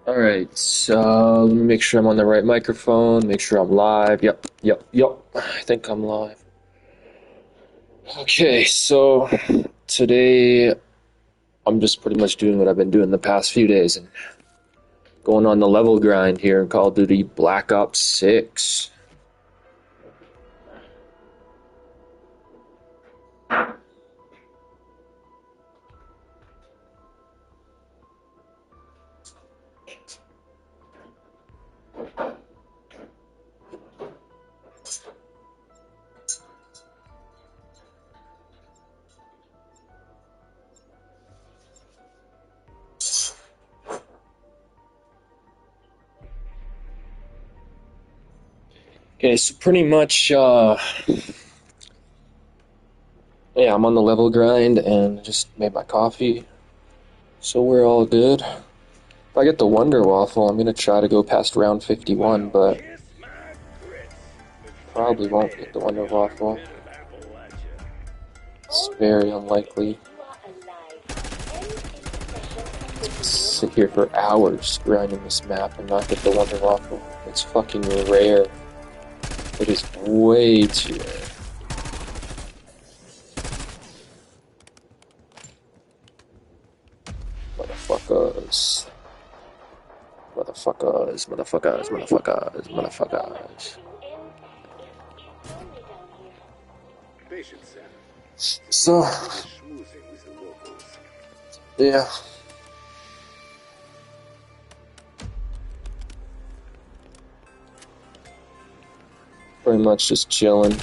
Alright, so let me make sure I'm on the right microphone, make sure I'm live. Yep. I think I'm live. Okay, so today I'm just pretty much doing what I've been doing the past few days and going on the level grind here in Call of Duty Black Ops 6. Okay, so pretty much, yeah, I'm on the level grind and just made my coffee, so we're all good. If I get the Wonder Waffle, I'm gonna try to go past round 51, but probably won't get the Wonder Waffle. It's very unlikely. Sit here for hours grinding this map and not get the Wonder Waffle. It's fucking rare. It is way too rare. Motherfuckers. Motherfuckers. So, yeah. Pretty much just chilling.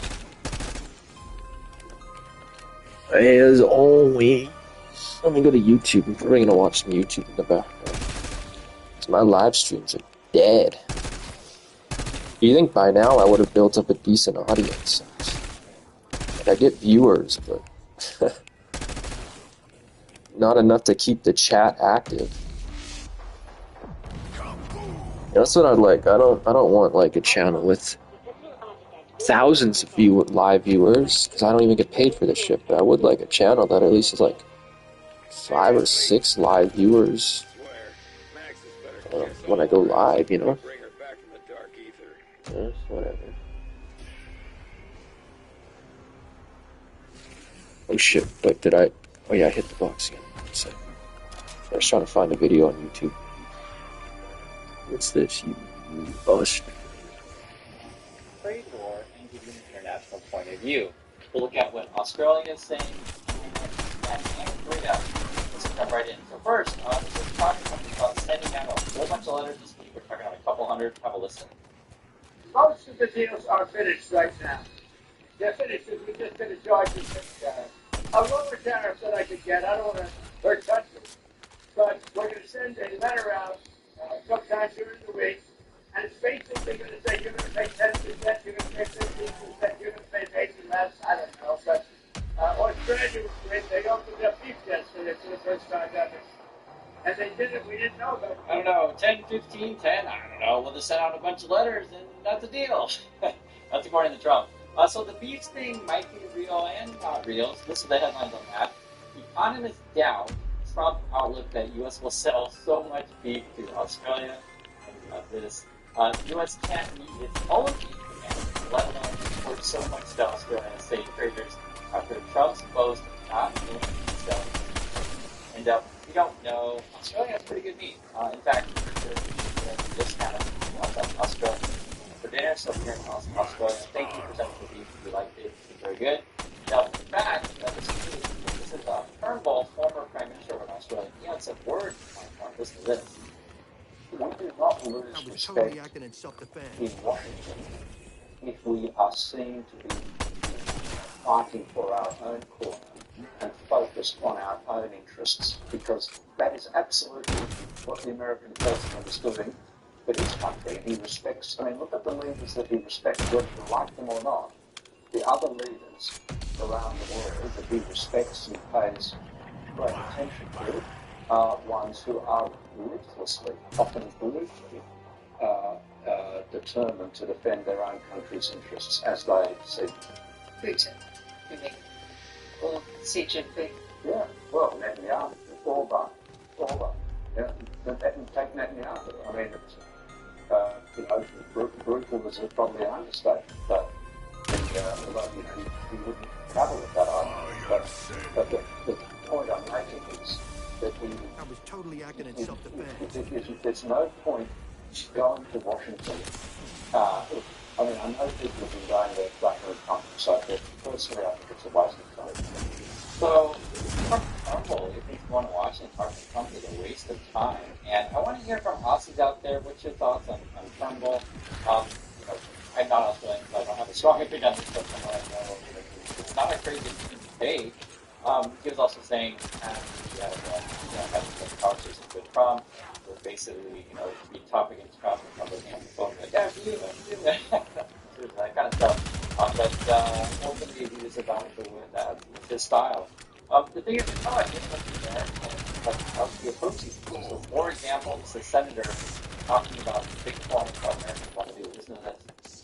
As always. Let me go to YouTube. I'm probably gonna watch some YouTube in the background. Because my live streams are dead. You think by now I would have built up a decent audience? Like, I get viewers, but not enough to keep the chat active. That's what I'd like. I don't want like a channel with thousands of live viewers, because I don't even get paid for this shit. But I would like a channel that at least is like 5 or 6 live viewers when I go live, you know? Yeah, whatever. Oh shit, like did I... Oh yeah, I hit the box again. So, I was trying to find a video on YouTube. What's this, you bust? Trade war and give you an international point of view. We'll look at what Australia is saying and Korea. Let's jump right in. So first, this is talking about sending out a whole bunch of letters this week. We're talking about a couple hundred. Have a listen. Most of the deals are finished right now. They're finished. We just did a Georgia a lower tariff that I could get. I don't want to hurt countries. But we're going to send a letter out sometime during the week. And it's basically going to say you're going to pay 10%, you're going to pay 15%, you're going to pay maybe less. I don't know. But Australia was great. They opened up beef yesterday for the first time ever. And they did it. We didn't know about it. I don't know, 10, 15, 10, I don't know. We'll just send out a bunch of letters and that's a deal. That's according to Trump. So the beef thing might be real and not real. So this is the headlines on that. The Economist doubt Trump outlook that U.S. will sell so much beef to Australia. Think about this. The U.S. can't meet its own beef demand, let alone export so much to Australia, say traders, after Trump's boast of not being selling. And we don't know. Australia has pretty good meat. In fact, this kind of Australia for dinner. So here in Australia, thank you for sending the beef. We liked it. It's very good. Now, in fact, this is Turnbull, former Prime Minister of Australia. He had some words on my part. Listen to this. We do not lose respect in Washington if we are seen to be fighting for our own corner and focused on our own interests, because that is absolutely what the American president is doing with his country. He respects, I mean, look at the leaders that he respects, whether you like them or not. The other leaders around the world that he respects and pays great attention to are ones who are ruthlessly, often brutally, determined to defend their own country's interests as they see. Putin, you mean? Or Xi Jinping? Yeah, well, Netanyahu, Orban. Yeah, and take Netanyahu. I mean, it's, brutal is probably an understatement, but he wouldn't travel with that argument. But the point I'm making is that I was totally acting in self-defense. there's no point going to Washington. I mean, I know people have been going there back and forth, so personally I think it's a waste of time. So, Trump Trumbull, if you want to watch and talk to Trump, is a waste of time. And I want to hear from Aussies out there. What's your thoughts on Trumbull? I'm not Australian, so I don't have a strong opinion on this, but from what I know, it's not a crazy debate. He was also saying he had a conversation with Trump, where basically, be tough against Trump and Trump was on the phone, like, yeah, do it. That kind of stuff. But ultimately, he was about to win that with his style. The thing is, I didn't look there, but the approach he's using. So, for example, it's a senator talking about Bitcoin, what Americans want to do. Listen to this.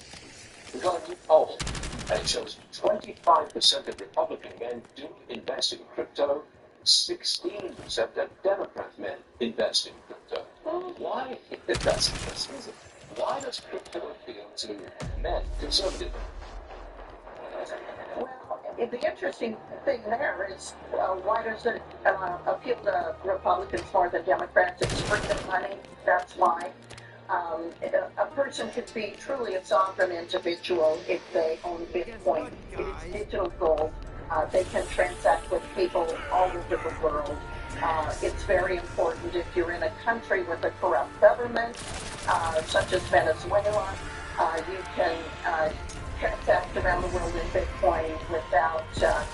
We've got a new poll that shows 25% of Republican men do invest in crypto, 16% of Democrat men invest in crypto. Why? That's easy. Why does crypto appeal to men, conservative? Well, the interesting thing there is why does it appeal to Republicans more than Democrats? It's free money, that's why. A person can be truly a sovereign individual if they own Bitcoin. It is digital gold. They can transact with people all over the world. It's very important if you're in a country with a corrupt government, such as Venezuela, you can transact around the world in Bitcoin without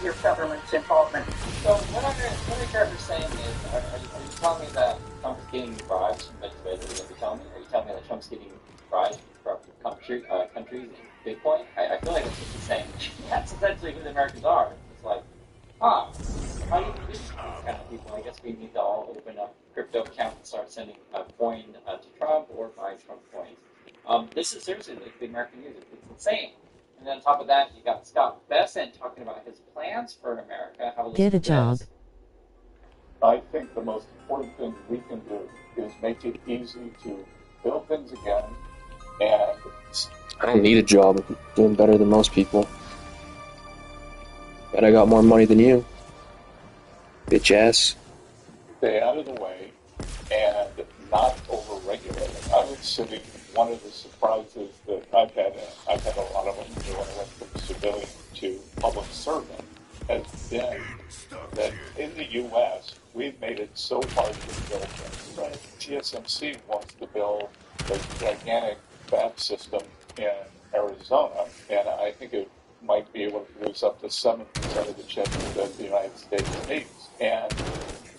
your government's involvement. So what I heard her saying is, are you telling me that Trump's getting bribes from Venezuela? Is that what you're telling me? Are you telling me that Trump's getting bribes from countries in Bitcoin? I feel like that's what she's saying. That's essentially who the Americans are. It's like, how do you do these kind of people? I guess we need to all open up crypto accounts and start sending a coin to Trump or buy Trump coins. This is seriously like the American news. It's insane. And then on top of that, you got Scott Bessent talking about his plans for America. Get a job. I think the most important thing we can do is make it easy to build things again. And I don't need a job. I'm doing better than most people. But I got more money than you. Bitch ass. stay out of the way and not over-regulate. I would say one of the surprises that I've had a lot of them when I went from civilian to public servant, has been that in the U.S., we've made it so hard to build things. Right? TSMC wants to build a gigantic fab system in Arizona, and I think it might be able to produce up to 7% of the chips that the United States needs. And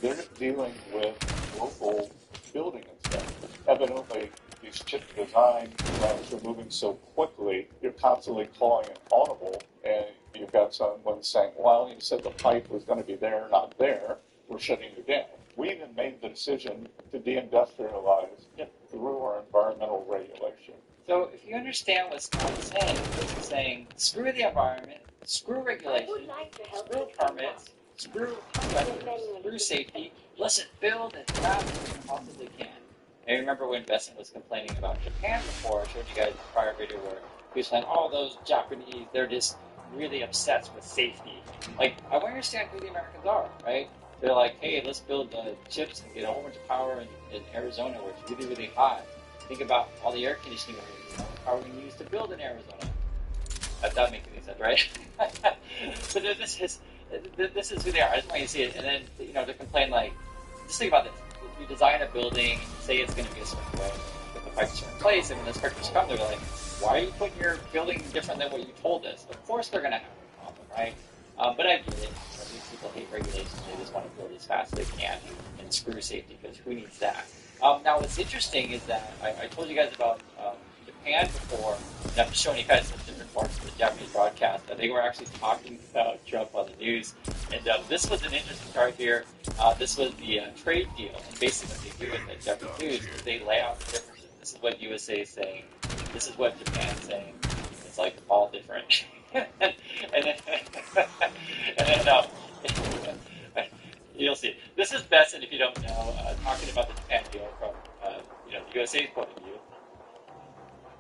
they're dealing with local building and stuff. Evidently, these chip design plans are moving so quickly, you're constantly calling it audible, and you've got someone saying, well, you said the pipe was going to be there, not there, we're shutting you down. We even made the decision to deindustrialize through our environmental regulation. So if you understand what Scott is saying, he's saying, screw the environment, screw regulation, screw permits, screw safety, let's just build as fast as we possibly can. I remember when Bessent was complaining about Japan before. I showed you guys a prior video where he was saying, oh, those Japanese, they're just really obsessed with safety. Like, I want to understand who the Americans are, right? They're like, hey, let's build chips and get a whole bunch of power in Arizona where it's really, really hot. Think about all the air conditioning power we use to build in Arizona. That doesn't make any sense, right? So this is who they are. I just want you to see it. And then, to complain like, just think about this. If you design a building, say it's going to be a certain way, put the pipes in a certain place, and when the inspectors come, they're like, why are you putting your building different than what you told us? Of course they're going to have a problem, right? But I get it. These people hate regulations. They just want to build as fast as they can and screw safety, because who needs that? Now, what's interesting is that I told you guys about Japan before, and I'm showing you guys some different parts of the Japanese broadcast. They were actually talking about Trump on the news, and this was an interesting chart here. This was the trade deal, and basically what they do with the Japanese news is they lay out the differences. This is what USA is saying. This is what Japan is saying. It's like all different. and then You'll see. This is Besson, if you don't know, talking about the Japan deal from the USA's point of view.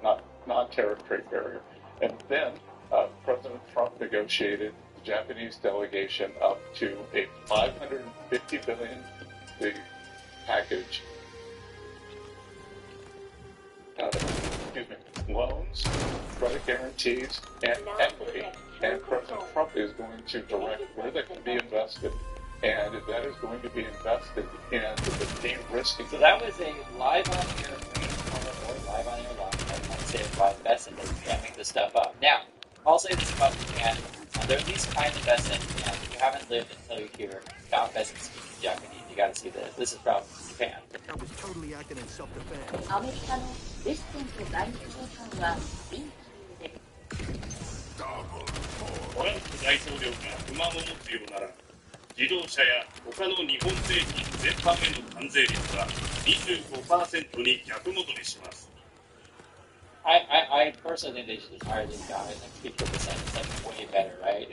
Not non-tariff trade barrier. And then President Trump negotiated the Japanese delegation up to a $550 billion package. Loans, credit guarantees, and equity. And President Trump is going to direct where that can be invested, and that is going to be invested in the de-risking. So that was a live on air or live on air live. I might say it by Besson, but you can't make this stuff up. Now, I'll say this about Japan. There are these kinds of Besson, and if you haven't lived until you hear about Besson speaking Japanese, you got to see this. This is from Japan. I was totally acting in self-defense. アメリカのレステンと外務長官は臨機応変。トランプ大統領が不満を持つようなら、自動車や他の日本製品全般への関税率は 25% に逆戻りします。I personally think they should just hire these guys and keep the percentage like way better, right?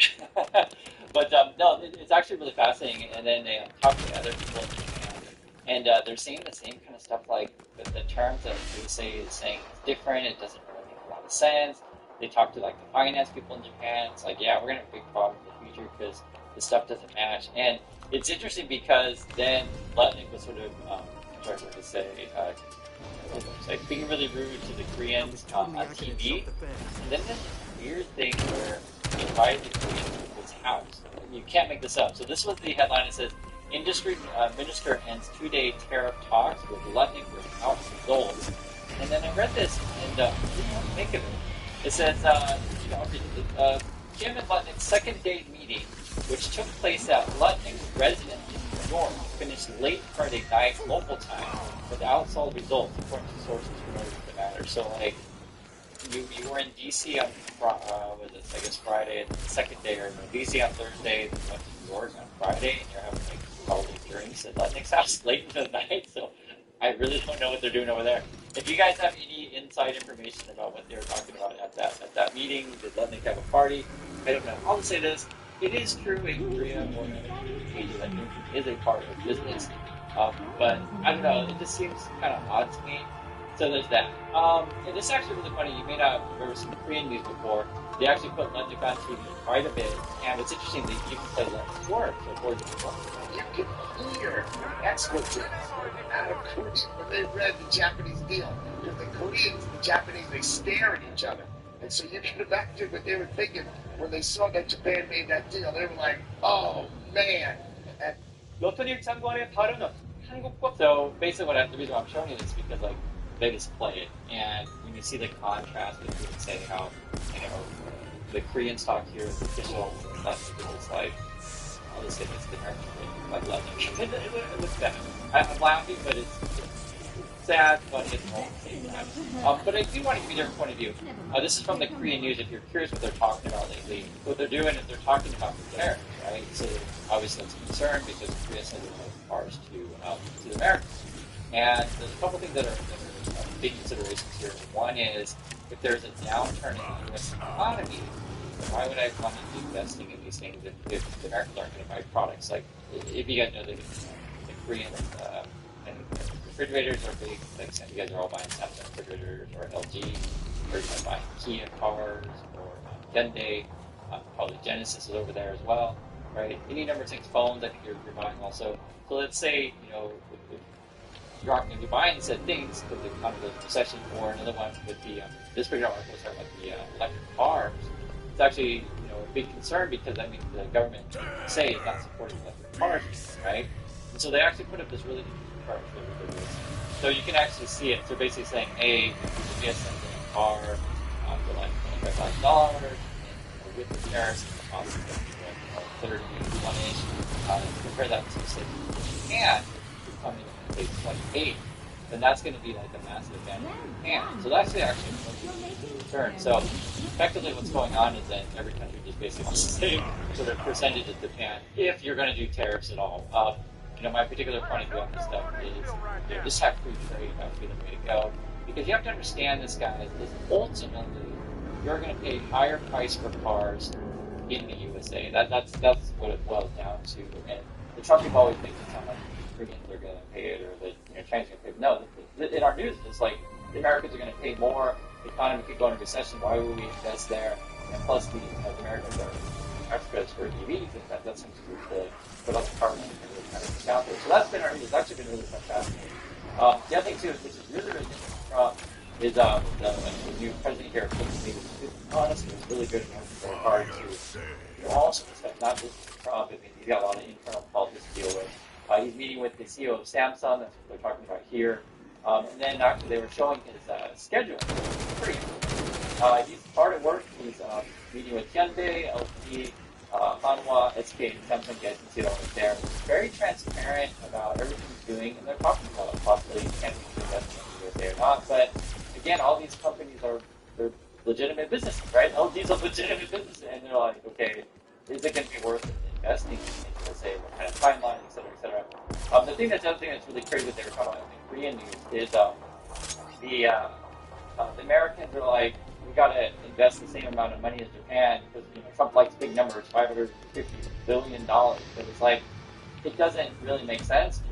But no, it's actually really fascinating. And then they talk to other people in Japan, and they're saying the same kind of stuff, like the terms that they say is saying is different. It doesn't really make a lot of sense. They talk to like the finance people in Japan. It's like, yeah, we're gonna have a big problem in the future because the stuff doesn't match. And it's interesting because then Lutnick was sort of trying to say. Like being really rude to the Koreans on TV, and then this weird thing where he invited the Koreans to his house. You can't make this up. So this was the headline. It says, Industry Minister ends 2-day tariff talks with Lutnick without results. And then I read this, and what do you make of it? It says, Kim and Lutnick's second-day meeting, which took place at Lutnick's residence in New York, finished late Friday night local time without solid results, according to sources familiar with the matter. So, like, you were in D.C. on Friday, the second day, or D.C. on Thursday, then went to New York on Friday, and you're having like probably drinks at Lutnick's house late into the night. So, I really don't know what they're doing over there. If you guys have any inside information about what they were talking about at that meeting, did Lutnick have a party? I don't know. I'll say this. It is true in Korea or Asia that is a part of business. But I don't know, it just seems kind of odd to me. So there's that. And this is actually really funny. You may not have ever seen Korean news before. They actually put Lutnick on TV quite a bit. And what's interesting, they even play Lutnick's work. So according to the you can hear experts out of Korea when they read the Japanese deal. Because the Koreans and the Japanese, they stare at each other. And so you can imagine what they were thinking when they saw that Japan made that deal. They were like, oh, man. And so basically, the reason why I'm showing you this is because like they just play it, and when you see the contrast between say how the Koreans talk here is official, that's it's like I'll just say it's the American way, like Lutnick. It looks bad. I'm laughing, but it's sad, but it's all at the same time. But I do want to give you their point of view. This is from the Korean news. If you're curious what they're talking about lately, what they're doing is they're talking about the tariffs, right? So obviously that's a concern because Korea sends cars to the Americans. And there's a couple things that are big considerations here. One is if there's a downturn in the U.S. economy, why would I want to be investing in these things if the Americans aren't going to buy products? Like, if you guys know the Korean refrigerators are big, like you guys are all buying Samsung refrigerators or LG, or you're buying Kia cars or Hyundai, probably Genesis is over there as well, right? Any number of things, phones, I think you're buying also. So let's say, if you're not going to be buying said things because the economy goes into recession, or another one with the, this particular article is talking about the electric cars. It's actually, a big concern because that means the government say is not supporting electric cars, right? And so they actually put up this really interesting chart. So you can actually see it. So basically saying, hey, you can get a car for like $25,000, and with the tariffs, the cost of 30 to 1-ish. Compare that to say Japan, who's coming in places like 8, then that's going to be like a massive advantage for Japan. So that's actually a concern. So effectively what's going on is that every country just basically wants to save so their percentage of Japan if you're going to do tariffs at all. My particular point of view on this stuff is just have free trade. That would be the way to go. Because you have to understand this, guys, is ultimately you're going to pay higher price for cars in the USA. That's what it boils down to. And the Trump people always make it sound like the Koreans are going to pay it or the Chinese are going to pay it. No, in our news, it's like the Americans are going to pay more. The economy could go into recession. Why would we invest there? And plus, the Americans are experts for EVs, and that seems to be what other carbon really kind of account for. So that's been our news. It's actually been really fantastic. The other thing too, which is really different from Trump, is the new president here, honestly, was really good and working very hard to also respect not just Trump. I mean, he's got a lot of internal politics to deal with. He's meeting with the CEO of Samsung. That's what they're talking about here. And then actually, they were showing his schedule. Pretty good. He's hard at work. He's meeting with Hyundai, LG, Hanwha, SK, and Samsung. You guys can see it all right there. He's very transparent about everything he's doing, and they're talking about possibly can't be investment in USA or not. But again, all these companies they're legitimate businesses, right? LG's a legitimate business, and they're like, okay, is it going to be worth investing in USA? What kind of timeline, et cetera, et cetera. The other thing that's really crazy that they were talking about in Korean news is the Americans are like, we got to invest the same amount of money as Japan because Trump likes big numbers, $550 billion. But it's like, it doesn't really make sense.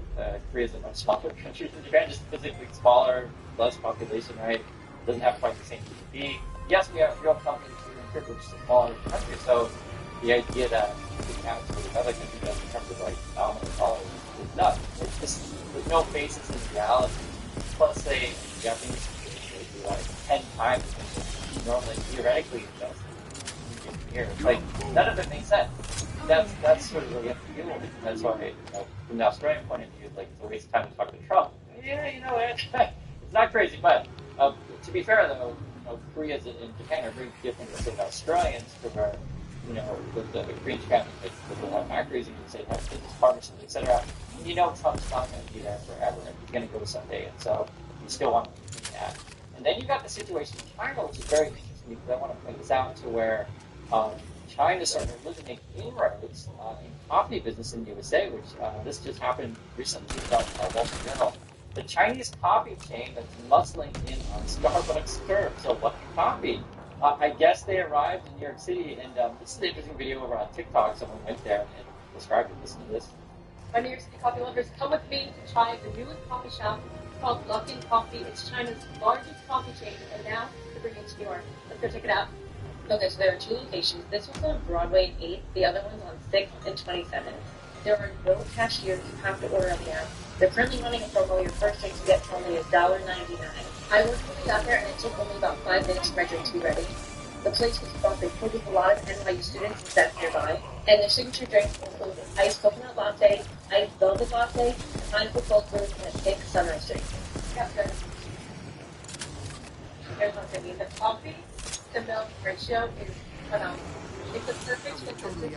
Korea's a much smaller country than Japan, just physically smaller, less population, right? Doesn't have quite the same GDP. Yes, we have real companies here in Korea, which is a smaller country, so the idea that we can have with other countries in terms of like nominal dollars is nuts. It's just, there's no basis in reality. Plus, say, Japanese would be like 10 times normally theoretically invest here. It's like, none of it makes sense. That's sort of really unforgivable. That's why, from the Australian point of view, like, it's a waste of time to talk to Trump. Yeah, it's not crazy, but to be fair, though, Korea and Japan are very different than Australians, where, the Korean Japan, they have factories, and they have business partnerships, etc. Trump's not going to be there forever, and he's going to go someday, and so you still want to do that. And then you got the situation in China, which is very interesting, because I want to point this out to where China started to really make inroads in coffee business in the USA, which this just happened recently from Wall Street Journal. The Chinese coffee chain that's muscling in on Starbucks curves, so Luckin Coffee. I guess they arrived in New York City, and this is an interesting video over on TikTok. Someone went there and described it. Listen to this. My New York City coffee lovers, come with me to try the newest coffee shop called Luckin Coffee. It's China's largest coffee chain, and now they're bringing it to New York. Let's go check it out. Okay, so there are two locations. This one's on Broadway and 8th, the other one's on 6th and 27th. There are no cashiers, you have to order on the app. They're currently running a promo. Your first drink you get only $1.99. I worked when we got there, and it took only about 5 minutes for my drink to be ready. The place was bumping, filled with a lot of NYU students and staff nearby. And their signature drinks include an iced coconut latte, iced velvet latte, pineapple cold brew, and a thick sunrise drink. Yep, good. Here's what I mean. The coffee to milk ratio is phenomenal. It's a perfect consistency.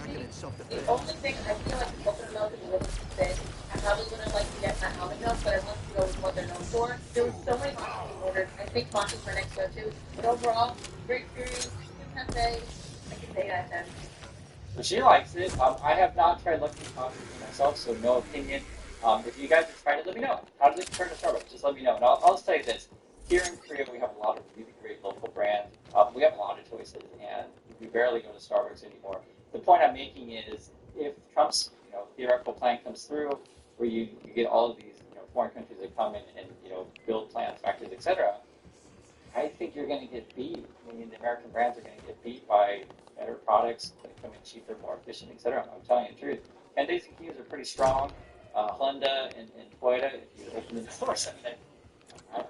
The only thing I feel like the coconut milk is a little too thin. I probably wouldn't like to get that almond milk, but I want to go with what they're known for. There was so many matchas we ordered. I think matcha's my next go-to. But overall, great experience. Good cafe. I can say that then. So she likes it. I have not tried Luckin Coffee for myself, so no opinion. If you guys have tried it, let me know. How does it compare to Starbucks? Just let me know. And I'll just tell you this. Here in Korea, we have a lot of really great local brands. We have a lot of choices, and we barely go to Starbucks anymore. The point I'm making is, if Trump's theoretical plan comes through, where you get all of these foreign countries that come in and build plants, factories, etc., I think you're going to get beat. I mean, the American brands are going to get beat by better products that come in cheaper, more efficient, etc. I'm telling you the truth. And these keys are pretty strong. Honda and Toyota, if you open the door someday.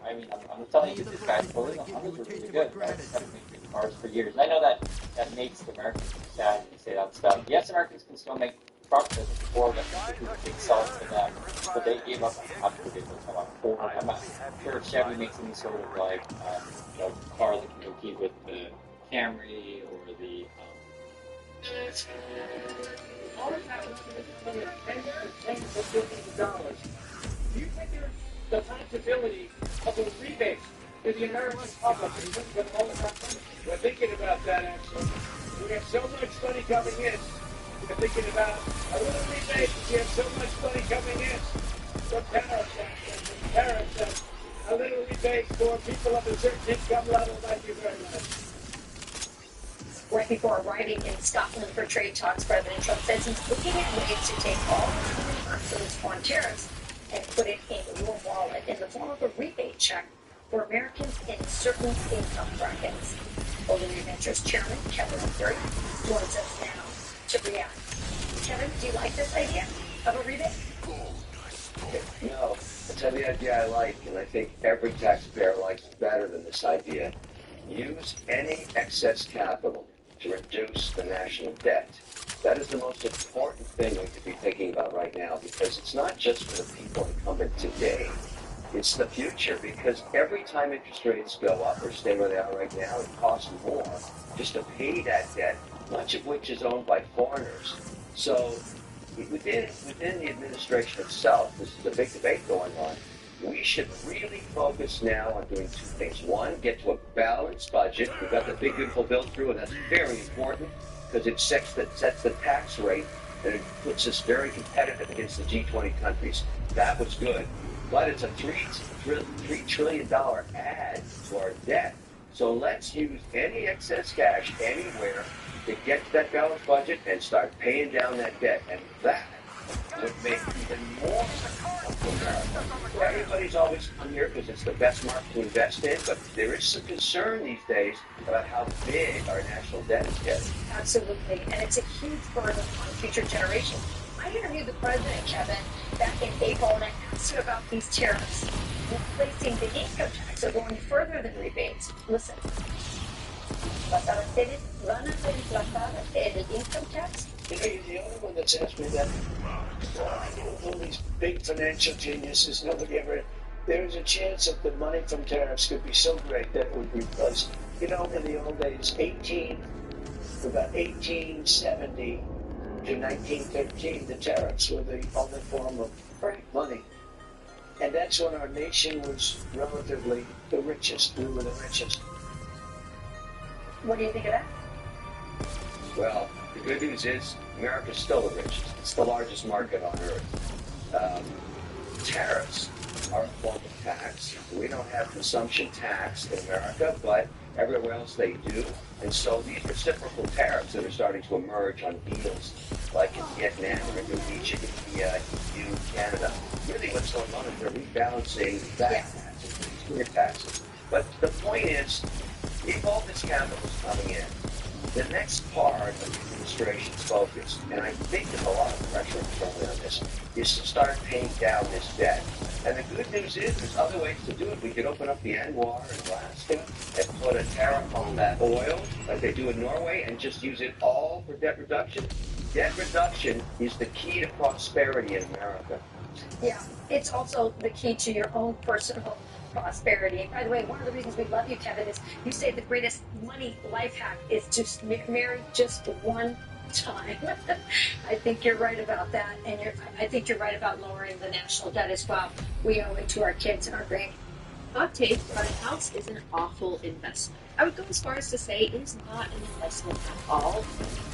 I mean, I'm telling you, these guys, the Hondas are really good. Guys have made good cars for years. And I know that makes the Americans sad if you say that stuff. Yes, Americans can still make trucks. As before, that was a big sell to them. But they gave up on the business. I'm not sure if Chevy makes any sort of car that can compete with the Camry or the. All this happens in $10 billion. Do you think there's the possibility of a rebate to the American public in terms of all the money? We're thinking about that, actually. We have so much money coming in. We're thinking about a little rebate. We have so much money coming in from tariffs, a little rebate for people of a certain income level. Thank you very much. Right before arriving in Scotland for trade talks, President Trump says he's looking at ways to take all on tariffs and put it in your wallet in the form of a rebate check for Americans in certain income brackets. Overly Ventures Chairman Kevin O'Leary joins us now to react. Kevin, do you like this idea of a rebate? No, I'll tell you the idea I like, and I think every taxpayer likes better than this idea. Use any excess capital to reduce the national debt. That is the most important thing we could be thinking about right now, because it's not just for the people incumbent today. It's the future, because every time interest rates go up or stay where they are right now, it costs more just to pay that debt, much of which is owned by foreigners. So within the administration itself, this is a big debate going on. We should really focus now on doing two things. One, get to a balanced budget. We've got the big beautiful bill through, and that's very important because it sets the tax rate, and it puts us very competitive against the G20 countries. That was good. But it's a $3 trillion add to our debt. So let's use any excess cash anywhere to get to that balanced budget and start paying down that debt. And that would make even more for America. Everybody's always come here because it's the best market to invest in, but there is some concern these days about how big our national debt is getting. Absolutely, and it's a huge burden on future generations. I interviewed the president, Kevin, back in April, and I asked him about these tariffs, replacing the income tax or going further than rebates. Listen. ¿Para ustedes van a reemplazar el income tax? You know, you're the only one that's asked me that. All these big financial geniuses, nobody ever. There's a chance that the money from tariffs could be so great that it would replace. You know, in the old days, about 1870 to 1913, the tariffs were the only form of money. And that's when our nation was relatively the richest. We were the richest. What do you think of that? Well, the good news is America's still the richest. It's the largest market on earth. Tariffs are a form of tax. We don't have consumption tax in America, but everywhere else they do. And so these reciprocal tariffs that are starting to emerge on deals like in Vietnam or Indonesia, India, EU, Canada, really what's going on is they're rebalancing that taxes, taxes. But the point is, if all this capital is coming in, the next part of the administration's focus, and I think there's a lot of pressure internally on this, is to start paying down this debt. And the good news is there's other ways to do it. We could open up the ANWR in Alaska and put a tariff on that oil like they do in Norway and just use it all for debt reduction. Debt reduction is the key to prosperity in America. Yeah, it's also the key to your own personal prosperity. And by the way, one of the reasons we love you, Kevin, is you say the greatest money life hack is to marry just one time. I think you're right about that, and I think you're right about lowering the national debt as well. We owe it to our kids and our grandkids. Hot take, buying a house is an awful investment. I would go as far as to say it is not an investment at all.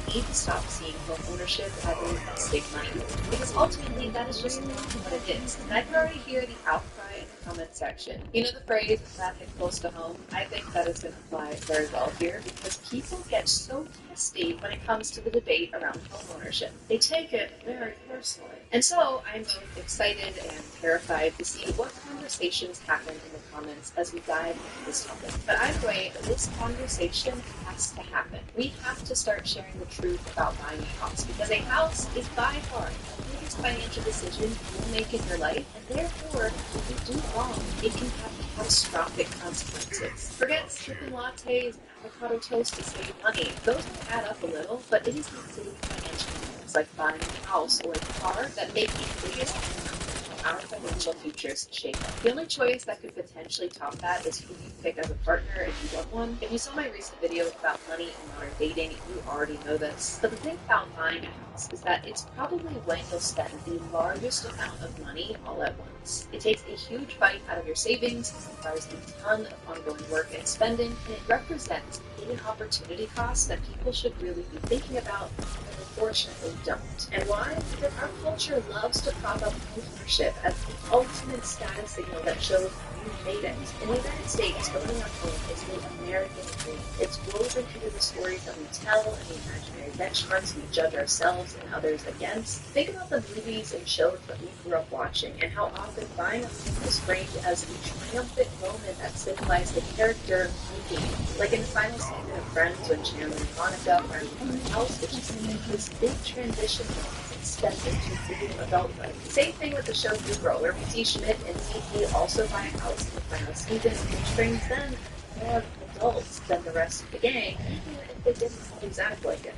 We need to stop seeing home ownership as a mistake money, because ultimately that is just not what it is. And I can already hear the outcry in the comment section. You know the phrase, that hit close to home? I think that is going to apply very well here, because people get so testy when it comes to the debate around home ownership. They take it very personally. And so I'm both excited and terrified to see what conversations happen in the comments as we dive into this topic. But either way, this conversation has to happen. We have to start sharing the truth about buying a house, because a house is by far the biggest financial decision you'll make in your life, and therefore, if you do wrong, it can have catastrophic consequences. Forget sipping lattes and avocado toast to save money. Those will add up a little, but it is the big financial moves like buying a house or a car that make the biggest impact on our financial futures shape up. The only choice that could potentially top that is who you pick as a partner if you want one. If you saw my recent video about money and modern dating, you already know this. But the thing about buying a house is that it's probably when you'll spend the largest amount of money all at once. It takes a huge bite out of your savings, it requires a ton of ongoing work and spending, and it represents hidden opportunity costs that people should really be thinking about when they're unfortunately don't. And why? Because our culture loves to prop up ownership as the ultimate status signal that shows you made it. In the United States, owning a home is the American dream. It's woven into the stories that we tell and the imaginary benchmarks we judge ourselves and others against. Think about the movies and shows that we grew up watching and how often buying a home was framed as the triumphant moment that symbolized the character moving. Like in the final season of Friends when Chandler and Monica finally own a house, which is this big transition moment and step into real adulthood. Same thing with the show New Girl, where we see Schmidt and CP also buy a house in the final season, which frames them as more adults than the rest of the gang, even if they didn't exact like it.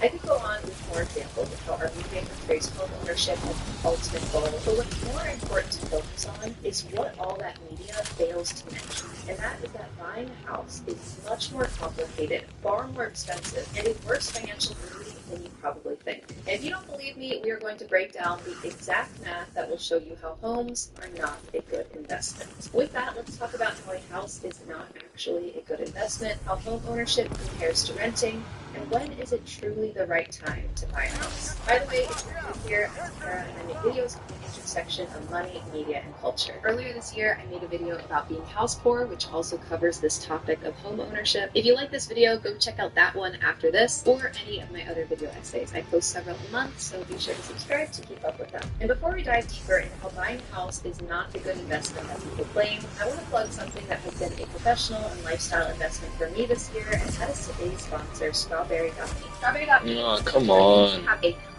I could go on with more examples of how our media portrays home ownership as the ultimate goal, but what's more important to focus on is what all that media fails to mention, and that is that buying a house is much more complicated, far more expensive, and a worse financial movie than you probably think. And if you don't believe me, we are going to break down the exact math that will show you how homes are not a good investment. With that, let's talk about how a house is not actually a good investment, how home ownership compares to renting, and when is it truly the right time to buy a house. By the way, if you're new here, I'm Sarah, and I make videos on the intersection of money, media, and culture. Earlier this year, I made a video about being house poor, which also covers this topic of home ownership. If you like this video, go check out that one after this, or any of my other video essays. I post several a month, so be sure to subscribe to keep up with them. And before we dive deeper into how buying a house is not a good investment as people claim, I want to plug something that has been a professional and lifestyle investment for me this year, and that is today's sponsor, Strawberry.me. Strawberry.me. Oh, come on.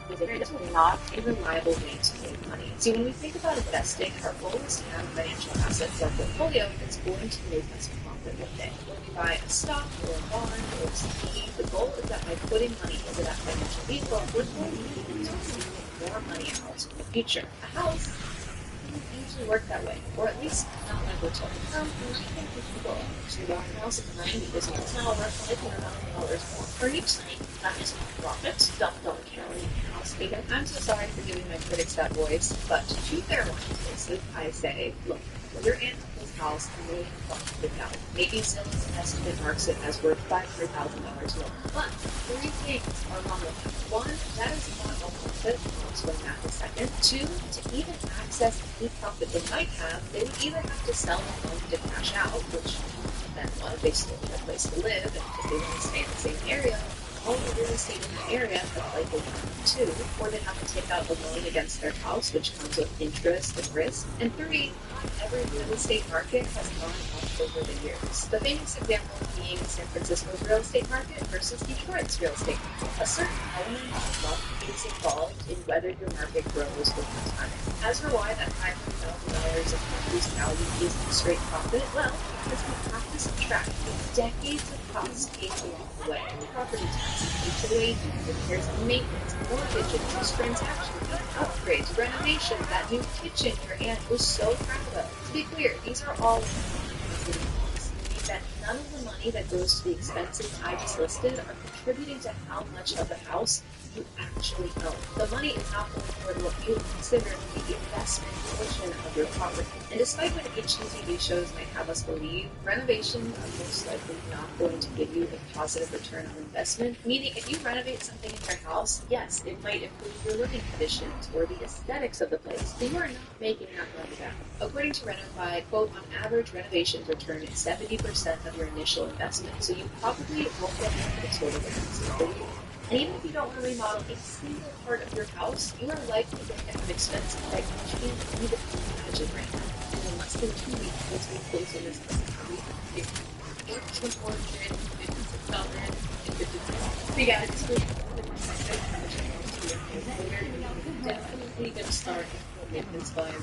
Is definitely not a reliable way to make money. See, when we think about investing, our goal is to have financial assets or portfolio that's going to make us profit one day. When we buy a stock or a bond or a CD, the goal is that by putting money into that financial vehicle, we're going to be able to see more money out in the future. A house doesn't usually work that way, or at least not like we're told. I think people actually buy a house at 90 is now worth like $100,000 more. Are you saying that is not profit? Don't carry house speaking. I'm so sorry for giving my critics that voice, but to their voices, I say, look, your aunt uncle's house $1 million now. Maybe Zillow's estimate marks it as worth $500,000 more. But three things are wrong with that. One, that is not a profit. I'll explain that in a second. Two, to even access any profit they might have, they would either have to sell the home to cash out, which then one, they still need a place to live, and if they want to stay in the same area, all the real estate in the area has likely come too, or they have to take out a loan against their house, which comes with interest and risk. And three, not every real estate market has gone up over the years. The famous example being San Francisco's real estate market versus Detroit's real estate market. A certain element of luck is involved in whether your market grows over time. As for why that $500,000 of property's value isn't straight profit, well, because we have to subtract the decades of costs paid along the way. Property taxes, HOA dues, repairs and maintenance, mortgage interest, transaction fees, upgrades, renovations, that new kitchen your aunt was so proud of. To be clear, these are all costs, meaning that none of the money that goes to the expenses I just listed are contributing to how much of the house you actually own. The money is not going toward what you consider the investment portion of your property. And despite what HGTV shows might have us believe, renovations are most likely not going to give you a positive return on investment. Meaning, if you renovate something in your house, yes, it might improve your living conditions or the aesthetics of the place, but you are not making that money back. According to Renovai, quote, on average, renovations return 70% of your initial investment, so you probably won't get the total returns. And even if you don't want to remodel a single part of your house, you are likely going to get an expensive rate which you can't even imagine right now. And in less than 2 weeks, once we close on this we got this we're definitely going to start maintenance buying.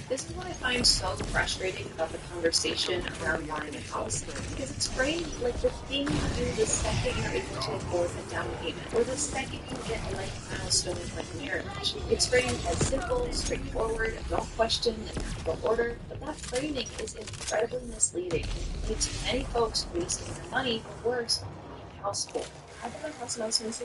This is what I find so frustrating about the conversation around buying a house, because it's framed like the thing you do the second you're able to afford a down payment, or the second you get a life milestone like marriage. It's framed as simple, straightforward, no question, and natural order, but that framing is incredibly misleading and leads to many folks wasting their money, or worse, being house poor. I've been on house announcements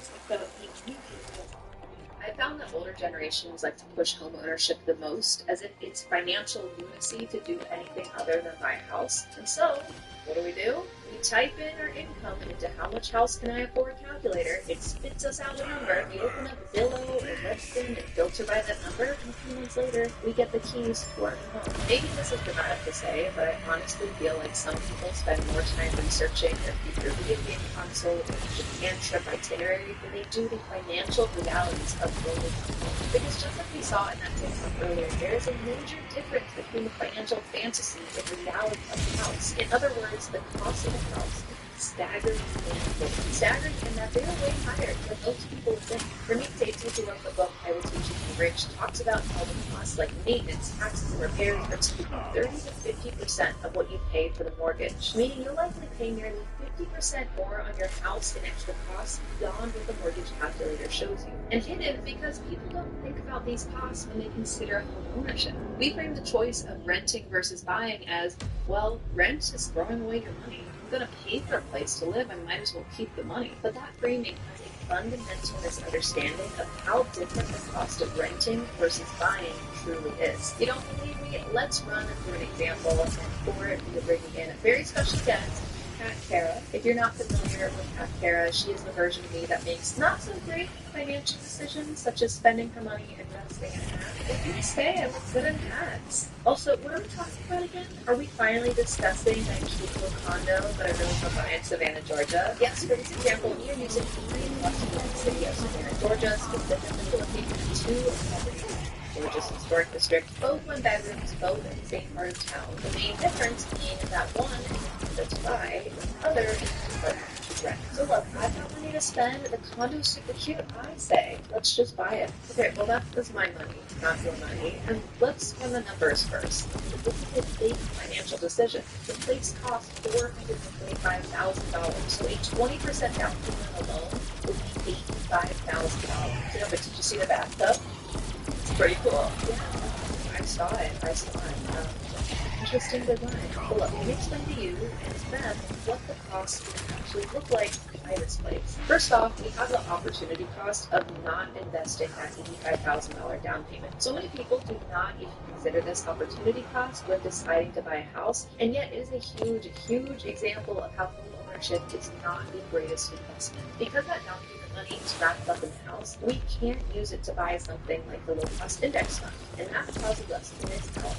I found that older generations like to push home ownership the most, as if it's financial lunacy to do anything other than buy a house. And so, what do? We type in our income into how much house can I afford calculator, it spits us out a number, we open up Zillow or Redfin and filter by that number, and a few months later, we get the keys to our new home. Maybe this is dramatic to say, but I honestly feel like some people spend more time researching their future video game console or Japan trip itinerary than they do the financial realities of building a home. Because just like we saw in that TikTok earlier, there is a major difference between the financial fantasy and reality of the house. In other words, the cost of the house is staggering in that they're way higher than most people think. Rameek Taiti, who wrote the book I Will Teach You to Be Rich, talks about how the costs like maintenance, taxes, and repairs are typically 30 to 50% of what you pay for the mortgage, meaning you'll likely pay nearly 50% more on your house in extra costs beyond what the mortgage calculator shows you. And hidden because people don't think about these costs when they consider home ownership. We frame the choice of renting versus buying as, well, rent is throwing away your money. I'm going to pay for a place to live, I might as well keep the money. But that framing has a fundamental misunderstanding of how different the cost of renting versus buying truly is. You don't believe me? Let's run through an example, and for it, we're bringing in a very special guest, Kat Kara. If you're not familiar with Kat Kara, she is the version of me that makes not so great financial decisions, such as spending her money investing in ads. If you say I look good in ads. Also, what are we talking about again? Are we finally discussing that cute little condo that I really want to buy in Savannah, Georgia? Yes, for this example, we are using the Washington city of Savannah, Georgia, specifically looking at two properties. Georgia's historic district, both one bedrooms, both in the same part of town. The main difference being that one is a condo to buy, and the other is an apartment to rent. So look, I've got money to spend, the condo's super cute, I say, let's just buy it. Okay, well that was my money, not your money, and let's run the numbers first. This is a big financial decision. The place costs $425,000, so a 20% down payment alone would be $85,000. You know, but did you see the bathtub? It's pretty cool. Yeah, I saw it. Interesting design. But look, let me explain to you and to them what the cost would actually look like to buy this place. First off, we have the opportunity cost of not investing that $85,000 down payment. So many people do not even consider this opportunity cost when deciding to buy a house, and yet it is a huge, huge example of how home ownership is not the greatest investment. Because that down payment money is wrapped up in the house, we can't use it to buy something like the low-cost index fund, and that causes us to miss out on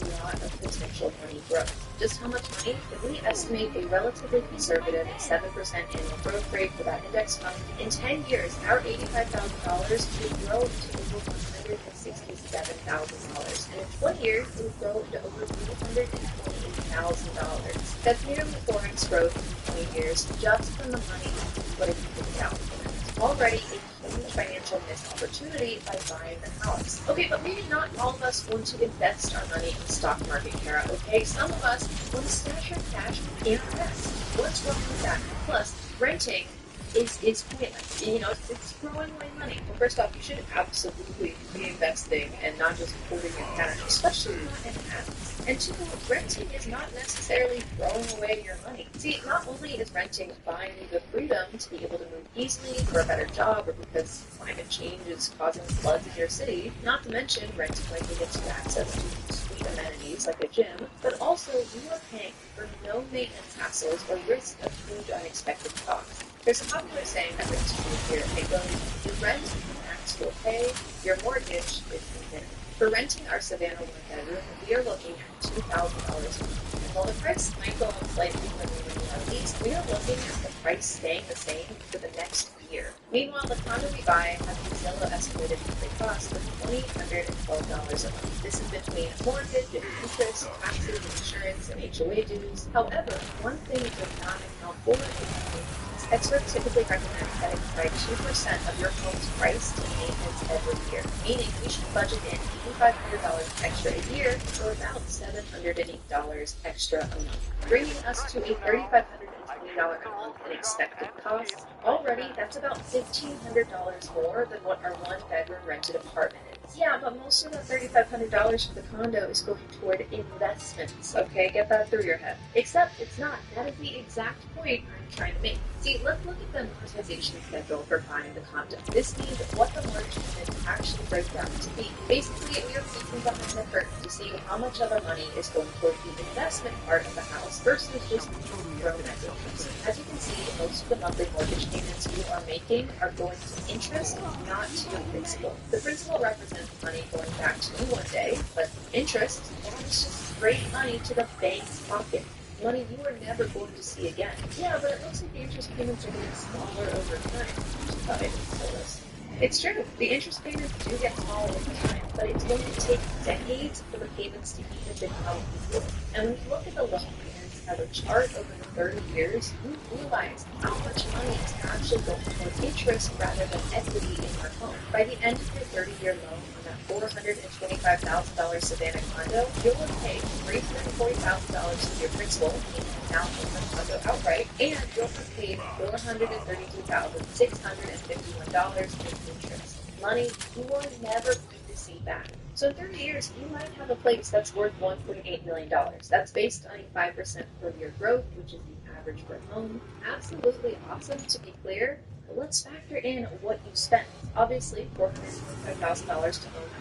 a lot of potential money growth. Just how much money? If we estimate a relatively conservative 7% annual growth rate for that index fund, in 10 years, our $85,000 would grow into over $167,000, and in 20 years, it would grow into over $328,000. That's nearly 4x growth in 20 years just from the money put into the down payment. Already a huge financial missed opportunity by buying the house. Okay, but maybe not all of us want to invest our money in the stock market, Kara, okay? Some of us want to stash our cash and invest. What's wrong with that? Plus, renting is pointless. You know, it's throwing away money. Well, first off, you should absolutely be investing and not just holding your cash, especially not in ads. And two, renting is not necessarily throwing away your money. See, not only is renting buying you the freedom to be able to move easily for a better job or because climate change is causing floods in your city, not to mention renting likely gets you access to sweet amenities like a gym, but also you are paying for no maintenance hassles or risk of huge unexpected costs. There's a popular saying that rings true here. It goes, you rent, the max will pay, your mortgage is the minimum. For renting our Savannah one-bedroom, we are looking at $2,000 a month. And while the price might go up slightly when we renew our lease, we are looking at the price staying the same for the next year. Meanwhile, the condo we buy has a Zillow estimated monthly cost of $2,112 a month. This is between mortgage and interest, taxes, insurance, and HOA dues. However, one thing it does not account for is experts typically recommend setting aside 2% of your home's price to maintenance every year, meaning we should budget in $8,500 extra a year or about $708 extra a month, bringing us to a $3,520 a month in expected costs. Already, that's about $1,500 more than what our one-bedroom rented apartment is. Yeah, but most of that $3,500 for the condo is going toward investments, okay? Get that through your head. Except it's not. That is the exact point I'm trying to make. See, let's look at the amortization schedule for buying the condo. This means what the mortgage payments actually break down to be. Basically, we are peeking behind the curtain to see how much of our money is going toward the investment part of the house versus just thrown at it. As you can see, most of the monthly mortgage payments you are making are going to interest, not to your principal. The principal represents money going back to you one day, but interest, well, it's just straight money to the bank's pocket. Money you are never going to see again. Yeah, but it looks like the interest payments are getting smaller over time. Thought I didn't say this. It's true, the interest payments do get smaller over time, but it's going to take decades for the payments to even become equal. And when you look at the loan payments as a chart over the 30 years, you realize how much money is actually going toward interest rather than equity in your home. By the end of your 30-year loan on that $425,000 Savannah condo, you'll have paid $340,000 to your principal, now own the condo outright, and you'll have paid $432,651 in interest. Money you are never going to see back. So in 30 years, you might have a place that's worth $1.8 million. That's based on a 5% per year growth, which is the average for a home. Absolutely awesome, to be clear. But let's factor in what you spent. Obviously, $425,000 to own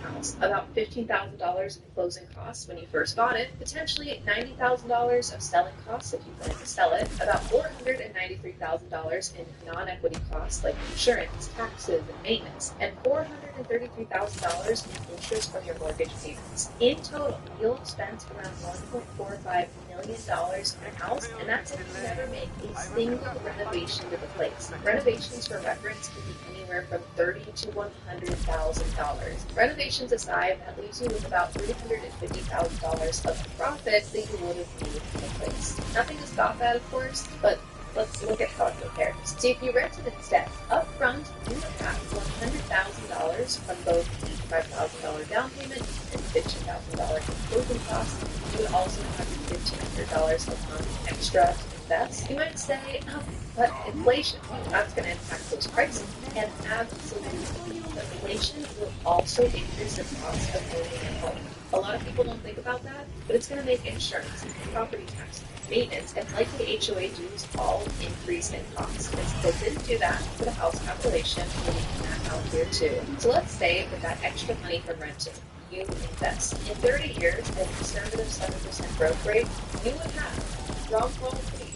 the house, about $15,000 in closing costs when you first bought it, potentially $90,000 of selling costs if you plan to sell it, about $493,000 in non-equity costs like insurance, taxes, and maintenance, and $433,000 in interest from your mortgage payments. In total, you'll have spent around $1.45 million in a house, and that's if you never make a single renovation to the place. Renovations, for reference, can be anywhere from $30,000 to $100,000. Renovations aside, that leaves you with about $350,000 of profit that you would have made in the place. Nothing to stop that, of course, but let's look at how it compares. See, if you rented instead, up front, you would have $100,000 from both the $5,000 down payment and $15,000 in closing costs. You would also have $1,500 a month extra to invest. You might say, oh, but inflation, that's going to impact those prices. And absolutely, inflation will also increase the cost of owning a home. A lot of people don't think about that, but it's going to make insurance, property taxes, maintenance, and likely HOA dues all increase in cost. And so they didn't do that for the house calculation, we're making that out here too. So let's say with that extra money from renting, you invest. In 30 years, at a conservative 7% growth rate, you would have, wrong quality,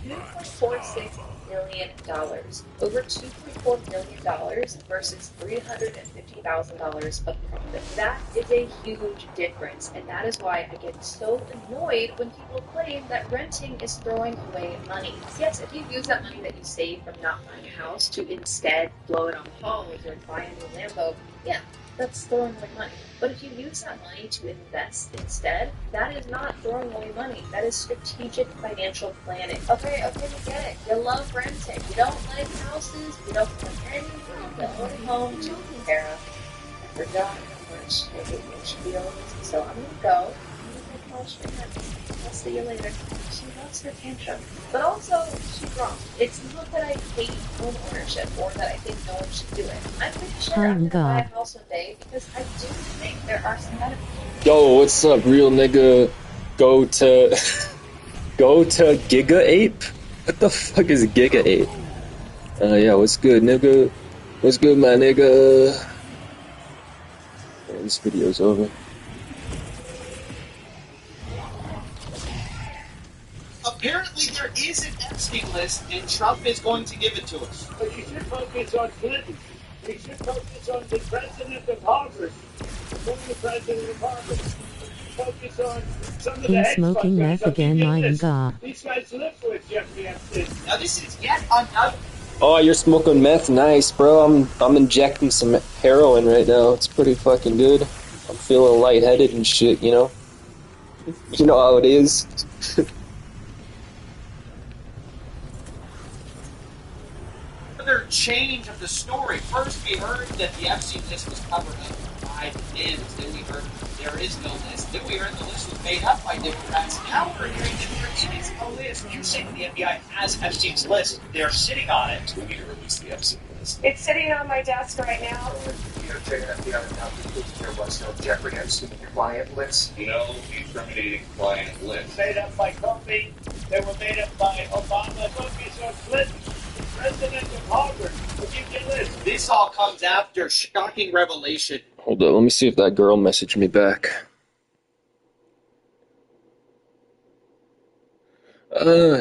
$2.46 million, over $2.4 million versus $350,000 of profit. That is a huge difference, and that is why I get so annoyed when people claim that renting is throwing away money. Yes, if you use that money that you save from not buying a house to instead blow it on halls or buy a new Lambo, yeah, that's throwing away money. But if you use that money to invest instead, that is not throwing away money. That is strategic financial planning. Okay, we get it. You love renting. You don't like houses. You don't have anything to own a home to compare. I forgot how much I hate HBO, so I'm gonna go. I'll see you later. She loves her tantrum. But also, she's wrong. It's not that I hate home ownership or that I think no one should do it. I'm pretty sure I'm gonna buy a house one day because I do think there are some benefits. Yo, what's up, real nigga? Go to Giga Ape? What the fuck is Giga Ape? Yeah, what's good, nigga? What's good, my nigga? Yeah, this video's over. Apparently there is an Epstein list, and Trump is going to give it to us. But you should focus on Clinton. You should focus on the president of Harvard. The president of Harvard. Focus on some of the He's smoking meth again, my nigga. These guys live with Jeffrey Epstein. Now this is yet another. Oh, you're smoking meth? Nice, bro. I'm injecting some heroin right now. It's pretty fucking good. I'm feeling lightheaded and shit, you know? You know how it is. Another change of the story. First, we heard that the Epstein list was covered up. 5 wins. Then we heard there is no list. Then we heard the list was made up by Democrats. Now we're hearing that there is no list. You say the FBI has Epstein's list. They're sitting on it. We need to release the Epstein list. It's sitting on my desk right now. There was no Jeffrey Epstein client list. No incriminating client list. Made up by Kofi. They were made up by Obama, Kofi, or Clinton, the president of Harvard. We'll give you a list. This all comes after shocking revelation. Hold up, let me see if that girl messaged me back.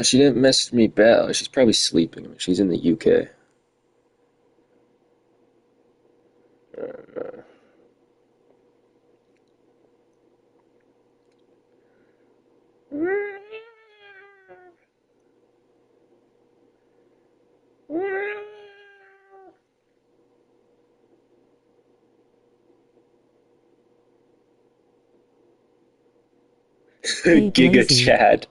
She didn't message me back. She's probably sleeping. She's in the UK. Giga Chad.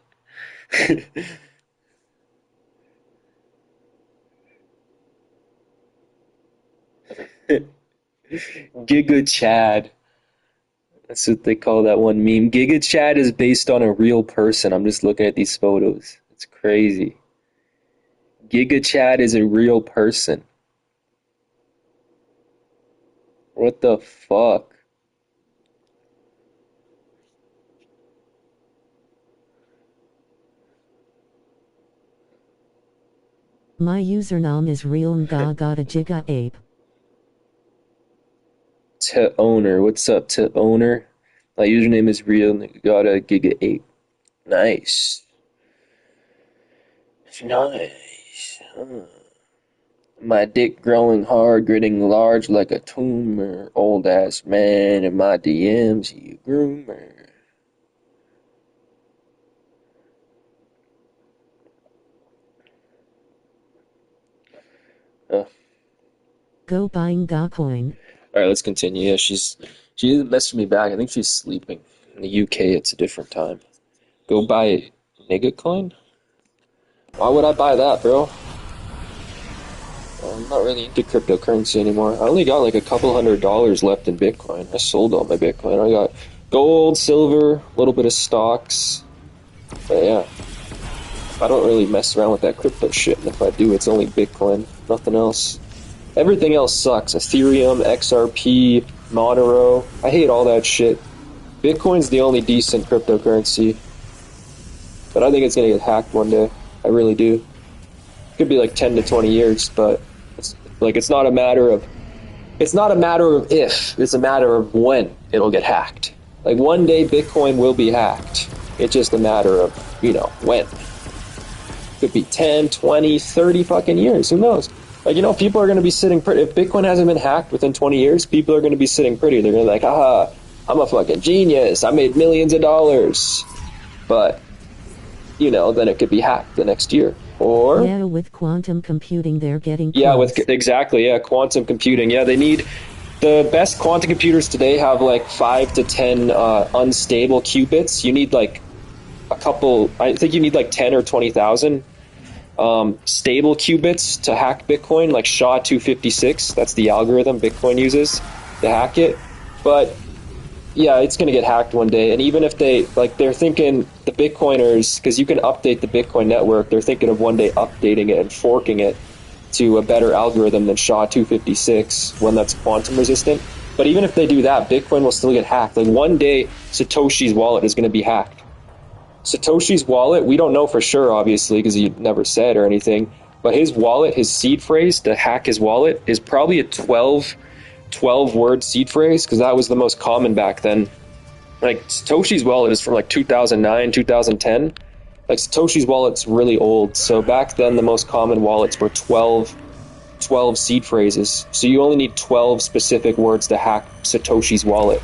Giga Chad. That's what they call that one meme. Giga Chad is based on a real person. I'm just looking at these photos. It's crazy. Giga Chad is a real person. What the fuck? My username is realnga.giga-ape. To owner, what's up to owner? My username is realnga.giga-ape. Nice. Nice. My dick growing hard, gritting large like a tumor. Old ass man in my DMs, you groomer. Go buying Gacoin. Alright, let's continue. Yeah, she didn't message me back. I think she's sleeping. In the UK, it's a different time. Go buy Nigga Coin? Why would I buy that, bro? I'm not really into cryptocurrency anymore. I only got like a couple $100 left in Bitcoin. I sold all my Bitcoin. I got gold, silver, a little bit of stocks. But yeah. I don't really mess around with that crypto shit. And if I do, it's only Bitcoin. Nothing else. Everything else sucks. Ethereum, XRP, Monero. I hate all that shit. Bitcoin's the only decent cryptocurrency. But I think it's gonna get hacked one day. I really do. Could be like 10 to 20 years, but it's not a matter of if, it's a matter of when it'll get hacked. Like one day Bitcoin will be hacked. It's just a matter of, when. Could be 10, 20, 30 fucking years, who knows? Like, people are going to be sitting pretty. If Bitcoin hasn't been hacked within 20 years, people are going to be sitting pretty. They're going to be like, I'm a fucking genius. I made millions of dollars. But, then it could be hacked the next year. Or... Yeah, with quantum computing, they're getting close. Yeah, quantum computing. Yeah, they need... The best quantum computers today have like 5 to 10 unstable qubits. You need like a couple... I think you need like 10 or 20,000 stable qubits to hack Bitcoin, like SHA-256. That's the algorithm Bitcoin uses to hack it. But yeah, it's going to get hacked one day. And even if they're thinking, the Bitcoiners, because you can update the Bitcoin network, they're thinking of one day updating it and forking it to a better algorithm than SHA-256, one that's quantum resistant. But even if they do that, Bitcoin will still get hacked. Like one day, Satoshi's wallet is going to be hacked. Satoshi's wallet, we don't know for sure, obviously, because he never said or anything, but his wallet, his seed phrase to hack his wallet is probably a 12-word seed phrase, because that was the most common back then. Like, Satoshi's wallet is from like 2009, 2010. Like, Satoshi's wallet's really old, so back then the most common wallets were 12 seed phrases. So you only need 12 specific words to hack Satoshi's wallet.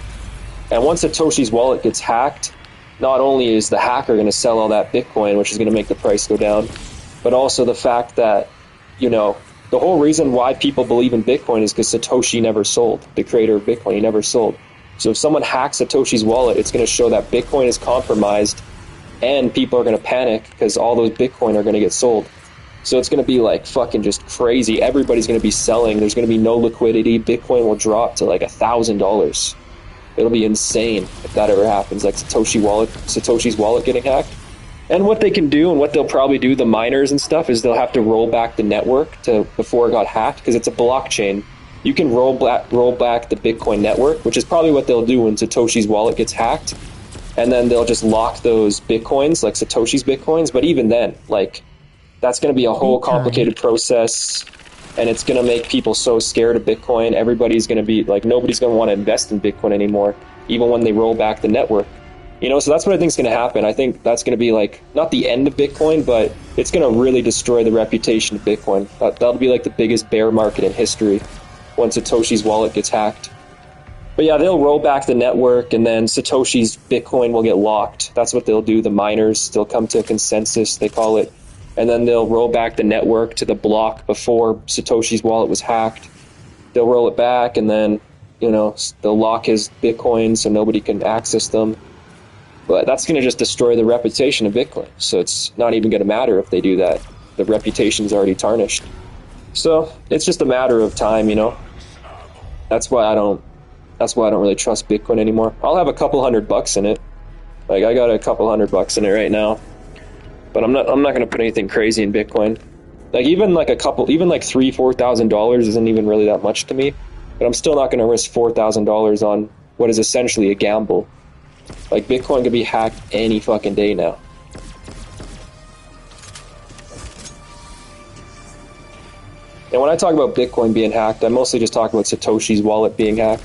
And once Satoshi's wallet gets hacked, not only is the hacker going to sell all that Bitcoin, which is going to make the price go down, but also the fact that, the whole reason why people believe in Bitcoin is because Satoshi never sold. The creator of Bitcoin, he never sold. So if someone hacks Satoshi's wallet, it's going to show that Bitcoin is compromised, and people are going to panic because all those Bitcoin are going to get sold. So it's going to be like fucking just crazy. Everybody's going to be selling. There's going to be no liquidity. Bitcoin will drop to like $1,000. It'll be insane if that ever happens, like Satoshi's wallet getting hacked. And what they can do and what they'll probably do, the miners and stuff, is they'll have to roll back the network to before it got hacked, because it's a blockchain. You can roll back the Bitcoin network, which is probably what they'll do when Satoshi's wallet gets hacked. And then they'll just lock those Bitcoins, like Satoshi's Bitcoins. But even then, like, that's going to be a whole complicated process, and it's going to make people so scared of Bitcoin. Everybody's going to be like, nobody's going to want to invest in Bitcoin anymore, even when they roll back the network. You know, so that's what I think is going to happen. I think that's going to be like, not the end of Bitcoin, but it's going to really destroy the reputation of Bitcoin. That'll be like the biggest bear market in history when Satoshi's wallet gets hacked. But yeah, they'll roll back the network, and then Satoshi's Bitcoin will get locked. That's what they'll do. The miners, they'll come to a consensus, they call it. And then they'll roll back the network to the block before Satoshi's wallet was hacked. They'll roll it back, and then, you know, they'll lock his Bitcoin so nobody can access them. But that's going to just destroy the reputation of Bitcoin. So it's not even going to matter if they do that. The reputation's already tarnished. So it's just a matter of time, you know. That's why I don't really trust Bitcoin anymore. I'll have a couple $100 in it. Like, I got a couple $100 in it right now. But I'm not going to put anything crazy in Bitcoin. Like, even like $3,000-$4,000 isn't even really that much to me. But I'm still not going to risk $4,000 on what is essentially a gamble. Like, Bitcoin could be hacked any fucking day now. And when I talk about Bitcoin being hacked, I'm mostly just talking about Satoshi's wallet being hacked.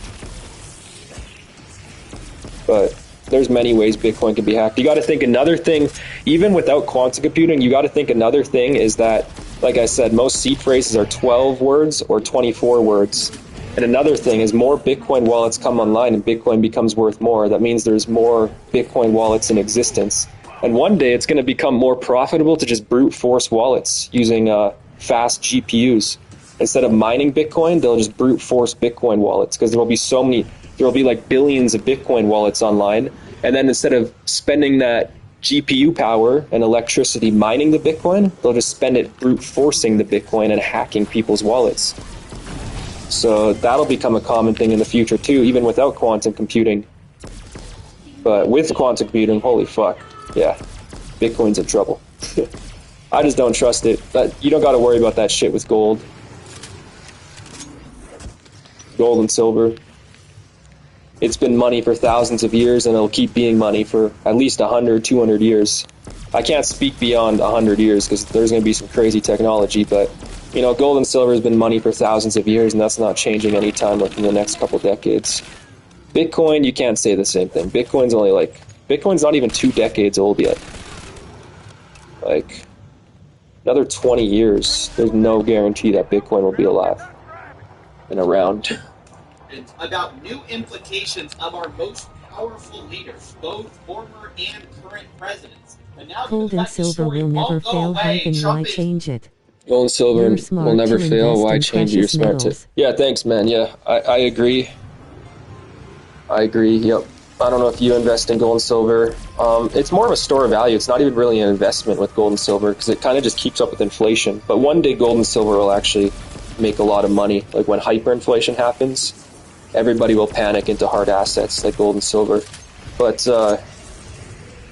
But there's many ways Bitcoin can be hacked. You got to think another thing, even without quantum computing, you got to think another thing is that, like I said, most seed phrases are 12 words or 24 words. And another thing is more Bitcoin wallets come online and Bitcoin becomes worth more. That means there's more Bitcoin wallets in existence. And one day it's going to become more profitable to just brute force wallets using fast GPUs. Instead of mining Bitcoin, they'll just brute force Bitcoin wallets, because there will be like billions of Bitcoin wallets online. And then instead of spending that GPU power and electricity mining the Bitcoin, they'll just spend it brute forcing the Bitcoin and hacking people's wallets. So that'll become a common thing in the future too, even without quantum computing. But with quantum computing, holy fuck, yeah, Bitcoin's in trouble. I just don't trust it. You don't got to worry about that shit with gold. Gold and silver. It's been money for thousands of years, and it'll keep being money for at least 100, 200 years. I can't speak beyond 100 years because there's going to be some crazy technology, but you know, gold and silver has been money for thousands of years, and that's not changing anytime within the next couple decades. Bitcoin, you can't say the same thing. Bitcoin's not even 2 decades old yet. Like, another 20 years, there's no guarantee that Bitcoin will be alive and around. It's about new implications of our most powerful leaders, both former and current presidents. But now gold and silver will never fail. Why change it? Gold and silver will never fail. Why change it? You're smart to. Yeah, thanks, man. Yeah, I agree. Yep. I don't know if you invest in gold and silver. It's more of a store of value. It's not even really an investment with gold and silver, because it kind of just keeps up with inflation. But one day gold and silver will actually make a lot of money. Like when hyperinflation happens, everybody will panic into hard assets like gold and silver. But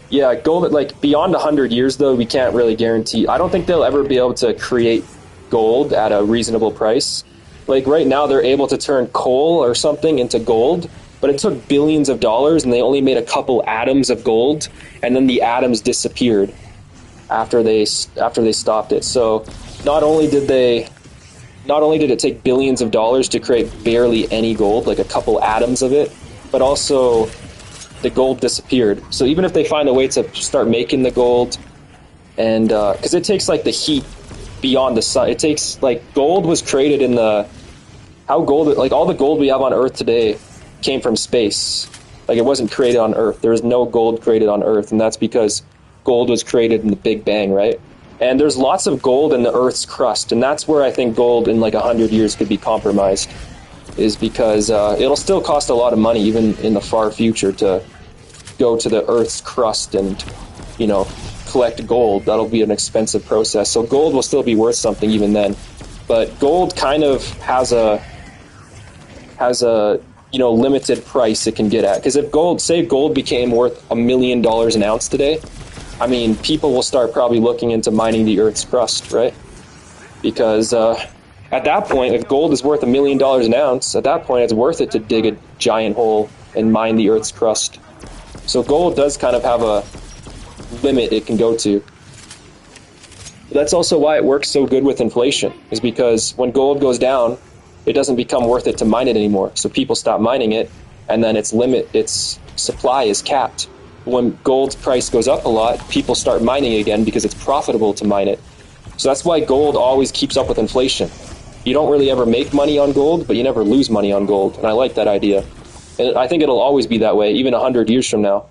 yeah, gold, like beyond 100 years though, we can't really guarantee. I don't think they'll ever be able to create gold at a reasonable price. Like right now they're able to turn coal or something into gold, but it took billions of dollars and they only made a couple atoms of gold, and then the atoms disappeared after they stopped it. So not only did it take billions of dollars to create barely any gold, like a couple atoms of it, but also the gold disappeared. So even if they find a way to start making the gold, and because it takes like the heat beyond the sun, it takes like gold was created in all the gold we have on Earth today came from space. Like it wasn't created on Earth. There is no gold created on Earth, and that's because gold was created in the Big Bang, right? And there's lots of gold in the Earth's crust, and that's where I think gold in like 100 years could be compromised, is because it'll still cost a lot of money, even in the far future, to go to the Earth's crust and, you know, collect gold, that'll be an expensive process. So gold will still be worth something even then. But gold kind of has a limited price it can get at. Because if gold became worth $1 million an ounce today, I mean, people will start probably looking into mining the Earth's crust, right? Because at that point, if gold is worth $1 million an ounce, at that point it's worth it to dig a giant hole and mine the Earth's crust. So gold does kind of have a limit it can go to. That's also why it works so good with inflation, is because when gold goes down, it doesn't become worth it to mine it anymore. So people stop mining it, and then its supply is capped. When gold's price goes up a lot, people start mining again because it's profitable to mine it. So that's why gold always keeps up with inflation. You don't really ever make money on gold, but you never lose money on gold. And I like that idea. And I think it'll always be that way, even 100 years from now.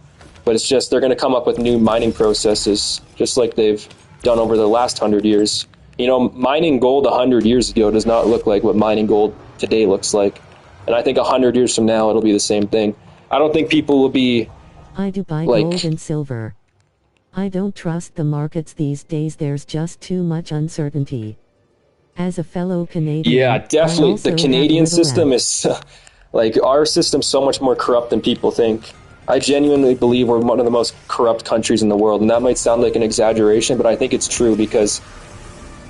But it's just they're going to come up with new mining processes, just like they've done over the last 100 years. You know, mining gold 100 years ago does not look like what mining gold today looks like. And I think 100 years from now, it'll be the same thing. I don't think people will be... I do buy gold and silver. I don't trust the markets these days. There's just too much uncertainty. As a fellow Canadian... Yeah, definitely. The Canadian system is... like, our system's so much more corrupt than people think. I genuinely believe we're one of the most corrupt countries in the world. And that might sound like an exaggeration, but I think it's true because...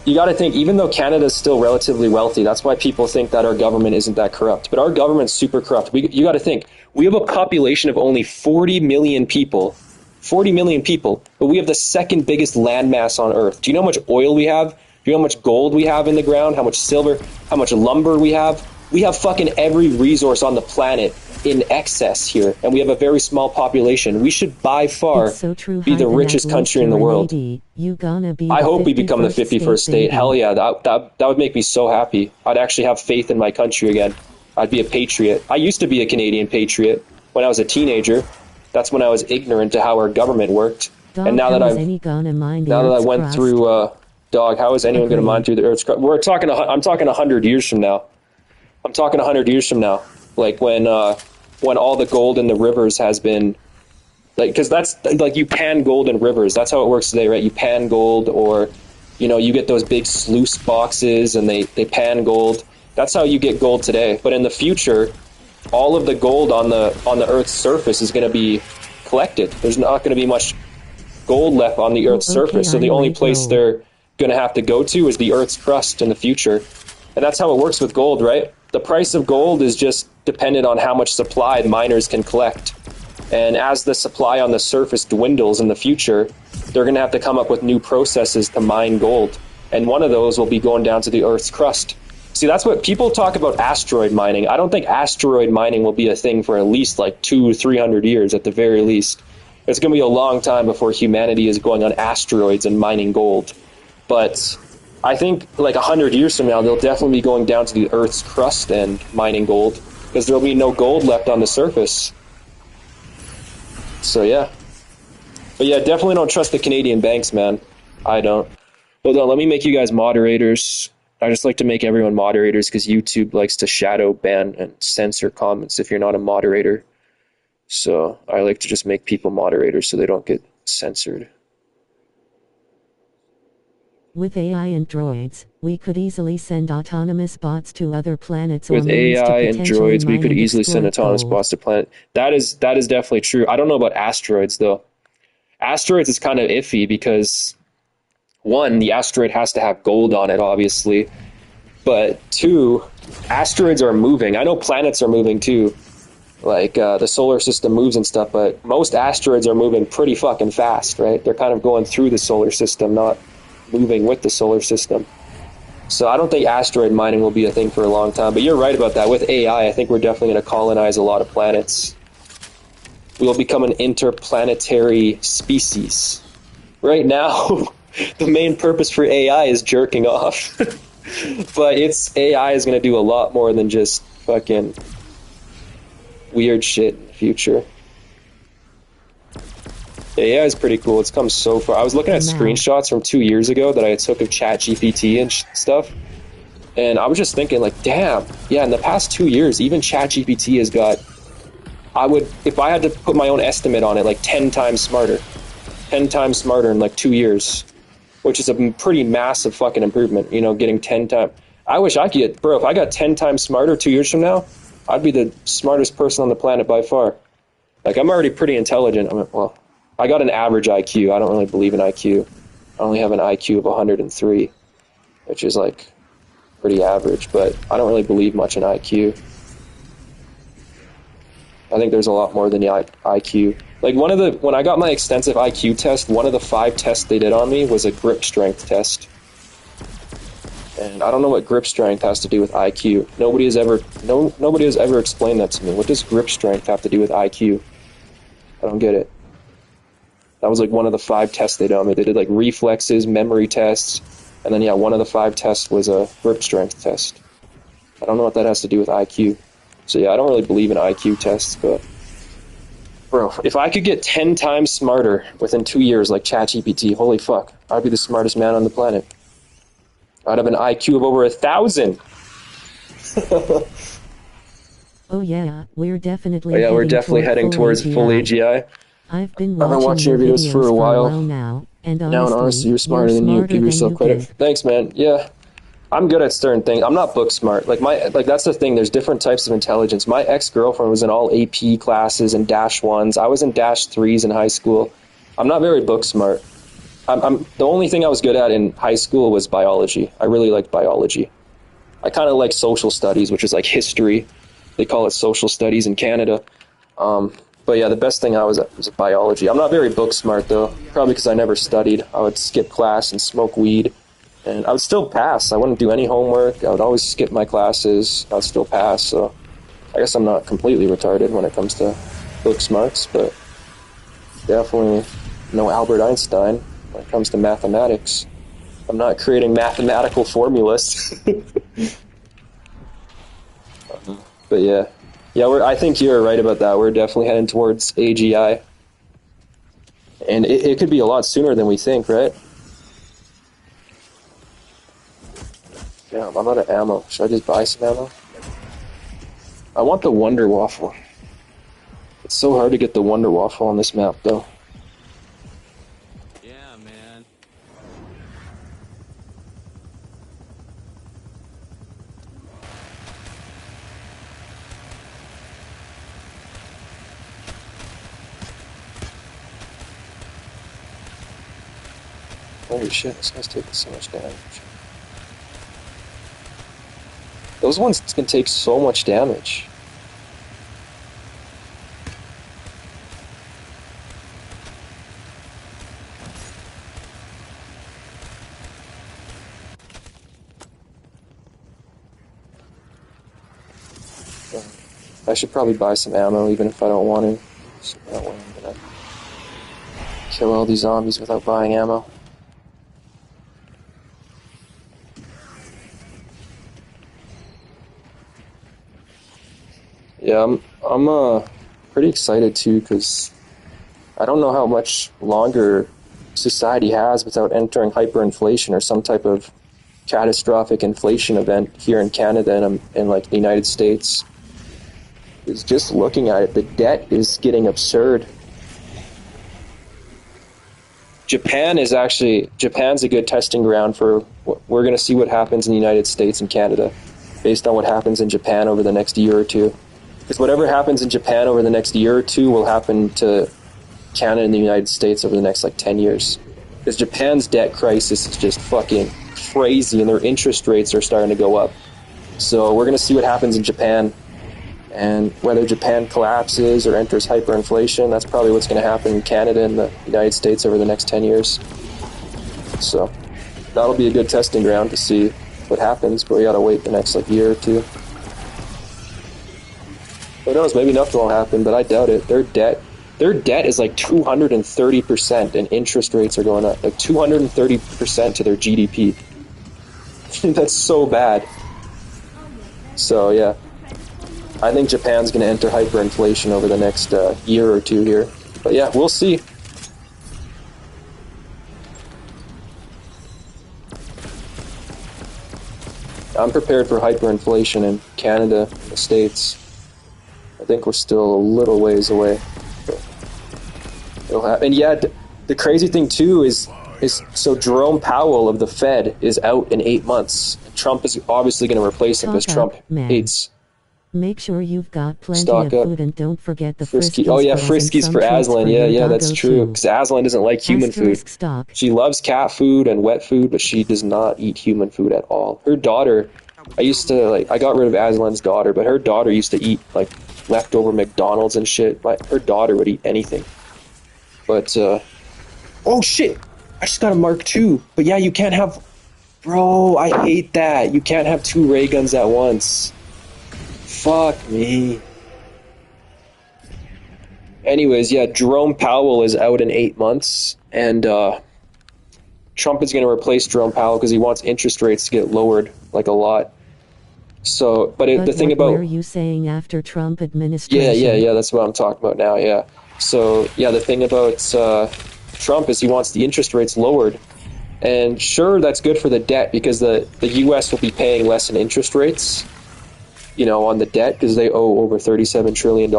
you got to think, even though Canada's still relatively wealthy, that's why people think that our government isn't that corrupt. But our government's super corrupt. You got to think, we have a population of only 40 million people. 40 million people. But we have the second biggest landmass on Earth. Do you know how much oil we have? Do you know how much gold we have in the ground? How much silver? How much lumber we have? We have fucking every resource on the planet in excess here. And we have a very small population. We should by far be the richest country in the world. I hope we become the 51st state. Hell yeah, that would make me so happy. I'd actually have faith in my country again. I'd be a patriot. I used to be a Canadian patriot when I was a teenager. That's when I was ignorant to how our government worked. And now that I went through, dog, how is anyone going to mine through the Earth's crust? I'm talking 100 years from now. I'm talking 100 years from now. Like when all the gold in the rivers has been, like, because that's, like, you pan gold in rivers. That's how it works today, right? You pan gold, or, you know, you get those big sluice boxes and they pan gold. That's how you get gold today. But in the future, all of the gold on the Earth's surface is going to be collected. There's not going to be much gold left on the Earth's surface. So the only place they're going to have to go to is the Earth's crust in the future. And that's how it works with gold, right? The price of gold is just dependent on how much supply miners can collect. And as the supply on the surface dwindles in the future, they're going to have to come up with new processes to mine gold. And one of those will be going down to the Earth's crust. See, that's what people talk about, asteroid mining. I don't think asteroid mining will be a thing for at least like 200-300 years at the very least. It's going to be a long time before humanity is going on asteroids and mining gold. But I think like 100 years from now, they'll definitely be going down to the Earth's crust and mining gold, because there'll be no gold left on the surface. So yeah. But yeah, definitely don't trust the Canadian banks, man. I don't. Hold on, let me make you guys moderators. I just like to make everyone moderators because YouTube likes to shadow ban and censor comments if you're not a moderator. So I like to just make people moderators so they don't get censored. With AI and droids, we could easily send autonomous bots to other planets. With AI and droids, we could easily send autonomous bots to planet. That is definitely true. I don't know about asteroids though. Asteroids is kind of iffy because, one, the asteroid has to have gold on it, obviously. But two, asteroids are moving. I know planets are moving too. Like the solar system moves and stuff, but most asteroids are moving pretty fucking fast, right? They're kind of going through the solar system, not moving with the solar system. So I don't think asteroid mining will be a thing for a long time. But you're right about that. With AI, I think we're definitely going to colonize a lot of planets. We will become an interplanetary species. Right now, the main purpose for AI is jerking off. But AI is going to do a lot more than just fucking weird shit in the future. Yeah, AI is pretty cool. It's come so far. I was looking at screenshots from 2 years ago that I took of ChatGPT and stuff. And I was just thinking, like, damn. Yeah, in the past 2 years, even ChatGPT has got, if I had to put my own estimate on it, like 10 times smarter. 10 times smarter in like 2 years, which is a pretty massive fucking improvement, you know, getting 10 times. I wish I could get, bro, if I got 10 times smarter 2 years from now, I'd be the smartest person on the planet by far. Like, I'm already pretty intelligent. Well, I got an average IQ. I don't really believe in IQ. I only have an IQ of 103, which is like pretty average, but I don't really believe much in IQ. I think there's a lot more than the IQ. Like when I got my extensive IQ test, one of the 5 tests they did on me was a grip strength test. And I don't know what grip strength has to do with IQ. Nobody has ever explained that to me. What does grip strength have to do with IQ? I don't get it. That was like one of the 5 tests they did on me. They did like reflexes, memory tests, and then yeah, one of the 5 tests was a grip strength test. I don't know what that has to do with IQ. So yeah, I don't really believe in IQ tests, but bro, if I could get 10 times smarter within 2 years like ChatGPT, holy fuck, I'd be the smartest man on the planet. I'd have an IQ of over 1,000. Oh yeah, we're definitely heading towards full AGI. I've been watching your videos for a while now, and honestly, you're smarter than you. Give yourself credit. Thanks, man. Yeah, I'm good at certain things. I'm not book smart. Like that's the thing. There's different types of intelligence. My ex-girlfriend was in all AP classes and -1s. I was in -3s in high school. I'm not very book smart. I'm the only thing I was good at in high school was biology. I really liked biology. I kind of like social studies, which is like history. They call it social studies in Canada. But yeah, the best thing I was at was biology. I'm not very book smart though, probably because I never studied. I would skip class and smoke weed, and I would still pass. I wouldn't do any homework. I would always skip my classes. I would still pass. So I guess I'm not completely retarded when it comes to book smarts, but definitely no Albert Einstein when it comes to mathematics. I'm not creating mathematical formulas. But yeah. Yeah, I think you're right about that. We're definitely heading towards AGI. And it could be a lot sooner than we think, right? Yeah, I'm out of ammo. Should I just buy some ammo? I want the Wonder Waffle. It's so hard to get the Wonder Waffle on this map, though. Yeah, man. Holy shit, this guy's taking so much damage. Those ones can take so much damage. I should probably buy some ammo even if I don't want to. So that way I'm gonna kill all these zombies without buying ammo. Yeah, I'm pretty excited too, because I don't know how much longer society has without entering hyperinflation or some type of catastrophic inflation event here in Canada and in like the United States. It's just looking at it, the debt is getting absurd. Japan's a good testing ground for, we're going to see what happens in the United States and Canada based on what happens in Japan over the next year or two. Because whatever happens in Japan over the next year or two will happen to Canada and the United States over the next like 10 years. Because Japan's debt crisis is just fucking crazy and their interest rates are starting to go up. So we're going to see what happens in Japan. And whether Japan collapses or enters hyperinflation, that's probably what's going to happen in Canada and the United States over the next 10 years. So that'll be a good testing ground to see what happens, but we gotta wait the next like year or two. Who knows, maybe nothing will happen, but I doubt it. Their debt is like 230% and interest rates are going up. Like 230% to their GDP. That's so bad. So yeah. I think Japan's going to enter hyperinflation over the next year or two here. But yeah, we'll see. I'm prepared for hyperinflation in Canada, the States. I think we're still a little ways away. It'll happen. And yeah, the crazy thing too is so Jerome Powell of the Fed is out in 8 months. Trump is obviously going to replace him because Trump hates. Make sure you've got plenty Stock of up. food and don't forget the Frisky. Friskies. Oh yeah, frozen Friskies some for treats Aslan. for Yeah, your that's doggo true. too. Because Aslan doesn't like human Asterisk food. stock. She loves cat food and wet food, but she does not eat human food at all. Her daughter, I got rid of Aslan's daughter, but her daughter used to eat like leftover McDonald's and shit. Her daughter would eat anything. But oh shit! I just got a Mark II. But yeah, you can't have. Bro, I hate that. You can't have 2 ray guns at once. Fuck me. Anyways, yeah, Jerome Powell is out in 8 months, and Trump is going to replace Jerome Powell because he wants interest rates to get lowered like a lot. So, but the thing about... What were you saying after Trump administration? Yeah, that's what I'm talking about now, yeah. So, yeah, the thing about Trump is he wants the interest rates lowered. And sure, that's good for the debt because the U.S. will be paying less in interest rates, you know, on the debt because they owe over $37 trillion.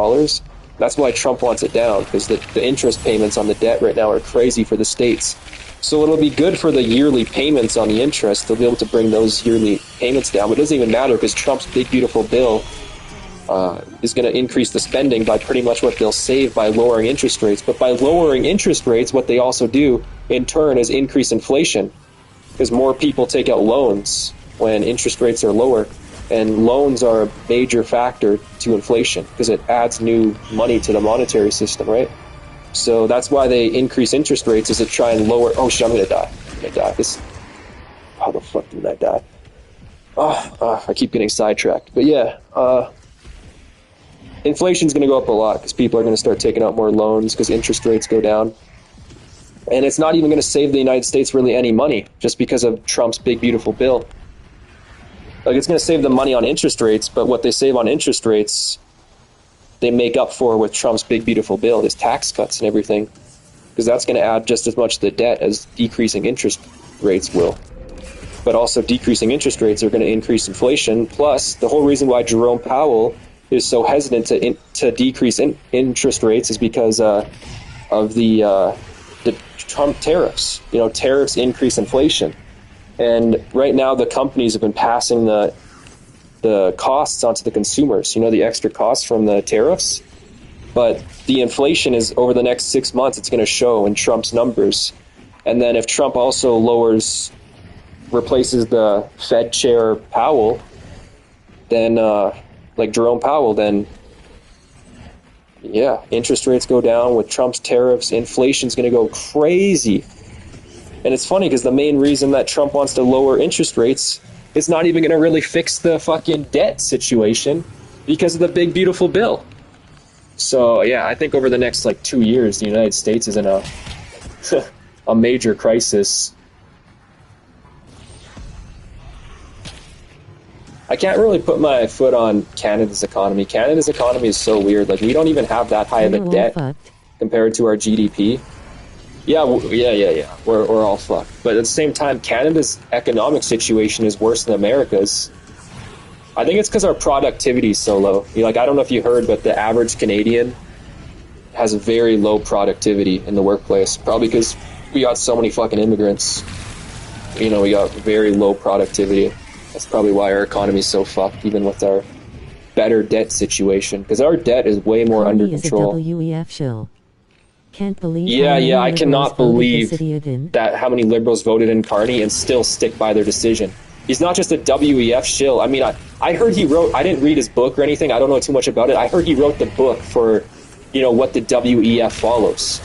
That's why Trump wants it down because the interest payments on the debt right now are crazy for the states. So it'll be good for the yearly payments on the interest. They'll be able to bring those yearly payments down. But it doesn't even matter because Trump's big, beautiful bill is going to increase the spending by pretty much what they'll save by lowering interest rates. But by lowering interest rates, what they also do in turn is increase inflation because more people take out loans when interest rates are lower. And loans are a major factor to inflation because it adds new money to the monetary system, right? So that's why they increase interest rates is to try and lower... Oh shit, I'm going to die. How the fuck did I die? I keep getting sidetracked. But yeah, inflation's going to go up a lot because people are going to start taking out more loans because interest rates go down. And it's not even going to save the United States really any money just because of Trump's big, beautiful bill. Like, it's going to save them money on interest rates, but what they save on interest rates, they make up for with Trump's big, beautiful bill, his tax cuts and everything, because that's going to add just as much to the debt as decreasing interest rates will. But also decreasing interest rates are going to increase inflation. Plus, the whole reason why Jerome Powell is so hesitant to decrease interest rates is because of the Trump tariffs. You know, tariffs increase inflation. And right now, the companies have been passing the costs onto the consumers, you know, the extra costs from the tariffs. But the inflation is, over the next 6 months, it's going to show in Trump's numbers. And then if Trump also replaces the Fed chair Powell, then, like Jerome Powell, then, yeah, interest rates go down with Trump's tariffs. Inflation's going to go crazy. And it's funny because the main reason that Trump wants to lower interest rates is not even going to really fix the fucking debt situation because of the big, beautiful bill. So, yeah, I think over the next, 2 years, the United States is in a major crisis. I can't really put my foot on Canada's economy. Canada's economy is so weird. We don't even have that high of a debt compared to our GDP. Yeah. We're all fucked. But at the same time, Canada's economic situation is worse than America's. I think it's because our productivity is so low. I don't know if you heard, but the average Canadian has a very low productivity in the workplace. Probably because we got so many fucking immigrants. We got very low productivity. That's probably why our economy is so fucked, even with our better debt situation. Because our debt is way more under control. Is a WEF shill. Can't believe Yeah, I cannot believe that how many liberals voted in Carney and still stick by their decision. He's not just a WEF shill. I mean, I heard he wrote, I didn't read his book or anything, I don't know too much about it. I heard he wrote the book for, what the WEF follows.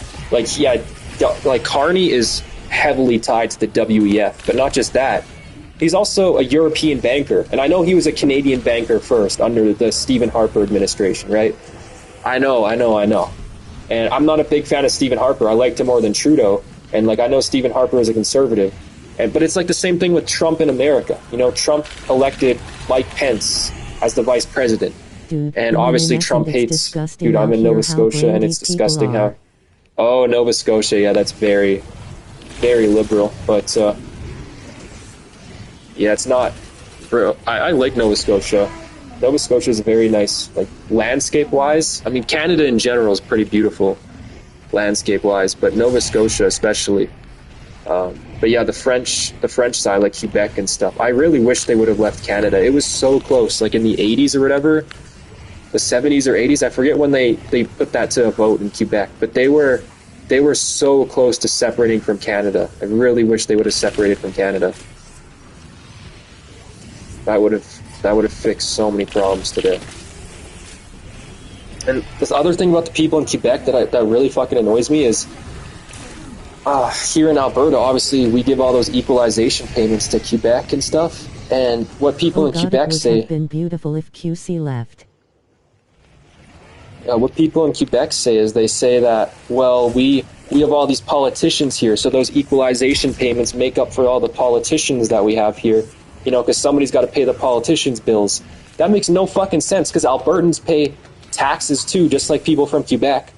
Carney is heavily tied to the WEF, but not just that. He's also a European banker, and I know he was a Canadian banker first under the Stephen Harper administration, right? I know. And I'm not a big fan of Stephen Harper. I liked him more than Trudeau. And I know Stephen Harper is a conservative. But it's the same thing with Trump in America. Trump elected Mike Pence as the vice president. And obviously Trump hates... Dude, I'm in Nova Scotia and it's disgusting how... Oh, Nova Scotia, yeah, that's very, very liberal. But, yeah, it's not... Bro, I like Nova Scotia. Nova Scotia is very nice, landscape-wise. I mean, Canada in general is pretty beautiful. landscape-wise, but Nova Scotia especially. But yeah, the French side, like Quebec and stuff, I really wish they would have left Canada. It was so close, like in the 80s or whatever, the 70s or 80s, I forget when they put that to a vote in Quebec, but they were so close to separating from Canada. I really wish they would have separated from Canada. That would have fixed so many problems today. And the other thing about the people in Quebec that really fucking annoys me is, here in Alberta, obviously, we give all those equalization payments to Quebec and stuff. And what people in Quebec say... It would have been beautiful if QC left. What people in Quebec say is they say that, well, we have all these politicians here, so those equalization payments make up for all the politicians that we have here, you know, because somebody's got to pay the politicians' bills. That makes no fucking sense, because Albertans pay taxes too, just like people from Quebec.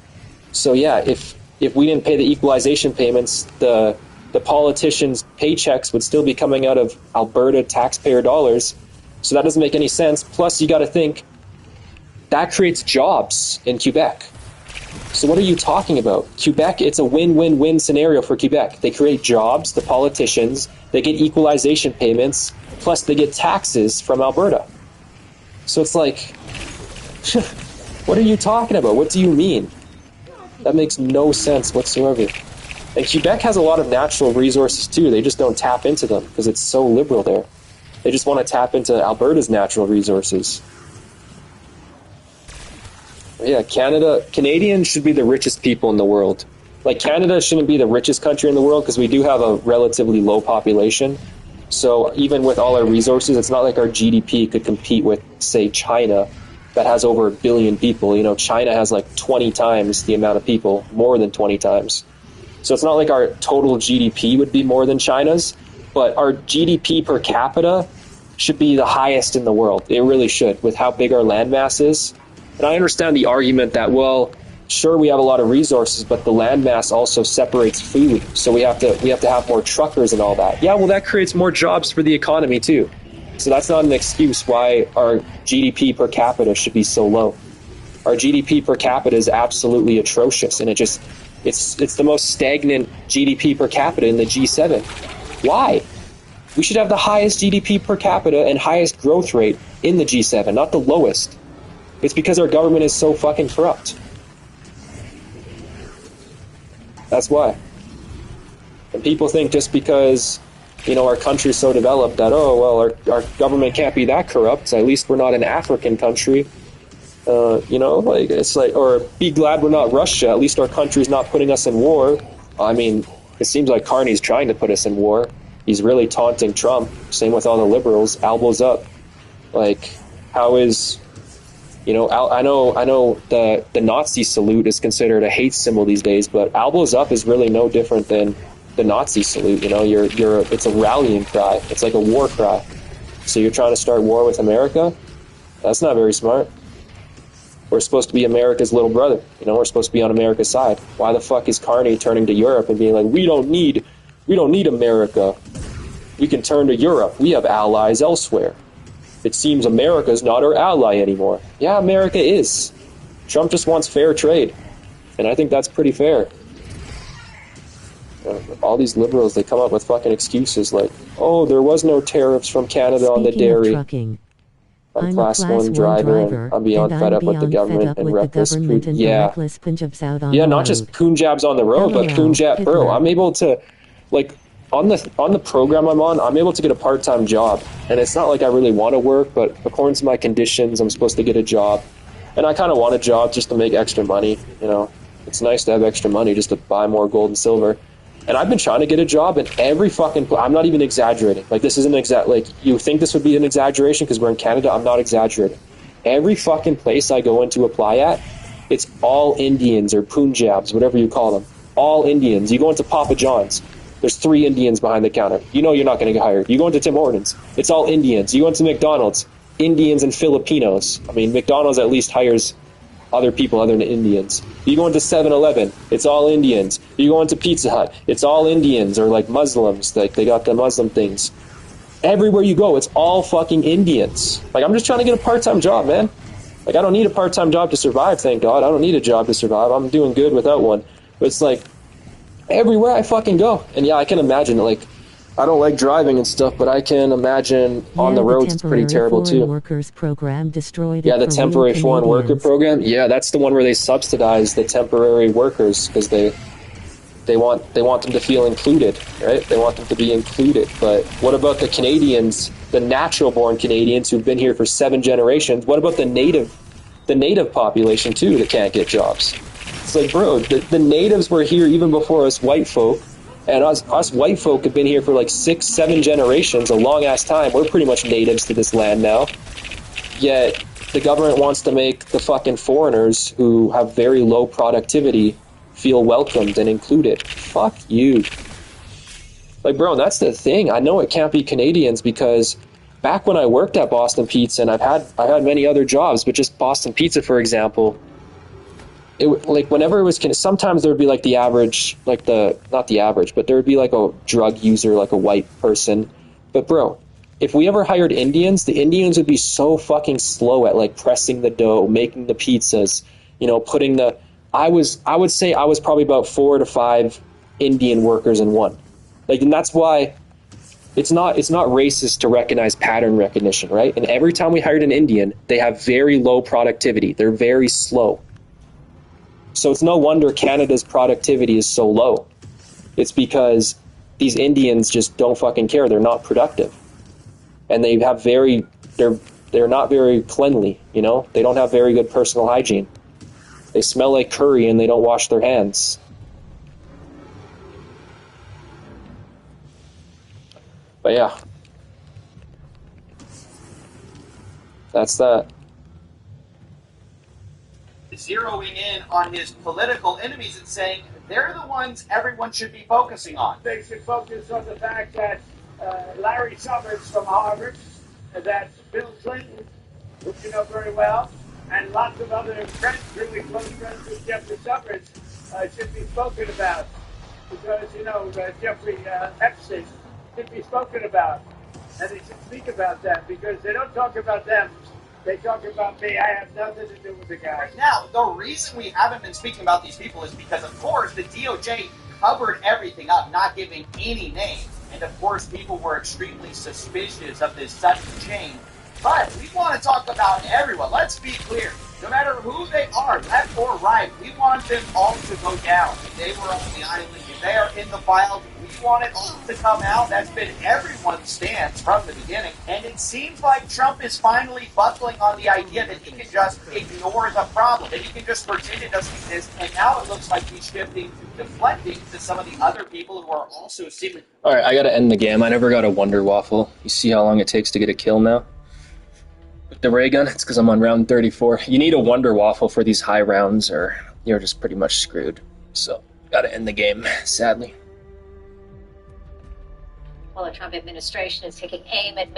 So yeah, if we didn't pay the equalization payments, the politicians' paychecks would still be coming out of Alberta taxpayer dollars. So that doesn't make any sense. Plus, you got to think, that creates jobs in Quebec. So what are you talking about? Quebec, it's a win-win-win scenario for Quebec. They create jobs, the politicians, they get equalization payments, plus they get taxes from Alberta. So it's like, what are you talking about? What do you mean? That makes no sense whatsoever. And Quebec has a lot of natural resources too. They just don't tap into them because it's so liberal there. They just want to tap into Alberta's natural resources. Yeah, Canadians should be the richest people in the world. Like, Canada shouldn't be the richest country in the world because we do have a relatively low population. So even with all our resources, it's not like our GDP could compete with, say, China that has over 1 billion people. You know, China has like 20 times the amount of people, more than 20 times. So it's not like our total GDP would be more than China's, but our GDP per capita should be the highest in the world. It really should, with how big our landmass is. And I understand the argument that, well, sure, we have a lot of resources, but the landmass also separates food, so we have to have more truckers and all that. Yeah, well, that creates more jobs for the economy too. So that's not an excuse why our GDP per capita should be so low. Our GDP per capita is absolutely atrocious, and it's the most stagnant GDP per capita in the G7. Why? We should have the highest GDP per capita and highest growth rate in the G7, not the lowest. It's because our government is so fucking corrupt. That's why. And people think just because, you know, our country's so developed that, oh, well, our government can't be that corrupt. At least we're not an African country. You know, like, it's like, or be glad we're not Russia. At least our country's not putting us in war. I mean, it seems like Carney's trying to put us in war. He's really taunting Trump. Same with all the liberals. Elbows up. Like, how is... You know, I know the Nazi salute is considered a hate symbol these days, but elbows up is really no different than the Nazi salute. You know, it's a rallying cry. It's like a war cry. So you're trying to start war with America? That's not very smart. We're supposed to be America's little brother. You know, we're supposed to be on America's side. Why the fuck is Carney turning to Europe and being like, we don't need America. We can turn to Europe. We have allies elsewhere. It seems America's not our ally anymore. Yeah, America is. Trump just wants fair trade. And I think that's pretty fair. All these liberals, they come up with fucking excuses like, oh, there was no tariffs from Canada on the dairy. I'm a class 1 driver, and I'm beyond fed up with the government and reckless Punjabs. Yeah, not just Punjabs on the road, but Punjab, bro. I'm able to, like, on the program I'm able to get a part-time job, and it's not like I really want to work, but according to my conditions, I'm supposed to get a job, and I kind of want a job just to make extra money. You know, it's nice to have extra money just to buy more gold and silver. And I've been trying to get a job in every fucking I'm not even exaggerating. Like, this isn't like, you think this would be an exaggeration because we're in Canada. I'm not exaggerating. Every fucking place I go in to apply at, it's all Indians or Punjabs, whatever you call them. All Indians. You go into Papa John's. There's 3 Indians behind the counter. You know you're not going to get hired. You go into Tim Hortons. It's all Indians. You go into McDonald's. Indians and Filipinos. I mean, McDonald's at least hires other people other than Indians. You go into 7-Eleven. It's all Indians. You go into Pizza Hut. It's all Indians or like Muslims. Like, they got the Muslim things. Everywhere you go, it's all fucking Indians. Like, I'm just trying to get a part-time job, man. Like, I don't need a part-time job to survive, thank God. I don't need a job to survive. I'm doing good without one. But it's like everywhere I fucking go. And yeah, I can imagine it. Like, I don't like driving and stuff, but I can imagine on the roads it's pretty terrible too. Workers program destroyed the temporary foreign worker program. Yeah, that's the one where they subsidize the temporary workers because they want them to feel included, right? They want them to be included. But what about the Canadians, the natural-born Canadians who've been here for 7 generations? What about the native population too that can't get jobs? It's like, bro, the natives were here even before us white folk, and us white folk have been here for like 6, 7 generations, a long-ass time. We're pretty much natives to this land now. Yet the government wants to make the fucking foreigners who have very low productivity feel welcomed and included. Fuck you. Like, bro, that's the thing. I know it can't be Canadians because back when I worked at Boston Pizza, and I've had many other jobs, but just Boston Pizza, for example, whenever it was, sometimes there would be like the average, not the average, but there would be like a drug user, like a white person. But bro, if we ever hired Indians, the Indians would be so fucking slow at like pressing the dough, making the pizzas, putting the, I would say I was probably about 4 to 5 Indian workers in one. Like, and that's why it's not racist to recognize pattern recognition, right? And every time we hired an Indian, they have very low productivity. They're very slow. So it's no wonder Canada's productivity is so low. It's because these Indians just don't fucking care. They're not productive. And they have they're not very cleanly, They don't have very good personal hygiene. They smell like curry and they don't wash their hands. But yeah. That's that. Zeroing in on his political enemies and saying they're the ones everyone should be focusing on. They should focus on the fact that Larry Summers from Harvard, that's Bill Clinton, who you know very well, and lots of other friends, really close friends with Jeffrey Summers, should be spoken about. Because, Jeffrey Epstein should be spoken about. And they should speak about that because they don't talk about them. They talk about me. I have nothing to do with the guy. Now, the reason we haven't been speaking about these people is because, of course, the DOJ covered everything up, not giving any names. And, of course, people were extremely suspicious of this sudden change. But we want to talk about everyone. Let's be clear. No matter who they are, left or right, we want them all to go down. If they were on the island, if they are in the wild, we want it all to come out. That's been everyone's stance from the beginning. And it seems like Trump is finally buckling on the idea that he can just ignore the problem, that he can just pretend it doesn't exist. And now it looks like he's shifting to deflecting to some of the other people who are also seeming. All right, I got to end the game. I never got a Wonder Waffle. You see how long it takes to get a kill now? With the ray gun, it's because I'm on round 34. You need a Wonder Waffle for these high rounds or you're just pretty much screwed. So, got to end the game, sadly. While the Trump administration is taking aim at a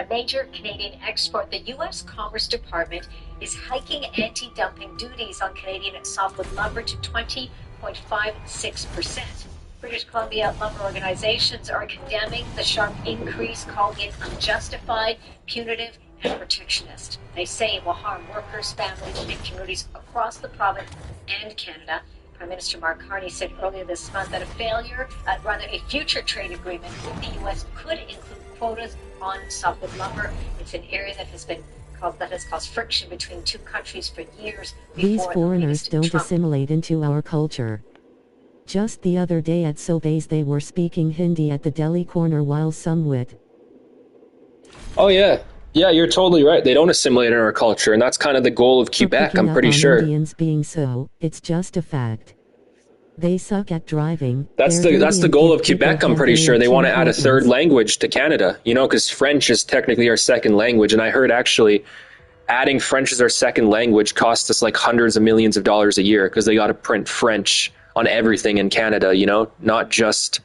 major Canadian export, the U.S. Commerce Department is hiking anti-dumping duties on Canadian softwood lumber to 20.56%. British Columbia lumber organizations are condemning the sharp increase, calling it unjustified, punitive, and protectionist. They say it will harm workers, families, and communities across the province and Canada. Prime Minister Mark Carney said earlier this month that a future trade agreement with the U.S. could include quotas on softwood lumber. It's an area that has caused friction between two countries for years. These foreigners don't assimilate into our culture. Just the other day at Sobeys they were speaking Hindi at the deli corner while somewhat. Oh yeah. Yeah, you're totally right. They don't assimilate in our culture, and that's kind of the goal of Quebec, I'm pretty sure. Indians being so, it's just a fact. They suck at driving. That's the goal of Quebec, I'm pretty sure. They want to add a third language to Canada, because French is technically our second language, and I heard actually adding French as our second language costs us like hundreds of millions of dollars a year because they got to print French on everything in Canada, not just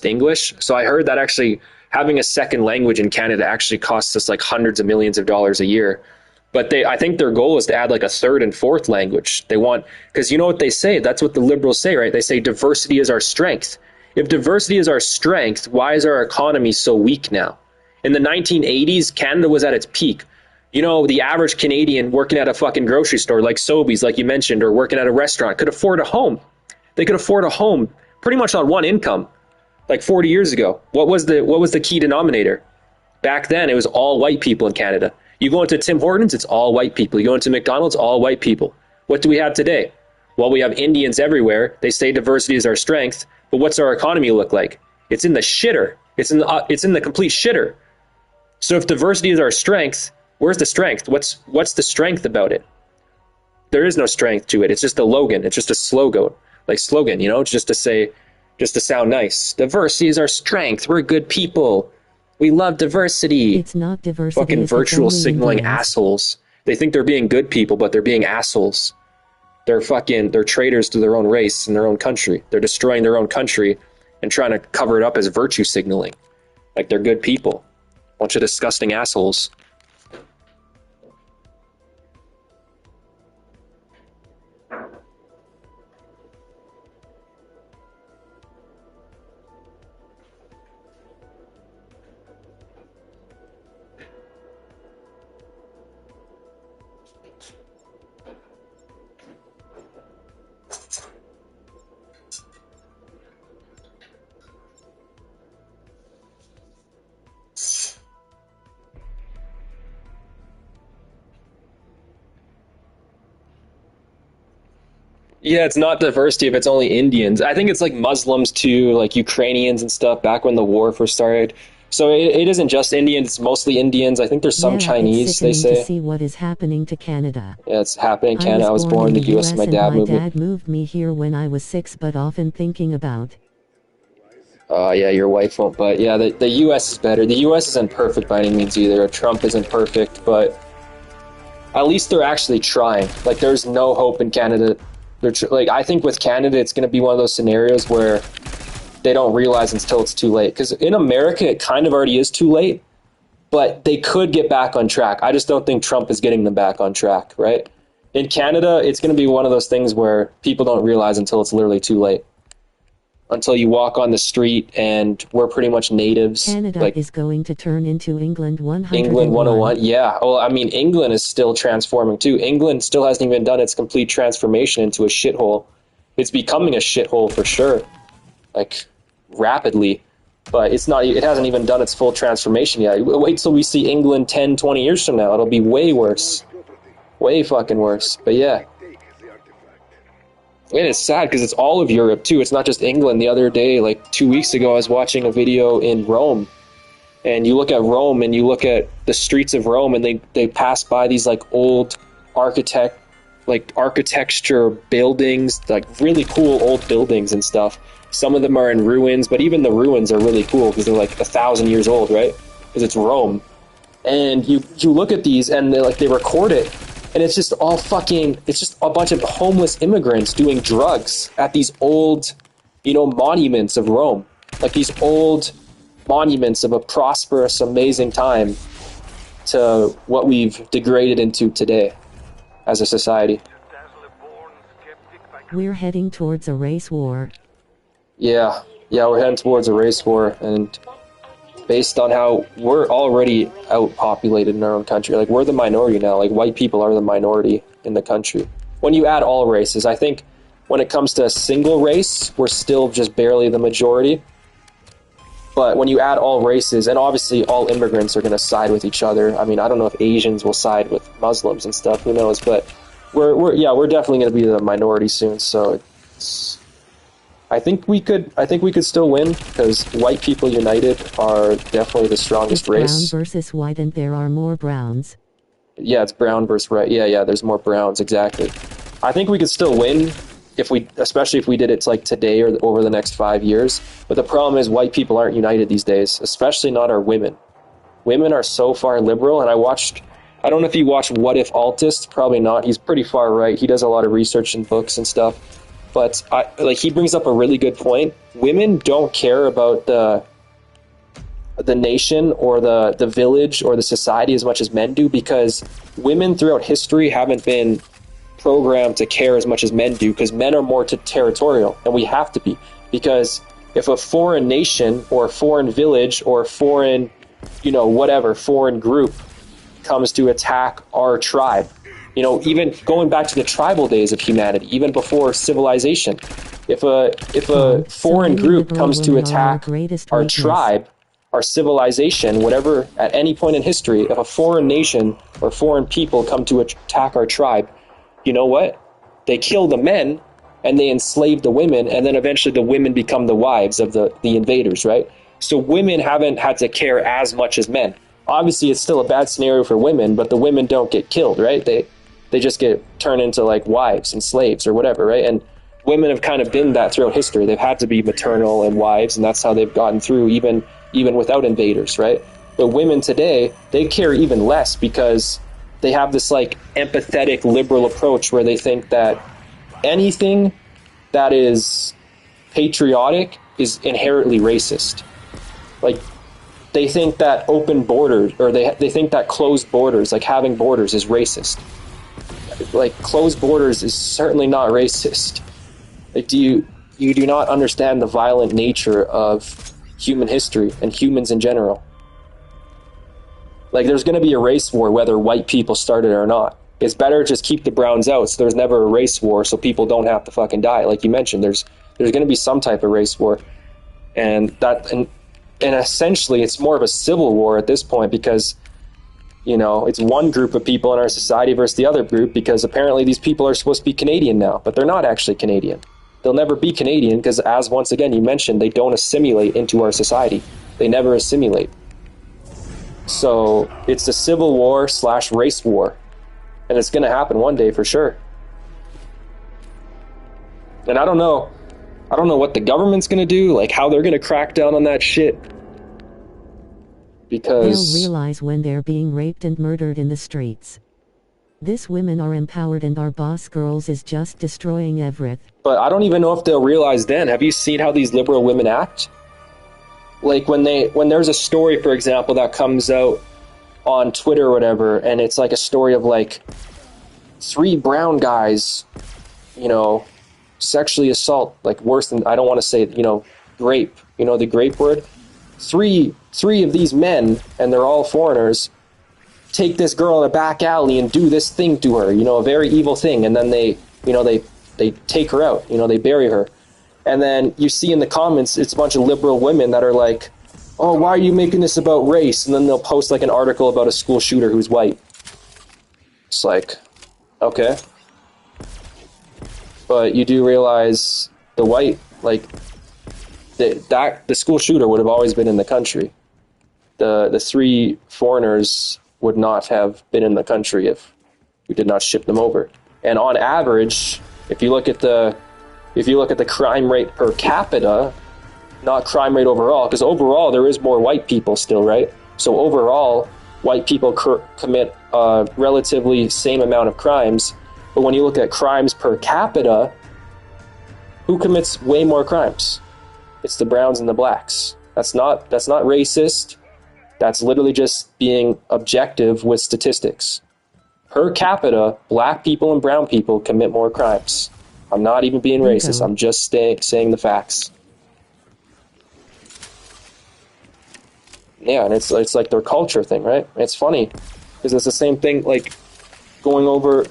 English. So I heard that actually having a second language in Canada actually costs us like hundreds of millions of dollars a year. But I think their goal is to add like a third and fourth language. They want, because you know what they say? That's what the liberals say, right? They say diversity is our strength. If diversity is our strength, why is our economy so weak now? In the 1980s, Canada was at its peak. The average Canadian working at a fucking grocery store like Sobeys, like you mentioned, or working at a restaurant could afford a home. They could afford a home pretty much on one income, like 40 years ago. What was the key denominator? Back then, it was all white people in Canada. You go into Tim Hortons, it's all white people. You go into McDonald's, all white people. What do we have today? Well, we have Indians everywhere. They say diversity is our strength, but what's our economy look like? It's in the shitter. It's in the complete shitter. So if diversity is our strength, where's the strength? What's the strength about it? There is no strength to it. It's just a slogan. It's just a slogan, you know, just to sound nice. Diversity is our strength. We're good people. We love diversity. It's not diversity. Fucking virtual signaling assholes. They think they're being good people, but they're being assholes. They're traitors to their own race and their own country. They're destroying their own country and trying to cover it up as virtue signaling. Like they're good people. Bunch of disgusting assholes. Yeah, it's not diversity if it's only Indians. I think it's like Muslims too, like Ukrainians and stuff back when the war first started. So it isn't just Indians, it's mostly Indians. I think there's some Chinese, they say. To see what is happening to Canada. Yeah, it's happening in Canada. I was born in the US and my dad moved me here when I was 6, but often thinking about. Yeah, your wife won't, but yeah, the US is better. The US isn't perfect by any means either. Trump isn't perfect, but at least they're actually trying. Like, there's no hope in Canada. I think with Canada, it's going to be one of those scenarios where they don't realize until it's too late. Because in America, it kind of already is too late, but they could get back on track. I just don't think Trump is getting them back on track, right? In Canada, it's going to be one of those things where people don't realize until it's literally too late. Until you walk on the street and we're pretty much natives. Canada is going to turn into England 101. England 101, yeah. Well, I mean, England is still transforming too. England still hasn't even done its complete transformation into a shithole. It's becoming a shithole for sure, like rapidly, but it's not. It hasn't even done its full transformation yet. Wait till we see England 10, 20 years from now. It'll be way worse, way fucking worse. But yeah. And it's sad because it's all of Europe too. It's not just England. The other day, like 2 weeks ago, I was watching a video in Rome. And you look at Rome and you look at the streets of Rome and they pass by these like old architecture buildings, like really cool old buildings and stuff. Some of them are in ruins, but even the ruins are really cool because they're like 1,000 years old, right? Because it's Rome. And you look at these and they record it. And it's just it's just a bunch of homeless immigrants doing drugs at these old, monuments of Rome. Like these old monuments of a prosperous, amazing time to what we've degraded into today as a society. We're heading towards a race war. Yeah, we're heading towards a race war, and based on how we're already outpopulated in our own country. Like, we're the minority now. Like, white people are the minority in the country. When you add all races, I think when it comes to a single race, we're still just barely the majority. But when you add all races, and obviously all immigrants are going to side with each other. I mean, I don't know if Asians will side with Muslims and stuff. Who knows? But we're definitely going to be the minority soon. So I think we could still win because white people united are definitely the strongest race. Brown versus white, and there are more browns. Yeah, it's brown versus white. Yeah, there's more browns, exactly. I think we could still win especially if we did it like today or over the next 5 years. But the problem is white people aren't united these days, especially not our women. Women are so far liberal, and I don't know if you watched What If Altist, probably not. He's pretty far right. He does a lot of research and books and stuff. But he brings up a really good point. Women don't care about the nation or the village or the society as much as men do, because women throughout history haven't been programmed to care as much as men do, because men are more territorial, and we have to be. Because if a foreign nation or a foreign village or a foreign, foreign group comes to attack our tribe, You know, even going back to the tribal days of humanity, even before civilization, if a foreign group comes to attack our tribe, our civilization, whatever, at any point in history, if a foreign nation or foreign people come to attack our tribe, you know what? They kill the men and they enslave the women, and then eventually the women become the wives of the invaders, right? So women haven't had to care as much as men. Obviously, it's still a bad scenario for women, but the women don't get killed, right? They just get turned into like wives and slaves or whatever, right? And women have kind of been that throughout history. They've had to be maternal and wives, and that's how they've gotten through even without invaders, right? But women today, they care even less because they have this like empathetic liberal approach where they think that anything that is patriotic is inherently racist. Like, they think that open borders, or they think that closed borders, like having borders, is racist. Like, closed borders is certainly not racist. Like, you do not understand the violent nature of human history and humans in general. Like, there's going to be a race war whether white people started it or not. It's better to just keep the browns out so there's never a race war so people don't have to fucking die. Like you mentioned, there's going to be some type of race war. And essentially it's more of a civil war at this point because, you know, it's one group of people in our society versus the other group because apparently these people are supposed to be Canadian now, but they're not actually Canadian. They'll never be Canadian because, as once again you mentioned, they don't assimilate into our society. They never assimilate. So it's a civil war / race war. And it's going to happen one day for sure. And I don't know what the government's going to do, like how they're going to crack down on that shit. Because they'll realize when they're being raped and murdered in the streets. These women are empowered and our boss girls is just destroying everything. But I don't even know if they'll realize then. Have you seen how these liberal women act? Like when there's a story, for example, that comes out on Twitter or whatever, and it's like a story of like 3 brown guys, you know, sexually assault, like worse than, I don't want to say, you know, rape, you know, the grape word. 3 of these men, and they're all foreigners, take this girl in a back alley and do this thing to her, you know, a very evil thing, and then they take her out, you know, they bury her. And then you see in the comments, it's a bunch of liberal women that are like, oh, why are you making this about race? And then they'll post like an article about a school shooter who's white. It's like, okay. But you do realize the white, like, the school shooter would have always been in the country. The 3 foreigners would not have been in the country if we did not ship them over. And on average, if you look at the crime rate per capita, not crime rate overall, because overall there is more white people still, right? So overall, white people commit a relatively same amount of crimes, but when you look at crimes per capita, who commits way more crimes? It's the browns and the blacks. That's not racist. That's literally just being objective with statistics. Per capita, black people and brown people commit more crimes. I'm not even being racist. I'm just saying the facts. Yeah, and it's like their culture thing, right? It's funny because it's the same thing. Like going over,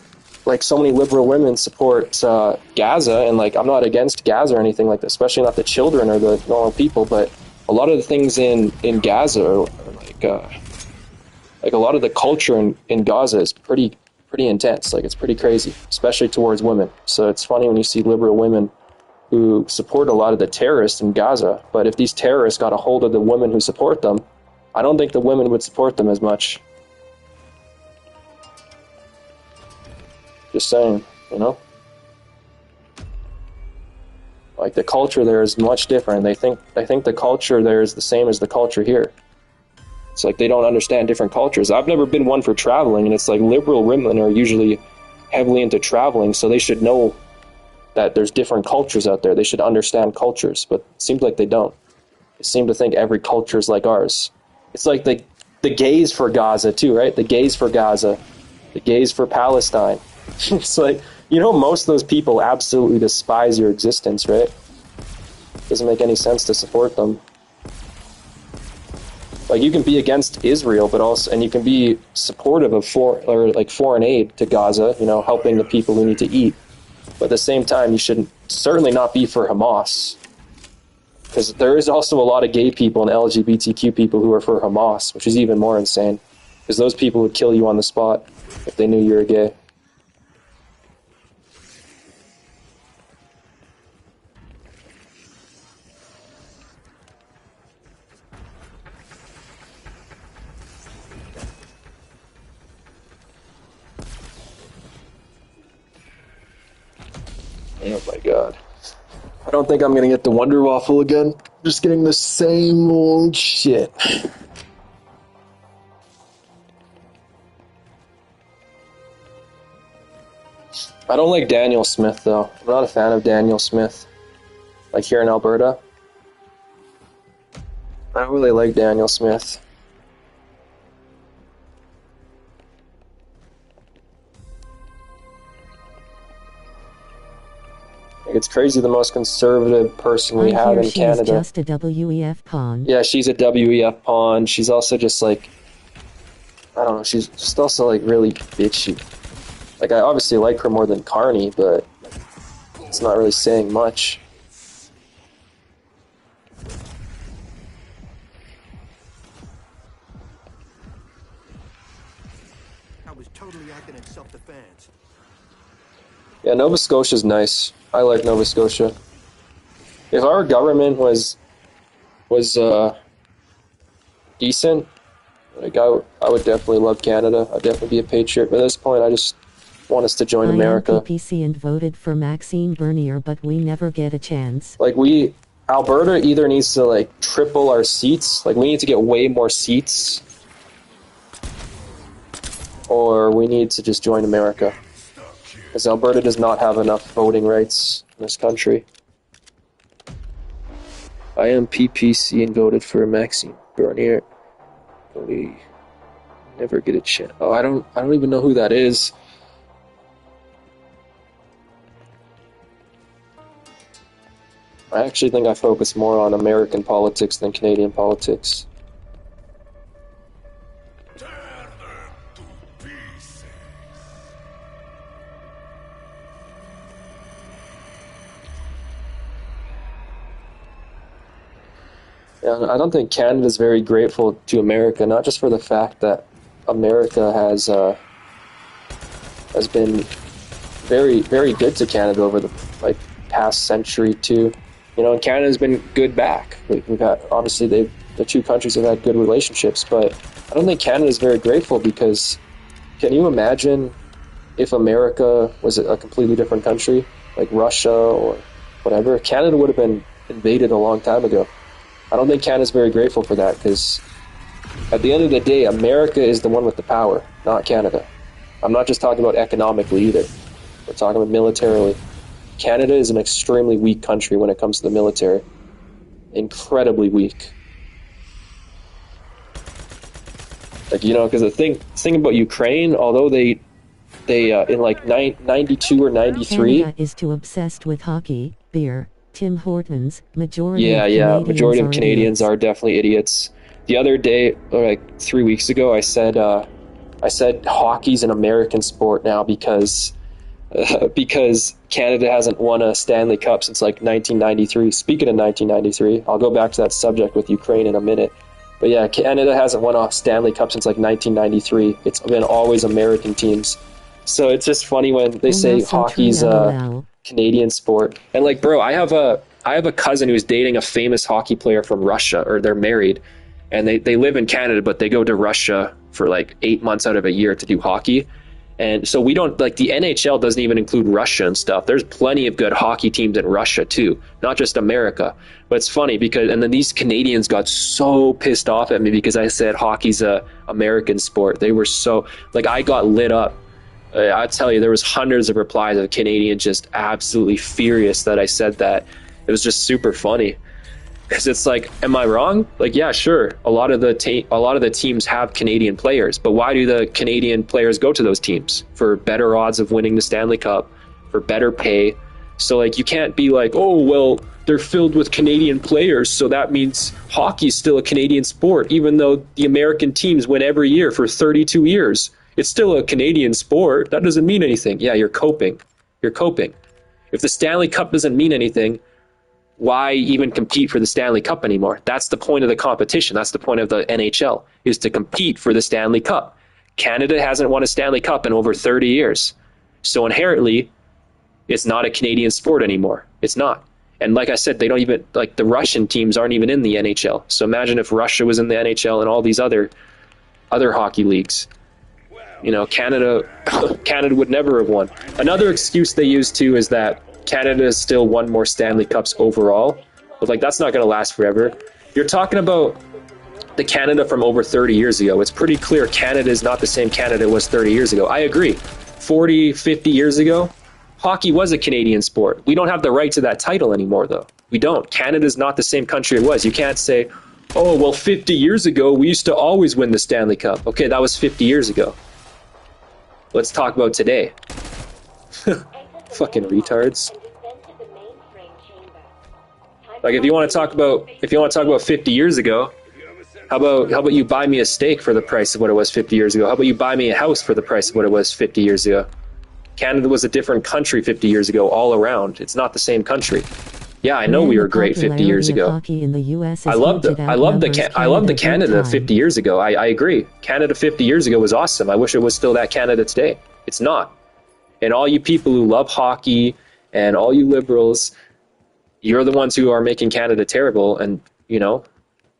like so many liberal women support Gaza, and like I'm not against Gaza or anything like that, especially not the children or the normal people. But a lot of the things in Gaza are like a lot of the culture in Gaza is pretty intense. Like it's pretty crazy, especially towards women. So it's funny when you see liberal women who support a lot of the terrorists in Gaza. But if these terrorists got a hold of the women who support them, I don't think the women would support them as much. Just saying, you know? Like the culture there is much different. They think the culture there is the same as the culture here. It's like they don't understand different cultures. I've never been one for traveling, and it's like liberal women are usually heavily into traveling, so they should know that there's different cultures out there. They should understand cultures, but it seems like they don't. They seem to think every culture is like ours. It's like the gays for Gaza too, right? The gays for Gaza, the gays for Palestine. It's like, you know, most of those people absolutely despise your existence, right? Doesn't make any sense to support them. Like, you can be against Israel, but also, and you can be supportive of foreign aid to Gaza, you know, helping the people who need to eat. But at the same time, you should certainly not be for Hamas. Because there is also a lot of gay people and LGBTQ people who are for Hamas, which is even more insane. Because those people would kill you on the spot if they knew you were gay. Oh my god. I don't think I'm gonna get the Wonder Waffle again. Just getting the same old shit. I don't like Daniel Smith though. I'm not a fan of Daniel Smith. Like here in Alberta. I don't really like Daniel Smith. It's crazy, the most conservative person we have in Canada. She's just a WEF pawn. Yeah, she's a WEF pawn. She's also just like, I don't know, she's just also like really bitchy. Like, I obviously like her more than Carney, but it's not really saying much. I was totally acting in self-defense. Yeah, Nova Scotia's nice. I like Nova Scotia. If our government was decent, like I would definitely love Canada. I'd definitely be a patriot. But at this point, I just want us to join America. I am PPC and voted for Maxime Bernier, but we never get a chance. Like, Alberta either needs to like triple our seats, like we need to get way more seats, or we need to just join America. Because Alberta does not have enough voting rights in this country. I am PPC and voted for Maxime Bernier. We never get a chance. Oh, I don't even know who that is. I actually think I focus more on American politics than Canadian politics. Yeah, I don't think Canada's very grateful to America, not just for the fact that America has been very, very good to Canada over the past century too. You know, and Canada's been good back. We've had, obviously, the two countries have had good relationships, but I don't think Canada's very grateful because can you imagine if America was a completely different country, like Russia or whatever? Canada would have been invaded a long time ago. I don't think Canada's very grateful for that because at the end of the day, America is the one with the power, not Canada. I'm not just talking about economically either. We're talking about militarily. Canada is an extremely weak country when it comes to the military. Incredibly weak. Like, you know, because the thing about Ukraine, although they in like 92 or 93... Canada is too obsessed with hockey, beer, Tim Hortons, majority of Canadians are definitely idiots. The other day, or like 3 weeks ago, I said hockey's an American sport now because Canada hasn't won a Stanley Cup since like 1993. Speaking of 1993, I'll go back to that subject with Ukraine in a minute. But yeah, Canada hasn't won a Stanley Cup since like 1993. It's been always American teams. So it's just funny when they say hockey's a Canadian sport. And like, bro, I have a cousin who's dating a famous hockey player from Russia, or they're married, and they live in Canada, but they go to Russia for like 8 months out of a year to do hockey. And so we don't, like, the NHL doesn't even include Russia and stuff. There's plenty of good hockey teams in Russia too, not just America. But it's funny because, and then these Canadians got so pissed off at me because I said hockey's a American sport. They were so, like, I got lit up. I tell you, there was hundreds of replies of Canadians just absolutely furious that I said that. It was just super funny. Because it's like, am I wrong? Like, yeah, sure. A lot of the teams have Canadian players, but why do the Canadian players go to those teams? For better odds of winning the Stanley Cup, for better pay, So like you can't be like, oh well, they're filled with Canadian players, so that means hockey's still a Canadian sport, even though the American teams win every year for 32 years. It's still a Canadian sport. That doesn't mean anything. Yeah, you're coping. You're coping. If the Stanley Cup doesn't mean anything, why even compete for the Stanley Cup anymore? That's the point of the competition. That's the point of the NHL, is to compete for the Stanley Cup. Canada hasn't won a Stanley Cup in over 30 years. So inherently, it's not a Canadian sport anymore. It's not. And like I said, they don't even, like the Russian teams aren't even in the NHL. So imagine if Russia was in the NHL and all these other hockey leagues. You know, Canada would never have won. Another excuse they use too is that Canada has still won more Stanley Cups overall. But like, that's not going to last forever. You're talking about the Canada from over 30 years ago. It's pretty clear Canada is not the same Canada it was 30 years ago. I agree. 40, 50 years ago, hockey was a Canadian sport. We don't have the right to that title anymore, though. We don't. Canada's not the same country it was. You can't say, oh, well, 50 years ago, we used to always win the Stanley Cup. Okay, that was 50 years ago. Let's talk about today. Fucking retards. Like, if you want to talk about 50 years ago, how about you buy me a steak for the price of what it was 50 years ago? How about you buy me a house for the price of what it was 50 years ago? Canada was a different country 50 years ago all around. It's not the same country. Yeah, I know we were great 50 years ago. I love the Canada 50 years ago. I agree. Canada 50 years ago was awesome. I wish it was still that Canada today. It's not. And all you people who love hockey and all you liberals, you're the ones who are making Canada terrible. And, you know,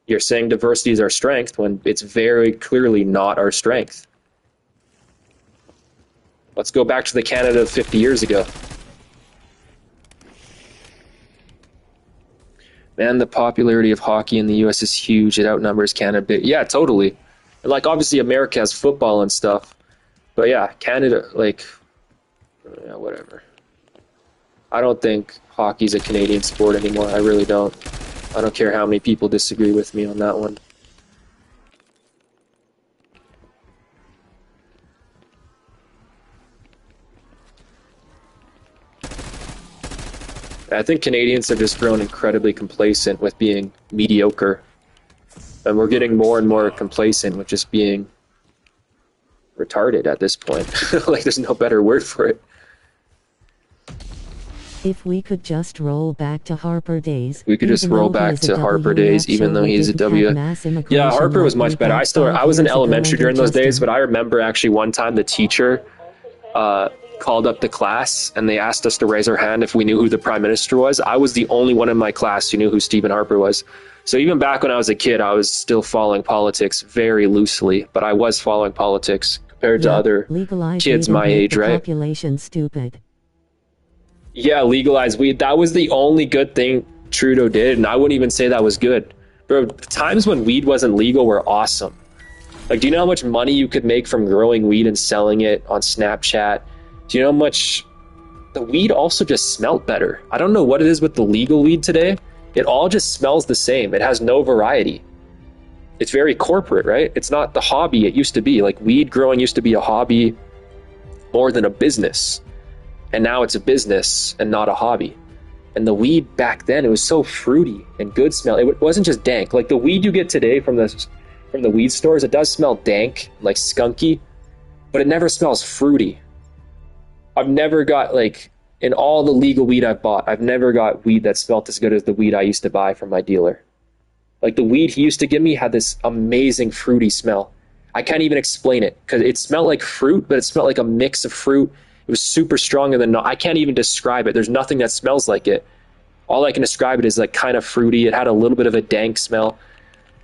you're saying diversity is our strength when it's very clearly not our strength. Let's go back to the Canada of 50 years ago. Man, the popularity of hockey in the U.S. is huge. It outnumbers Canada. Yeah, totally. And like, obviously, America has football and stuff. But yeah, Canada, like, yeah, whatever. I don't think hockey's a Canadian sport anymore. I really don't. I don't care how many people disagree with me on that one. I think Canadians have just grown incredibly complacent with being mediocre. And we're getting more and more complacent with just being retarded at this point. Like, there's no better word for it. If we could just roll back to Harper days. We could just roll back to Harper days, even though he's a W. Yeah, Harper was much better. I was in elementary during those days, but I remember actually one time the teacher called up the class and they asked us to raise our hand if we knew who the prime minister was. I was the only one in my class who knew who Stephen Harper was. So even back when I was a kid, I was still following politics very loosely, but I was following politics compared to other kids my age, right? Population stupid. Yeah, legalize weed. That was the only good thing Trudeau did, and I wouldn't even say that was good. Bro, the times when weed wasn't legal were awesome. Like, do you know how much money you could make from growing weed and selling it on Snapchat? Do you know how much the weed also just smelled better? I don't know what it is with the legal weed today. It all just smells the same. It has no variety. It's very corporate, right? It's not the hobby it used to be. Like, weed growing used to be a hobby more than a business. And now it's a business and not a hobby. And the weed back then, it was so fruity and good smell. It wasn't just dank. Like the weed you get today from the weed stores, it does smell dank, like skunky, but it never smells fruity. I've never got, like, in all the legal weed I've bought, I've never got weed that smelled as good as the weed I used to buy from my dealer. Like, the weed he used to give me had this amazing fruity smell. I can't even explain it, because it smelled like fruit, but it smelled like a mix of fruit. It was super strong, and then I can't even describe it. There's nothing that smells like it. All I can describe it is like kind of fruity. It had a little bit of a dank smell.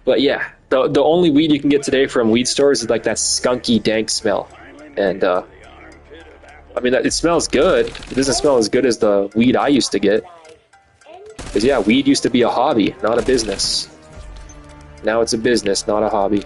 But yeah, the only weed you can get today from weed stores is like that skunky dank smell. And I mean, it smells good. It doesn't smell as good as the weed I used to get. Because yeah, weed used to be a hobby, not a business. Now it's a business, not a hobby.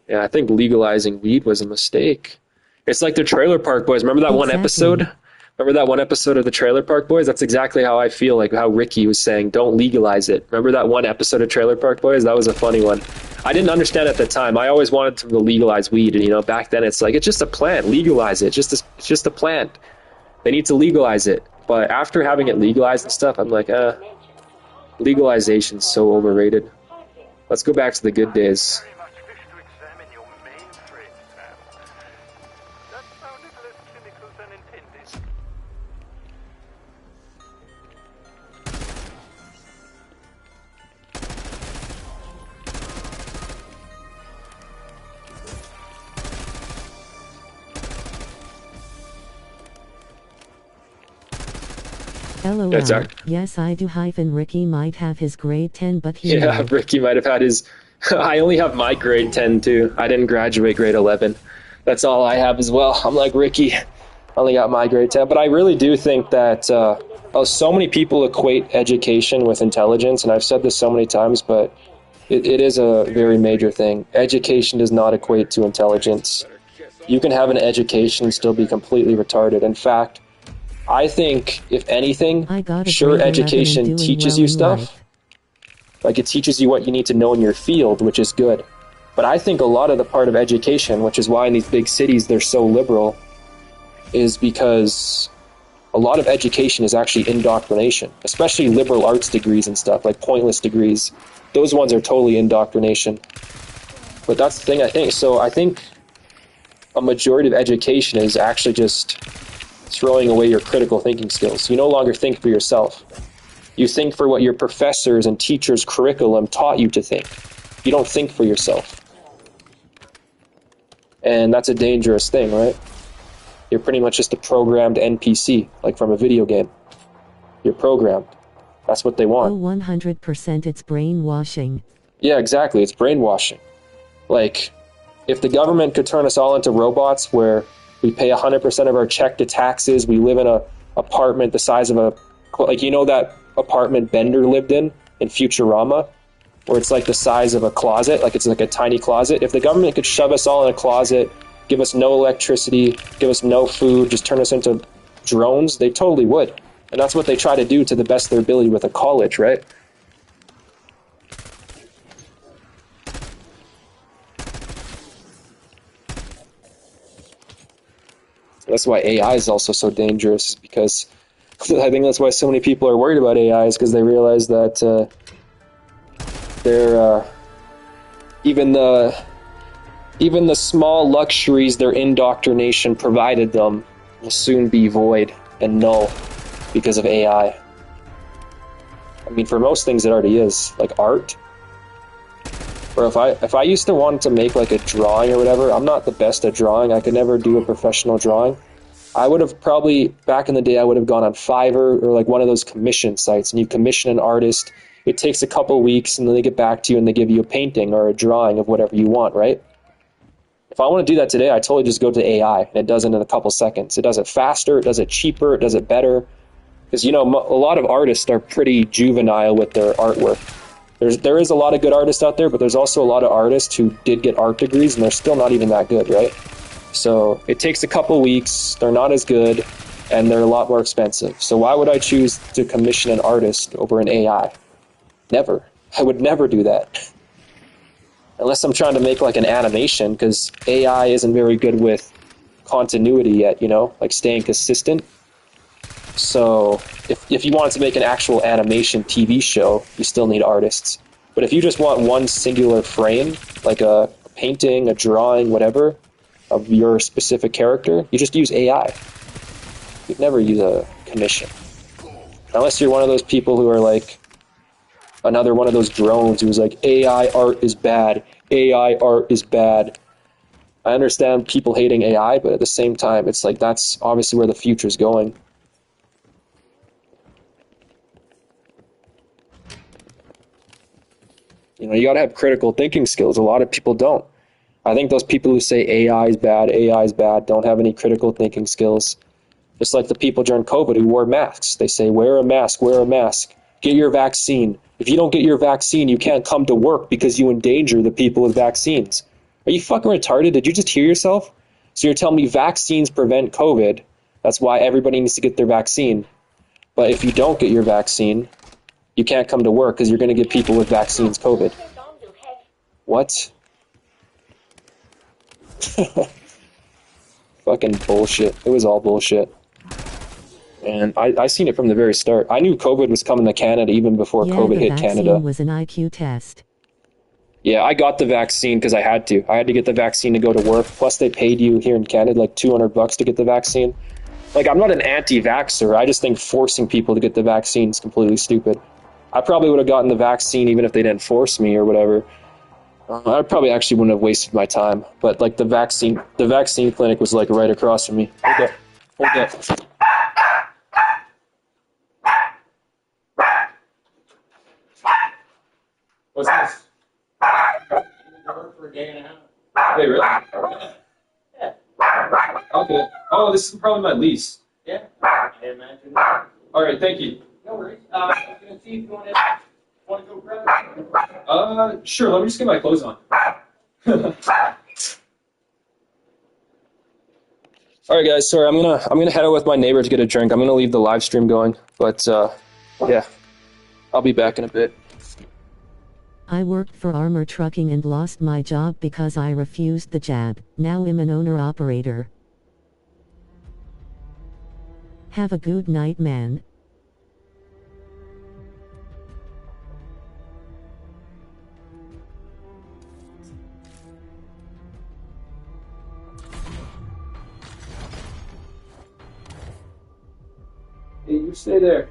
Yeah, I think legalizing weed was a mistake. It's like the Trailer Park Boys. Remember that one episode Remember that one episode of the Trailer Park Boys? That's exactly how I feel, like how Ricky was saying, don't legalize it. Remember that one episode of Trailer Park Boys? That was a funny one. I didn't understand at the time. I always wanted them to legalize weed, and back then it's like, it's just a plant. Legalize it. It's just a plant. They need to legalize it. But after having it legalized and stuff, I'm like, legalization's so overrated. Let's go back to the good days. LOL. Yeah, sorry. Yes, I do. Ricky might have his grade 10, but he Yeah, Ricky might have had his... I only have my grade 10, too. I didn't graduate grade 11. That's all I have as well. I'm like Ricky. I only got my grade 10. But I really do think that so many people equate education with intelligence, and I've said this so many times, but it is a very major thing. Education does not equate to intelligence. You can have an education and still be completely retarded. In fact, I think, if anything, sure, education teaches you stuff. Like, it teaches you what you need to know in your field, which is good. But I think a lot of the part of education, which is why in these big cities they're so liberal, is because a lot of education is actually indoctrination, especially liberal arts degrees and stuff, like pointless degrees. Those ones are totally indoctrination. But that's the thing, I think. So I think a majority of education is actually just throwing away your critical thinking skills. You no longer think for yourself. You think for what your professors and teachers' curriculum taught you to think. You don't think for yourself. And that's a dangerous thing, right? You're pretty much just a programmed NPC, like from a video game. You're programmed. That's what they want. Oh, 100% it's brainwashing. Yeah, exactly. It's brainwashing. Like, if the government could turn us all into robots where we pay 100% of our check to taxes, we live in a apartment the size of a... Like, that apartment Bender lived in Futurama? Where it's like the size of a closet, like it's like a tiny closet. If the government could shove us all in a closet, give us no electricity, give us no food, just turn us into drones, they totally would. And that's what they try to do to the best of their ability with a college, right? That's why AI is also so dangerous, because I think that's why so many people are worried about AI, is because they realize that even the small luxuries their indoctrination provided them will soon be void and null because of AI. I mean, for most things it already is, like art. Or if I used to want to make like a drawing or whatever, I'm not the best at drawing. I could never do a professional drawing. I would have probably, back in the day, I would have gone on Fiverr or like one of those commission sites, and you commission an artist. It takes a couple weeks, and then they get back to you and they give you a painting or a drawing of whatever you want, right? If I want to do that today, I totally just go to AI, and it does it in a couple seconds. It does it faster, it does it cheaper, it does it better. Because, a lot of artists are pretty juvenile with their artwork. There is a lot of good artists out there, but there's also a lot of artists who did get art degrees, and they're still not even that good, right? So it takes a couple weeks, they're not as good, and they're a lot more expensive. So why would I choose to commission an artist over an AI? Never. I would never do that. Unless I'm trying to make like an animation, because AI isn't very good with continuity yet, like staying consistent. So if you wanted to make an actual animation TV show, you still need artists. But if you just want one singular frame, like a painting, a drawing, whatever, of your specific character, you just use AI. You'd never use a commission. Unless you're one of those people who are like another one of those drones who's like, AI art is bad, AI art is bad. I understand people hating AI, but at the same time, it's like that's obviously where the future's going. You gotta have critical thinking skills. A lot of people don't. I think those people who say AI is bad, don't have any critical thinking skills. Just like the people during COVID who wore masks. They say, wear a mask, get your vaccine. If you don't get your vaccine, you can't come to work because you endanger the people with vaccines. Are you fucking retarded? Did you just hear yourself? So you're telling me vaccines prevent COVID, That's why everybody needs to get their vaccine. But if you don't get your vaccine, you can't come to work because you're going to give people with vaccines COVID. What? Fucking bullshit. It was all bullshit. And I seen it from the very start. I knew COVID was coming to Canada even before COVID hit Canada. The vaccine was an IQ test. Yeah, I got the vaccine because I had to. I had to get the vaccine to go to work. Plus, they paid you here in Canada like $200 to get the vaccine. Like, I'm not an anti-vaxxer. I just think forcing people to get the vaccine is completely stupid. I probably would have gotten the vaccine even if they didn't force me or whatever. I probably actually wouldn't have wasted my time. But like the vaccine clinic was like right across from me. Hold up. What's this? For a day and a half. Wait, really? Yeah. Okay. Oh, this is probably my lease. Yeah, I imagine. All right, thank you. No worries. I'm gonna see if you want to go grab it. Sure. Let me just get my clothes on. All right, guys. Sorry, I'm gonna head out with my neighbor to get a drink. I'm gonna leave the live stream going, but yeah, I'll be back in a bit. I worked for Armor Trucking and lost my job because I refused the jab. Now I'm an owner-operator. Have a good night, man. Hey, you stay there.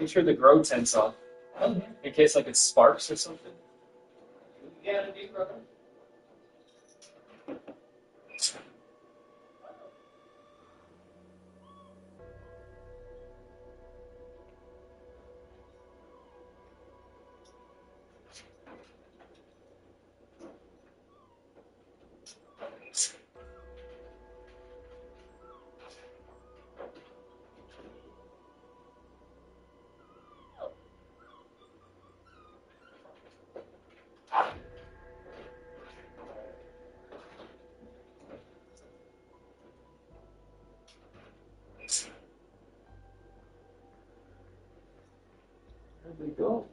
Make sure the grow tent's on. In case like it sparks or something. Yeah, indeed, brother. There we go.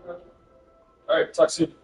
All right, talk soon.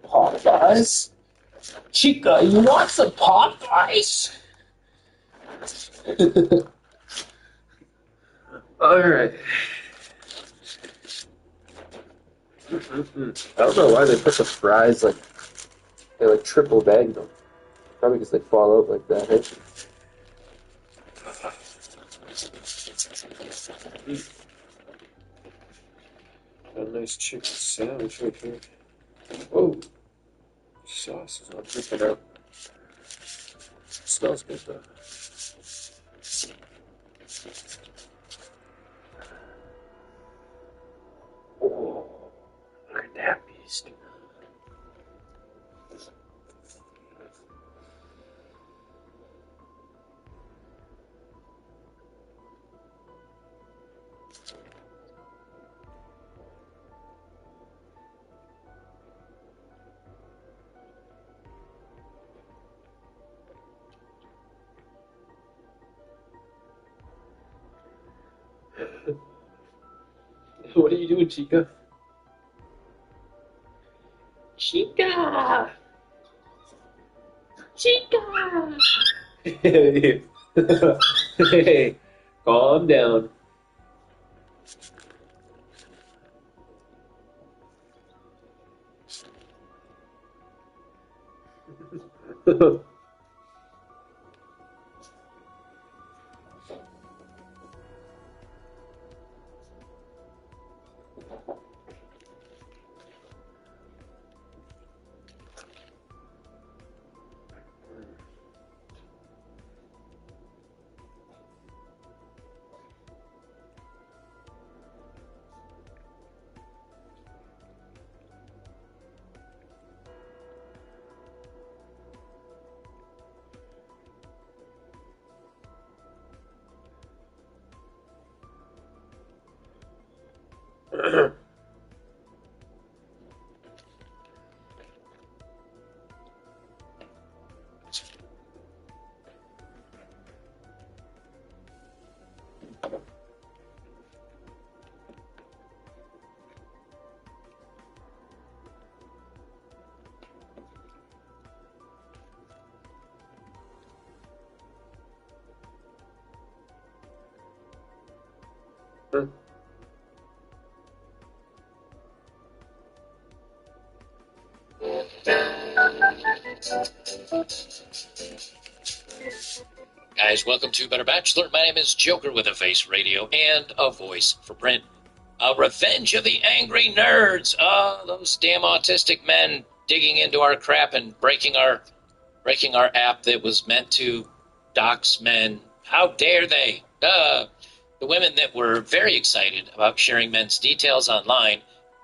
Popeyes? Chica, you want some Popeyes? Alright. I don't know why they put the fries like they like triple bag them. Probably because they fall out like that, hey? Got a nice chicken sandwich right here. Whoa! Sauce is not dripping out. Smells good though. Oh, look at that beast. What are you doing, Chica? Chica! Chica! Hey, hey, calm down. Guys, welcome to Better Bachelor. My name is Joker with a face radio and a voice for print. Revenge of the Angry Nerds. Those damn autistic men digging into our crap and breaking our app that was meant to dox men. How dare they? The women that were very excited about sharing men's details online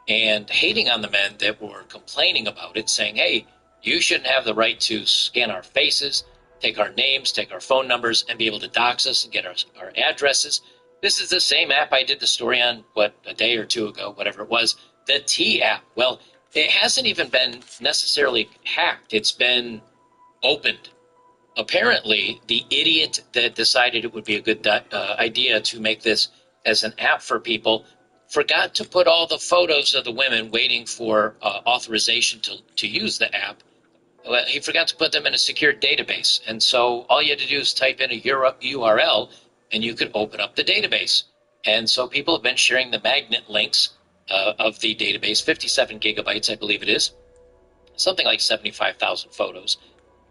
and hating on the men that were complaining about it, saying, hey, you shouldn't have the right to scan our faces, take our names, take our phone numbers, and be able to dox us and get our addresses. This is the same app I did the story on, a day or two ago, whatever it was, the T app. Well, it hasn't even been necessarily hacked. It's been opened. Apparently, the idiot that decided it would be a good idea to make this as an app for people forgot to put all the photos of the women waiting for authorization to use the app. Well, he forgot to put them in a secure database. And so all you had to do is type in a URL and you could open up the database. And so people have been sharing the magnet links of the database, 57 gigabytes, I believe it is, something like 75,000 photos.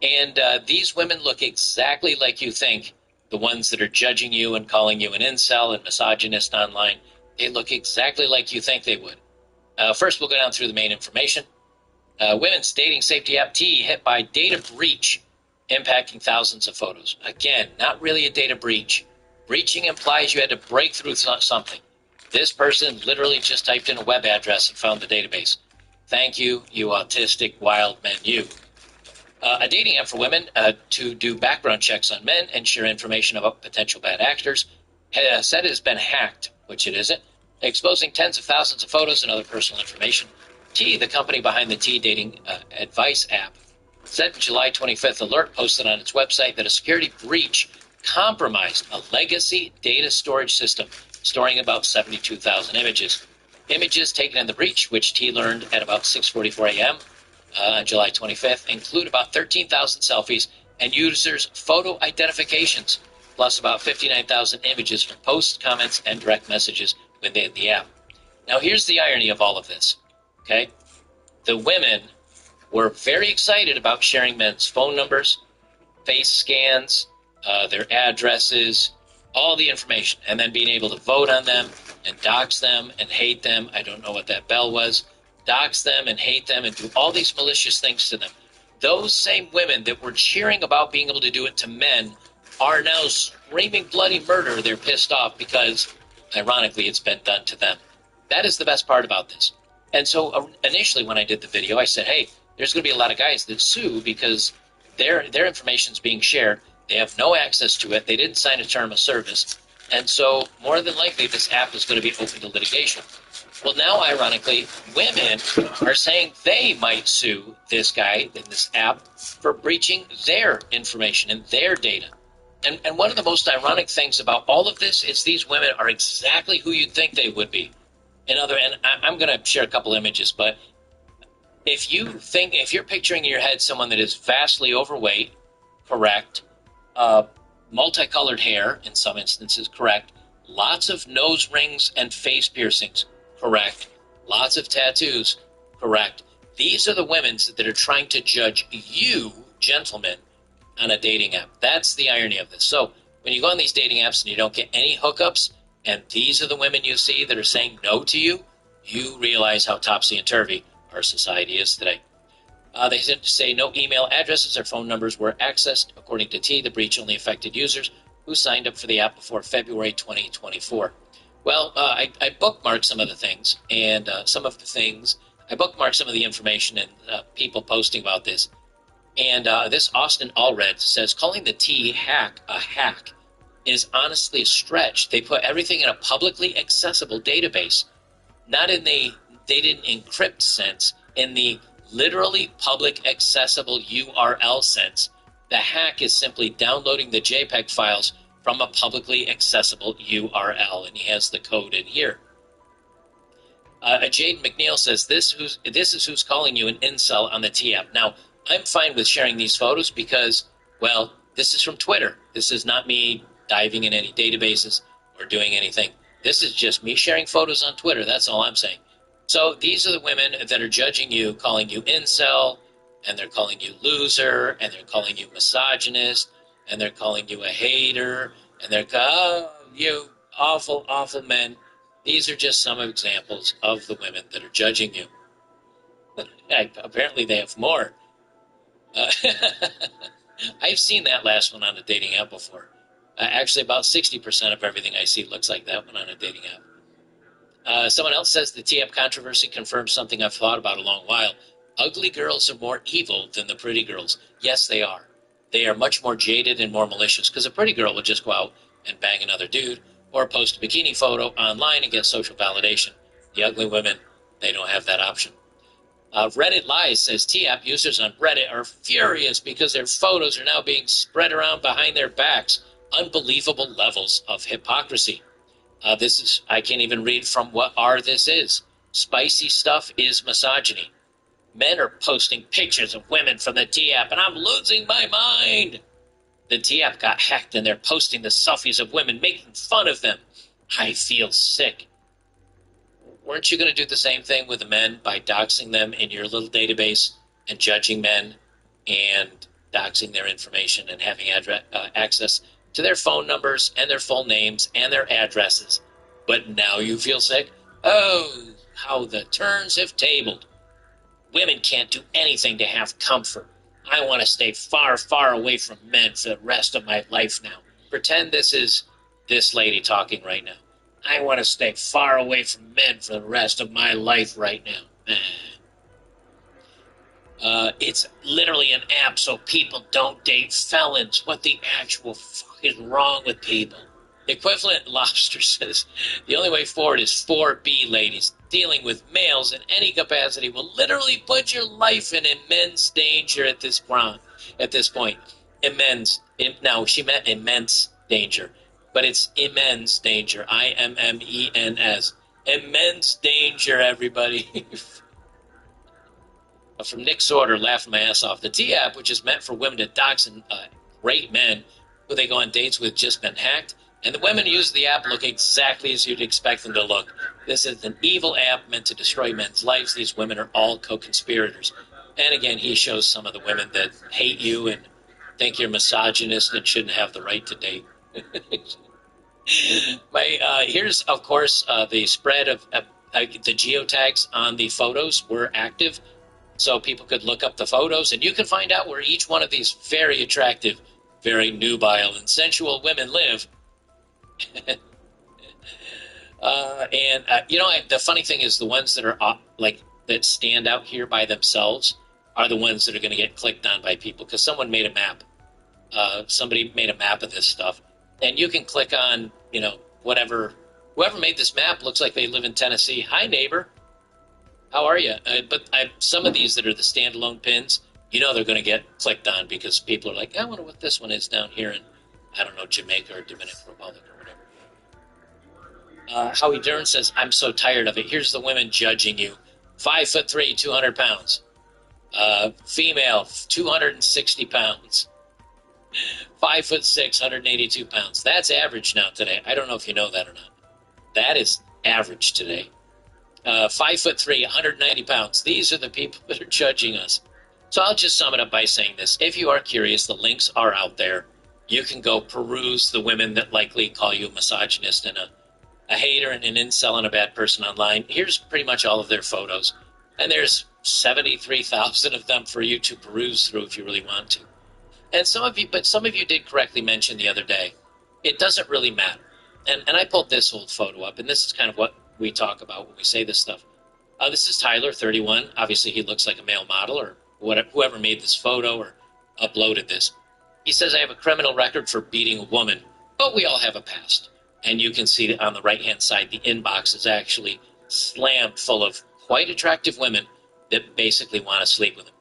And these women look exactly like you think, the ones that are judging you and calling you an incel and misogynist online. They look exactly like you think they would. First, we'll go down through the main information. Women's dating safety app T hit by data breach, impacting thousands of photos. Again, not really a data breach. Breaching implies you had to break through something. This person literally just typed in a web address and found the database. Thank you, you autistic wild men, you. A dating app for women to do background checks on men and share information about potential bad actors said it has been hacked, which it isn't, exposing tens of thousands of photos and other personal information. T, the company behind the T dating advice app, said in July 25th alert posted on its website that a security breach compromised a legacy data storage system storing about 72,000 images. Images taken in the breach, which T learned at about 6:44 a.m. On July 25th, include about 13,000 selfies and users' photo identifications, plus about 59,000 images from posts, comments, and direct messages within the app. Now, here's the irony of all of this, okay? The women were very excited about sharing men's phone numbers, face scans, their addresses, all the information, and then being able to vote on them and dox them and hate them. I don't know what that bell was. Dox them and hate them and do all these malicious things to them. Those same women that were cheering about being able to do it to men are now screaming bloody murder. They're pissed off because, ironically, it's been done to them. That is the best part about this. And so initially when I did the video, I said, hey, there's going to be a lot of guys that sue because their information is being shared. They have no access to it. They didn't sign a term of service. And so more than likely this app is going to be open to litigation. Well, now, ironically, women are saying they might sue this guy in this app for breaching their information and their data. And one of the most ironic things about all of this is these women are exactly who you'd think they would be. And I'm going to share a couple images, but if you're picturing in your head someone that is vastly overweight, correct, multicolored hair, in some instances, correct, lots of nose rings and face piercings, correct. Lots of tattoos, correct. These are the women that are trying to judge you, gentlemen, on a dating app. That's the irony of this. So when you go on these dating apps and you don't get any hookups, and these are the women you see that are saying no to you, you realize how topsy-turvy our society is today. They say no email addresses or phone numbers were accessed. According to T, the breach only affected users who signed up for the app before February 2024. Well, I bookmarked some of the things, and I bookmarked some of the information and people posting about this. And this Austin Allred says, calling the T hack a hack is honestly a stretch. They put everything in a publicly accessible database, not in they didn't encrypt sense, in the literally public accessible URL sense. The hack is simply downloading the JPEG files from a publicly accessible URL, and he has the code in here. Jaden McNeil says, this is who's calling you an incel on the T app. Now, I'm fine with sharing these photos because, well, this is from Twitter. This is not me diving in any databases or doing anything. This is just me sharing photos on Twitter. That's all I'm saying. So these are the women that are judging you, calling you incel, and they're calling you loser, and they're calling you misogynist, and they're calling you a hater, and they're you awful, awful men. These are just some examples of the women that are judging you. Apparently they have more. I've seen that last one on a dating app before. Actually, about 60% of everything I see looks like that one on a dating app. Someone else says the T-app controversy confirms something I've thought about a long while. Ugly girls are more evil than the pretty girls. Yes, they are. They are much more jaded and more malicious, because a pretty girl would just go out and bang another dude or post a bikini photo online and get social validation. The ugly women, they don't have that option. Reddit Lies says TAP users on Reddit are furious because their photos are now being spread around behind their backs. Unbelievable levels of hypocrisy. This is, I can't even read from what this is. Spicy stuff is misogyny. Men are posting pictures of women from the TAP, and I'm losing my mind. The TAP got hacked, and they're posting the selfies of women, making fun of them. I feel sick. Weren't you going to do the same thing with the men by doxing them in your little database and judging men and doxing their information and having access to their phone numbers and their full names and their addresses? But now you feel sick? Oh, how the turns have tabled. Women can't do anything to have comfort. I want to stay far, far away from men for the rest of my life now. Pretend this is this lady talking right now. I want to stay far away from men for the rest of my life right now. It's literally an app so people don't date felons. What the actual fuck is wrong with people? Equivalent Lobster says, the only way forward is 4B, ladies. Dealing with males in any capacity will literally put your life in immense danger at this point. Immense. Now, she meant immense danger. But it's immense danger. IMMENS. Immense danger, everybody. From Nick Sorter, laughing my ass off. The T-app, which is meant for women to dox and rate men who they go on dates with, just been hacked. And the women who use the app look exactly as you'd expect them to look. This is an evil app meant to destroy men's lives. These women are all co-conspirators. And again, he shows some of the women that hate you and think you're misogynist and shouldn't have the right to date. Here's, of course, the spread of the geotags on the photos were active, so people could look up the photos, and you can find out where each one of these very attractive, very nubile and sensual women live. The funny thing is the ones that are that stand out here by themselves are the ones that are going to get clicked on by people, because someone made a map. Somebody made a map of this stuff. And you can click on, whoever made this map looks like they live in Tennessee. Hi, neighbor. How are you? Some of these that are the standalone pins, they're going to get clicked on because people are like, I wonder what this one is down here in, I don't know, Jamaica or Dominican Republic or whatever. Howie Dern says, I'm so tired of it. Here's the women judging you. 5'3", 200 pounds. Female, 260 pounds. 5'6", 182 pounds. That's average now today. I don't know if you know that or not. That is average today. 5'3", 190 pounds. These are the people that are judging us. So I'll just sum it up by saying this. If you are curious, the links are out there. You can go peruse the women that likely call you a misogynist and a hater and an incel and a bad person online. Here's pretty much all of their photos. And there's 73,000 of them for you to peruse through if you really want to. And some of you did correctly mention the other day, it doesn't really matter. And I pulled this old photo up, and this is kind of what we talk about when we say this stuff. This is Tyler, 31. Obviously, he looks like a male model or whoever made this photo or uploaded this. He says, I have a criminal record for beating a woman, but we all have a past. And you can see that on the right-hand side, the inbox is actually slammed full of quite attractive women that basically want to sleep with him.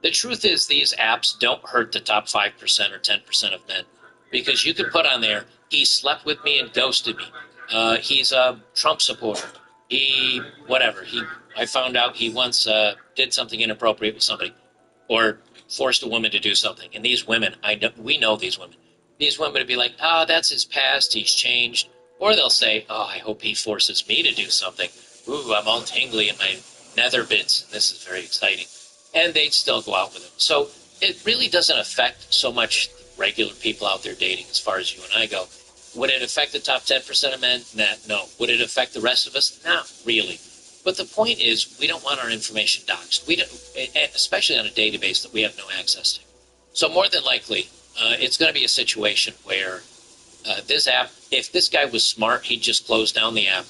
The truth is these apps don't hurt the top 5% or 10% of men, because you could put on there, he slept with me and ghosted me. He's a Trump supporter. I found out he once did something inappropriate with somebody or forced a woman to do something. And these women, we know these women. These women would be like, that's his past, he's changed. Or they'll say, I hope he forces me to do something. Ooh, I'm all tingly in my nether bits. This is very exciting. And they'd still go out with him. So it really doesn't affect so much regular people out there dating as far as you and I go. Would it affect the top 10% of men? No. Would it affect the rest of us? Not really. But the point is, we don't want our information doxed. We don't, especially on a database that we have no access to. So more than likely, it's going to be a situation where this app, if this guy was smart, he'd just close down the app.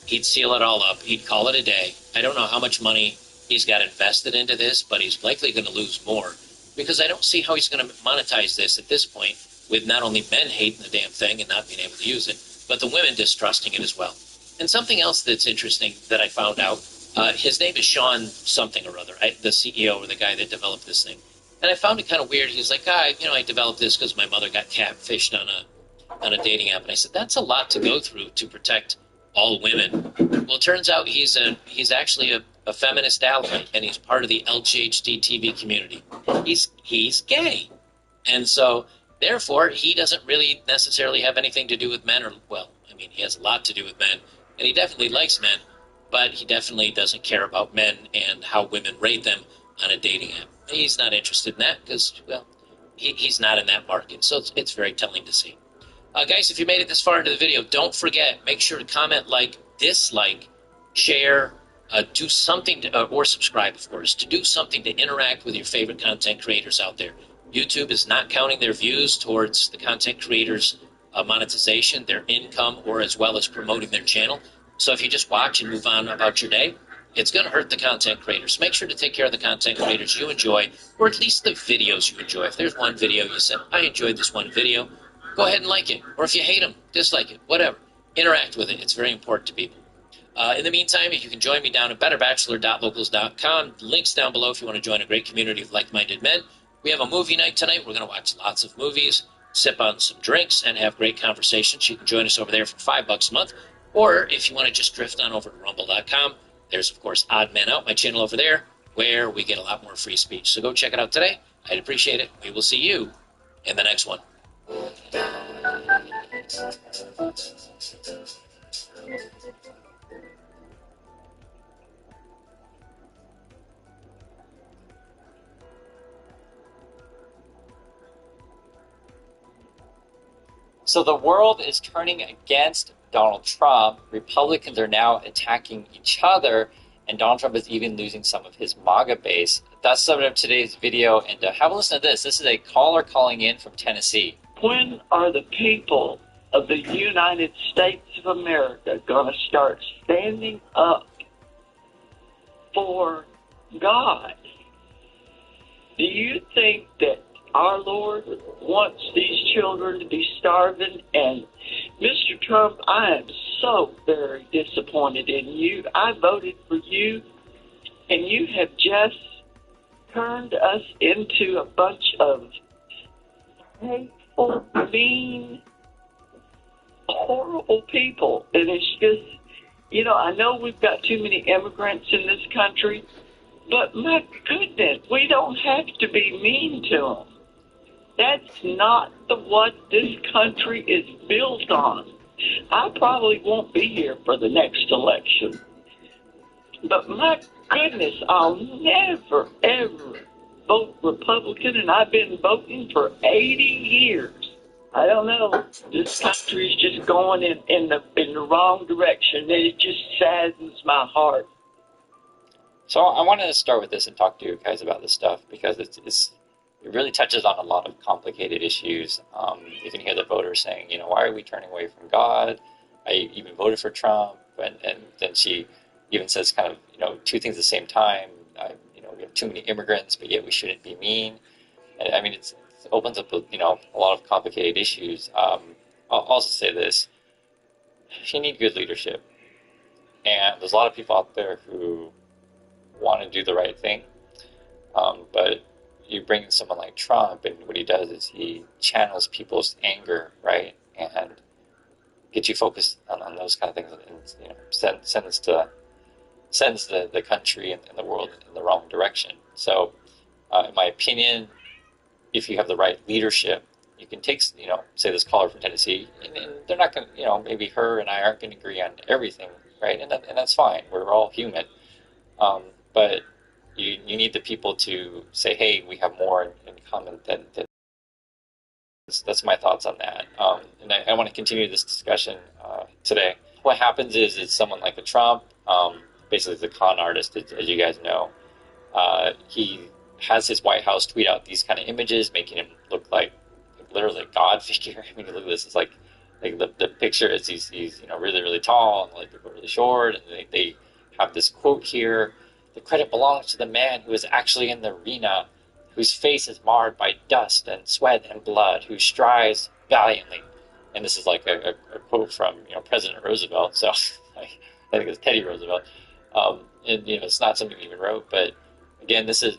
He'd seal it all up. He'd call it a day. I don't know how much money he's got invested into this, but he's likely going to lose more, because I don't see how he's going to monetize this at this point with not only men hating the damn thing and not being able to use it, but the women distrusting it as well. And something else that's interesting that I found out, His name is Sean something or other, the CEO or the guy that developed this thing. And I found it kind of weird. He's like, I developed this because my mother got catfished on a dating app. And I said, that's a lot to go through to protect all women. Well, it turns out he's actually a feminist ally, and he's part of the LGHD TV community. He's gay. And so, therefore, he doesn't really necessarily have anything to do with men, he has a lot to do with men, and he definitely likes men, but he definitely doesn't care about men and how women rate them on a dating app. He's not interested in that because, he's not in that market. So it's very telling to see. Guys, if you made it this far into the video, don't forget, make sure to comment, like, dislike, share, do something, or subscribe, of course, to do something to interact with your favorite content creators out there. YouTube is not counting their views towards the content creators' monetization, their income, or as well as promoting their channel. So if you just watch and move on about your day, it's going to hurt the content creators. Make sure to take care of the content creators you enjoy, or at least the videos you enjoy. If there's one video you said, I enjoyed this one video, go ahead and like it. Or if you hate them, dislike it, whatever. Interact with it. It's very important to people. In the meantime, if you can join me down at betterbachelor.locals.com, links down below if you want to join a great community of like-minded men. We have a movie night tonight. We're going to watch lots of movies, sip on some drinks, and have great conversations. You can join us over there for $5 a month. Or if you want to just drift on over to rumble.com, there's, of course, Odd Man Out, my channel over there, where we get a lot more free speech. So go check it out today. I'd appreciate it. We will see you in the next one. So the world is turning against Donald Trump. Republicans are now attacking each other, and Donald Trump is even losing some of his MAGA base. That's the subject of today's video, and have a listen to this. This is a caller calling in from Tennessee. When are the people of the United States of America going to start standing up for God? Do you think that our Lord wants these children to be starving? And Mr. Trump, I am so very disappointed in you. I voted for you, and you have just turned us into a bunch of hateful, mean, horrible people. And it's just, I know we've got too many immigrants in this country, but my goodness, we don't have to be mean to them. That's not what this country is built on. I probably won't be here for the next election. But my goodness, I'll never, ever vote Republican, and I've been voting for 80 years. I don't know. This country is just going in the wrong direction, and it just saddens my heart. So I wanted to start with this and talk to you guys about this stuff because it really touches on a lot of complicated issues. You can hear the voters saying, why are we turning away from God? I even voted for Trump. And then she even says kind of, two things at the same time. We have too many immigrants, but yet we shouldn't be mean. And, I mean, it opens up, a lot of complicated issues. I'll also say this. You need good leadership. And there's a lot of people out there who want to do the right thing. But you bring in someone like Trump, and what he does is he channels people's anger, right, and gets you focused on those kind of things, and sends the country and the world in the wrong direction. So, in my opinion, if you have the right leadership, you can take, say this caller from Tennessee, and they're not going to, maybe her and I aren't going to agree on everything, right, and that's fine. We're all human, but you need the people to say, hey, we have more in common than that's my thoughts on that. And I want to continue this discussion today. What happens is someone like a Trump, basically the con artist, as you guys know, he has his White House tweet out these kind of images, making him look like literally a God figure. I mean, look at this. It's like the picture is he's really, really tall, and like people really short, and they have this quote here. The credit belongs to the man who is actually in the arena, whose face is marred by dust and sweat and blood, who strives valiantly. And this is like a quote from President Roosevelt. So I think it's Teddy Roosevelt. And it's not something we even wrote, but again, this is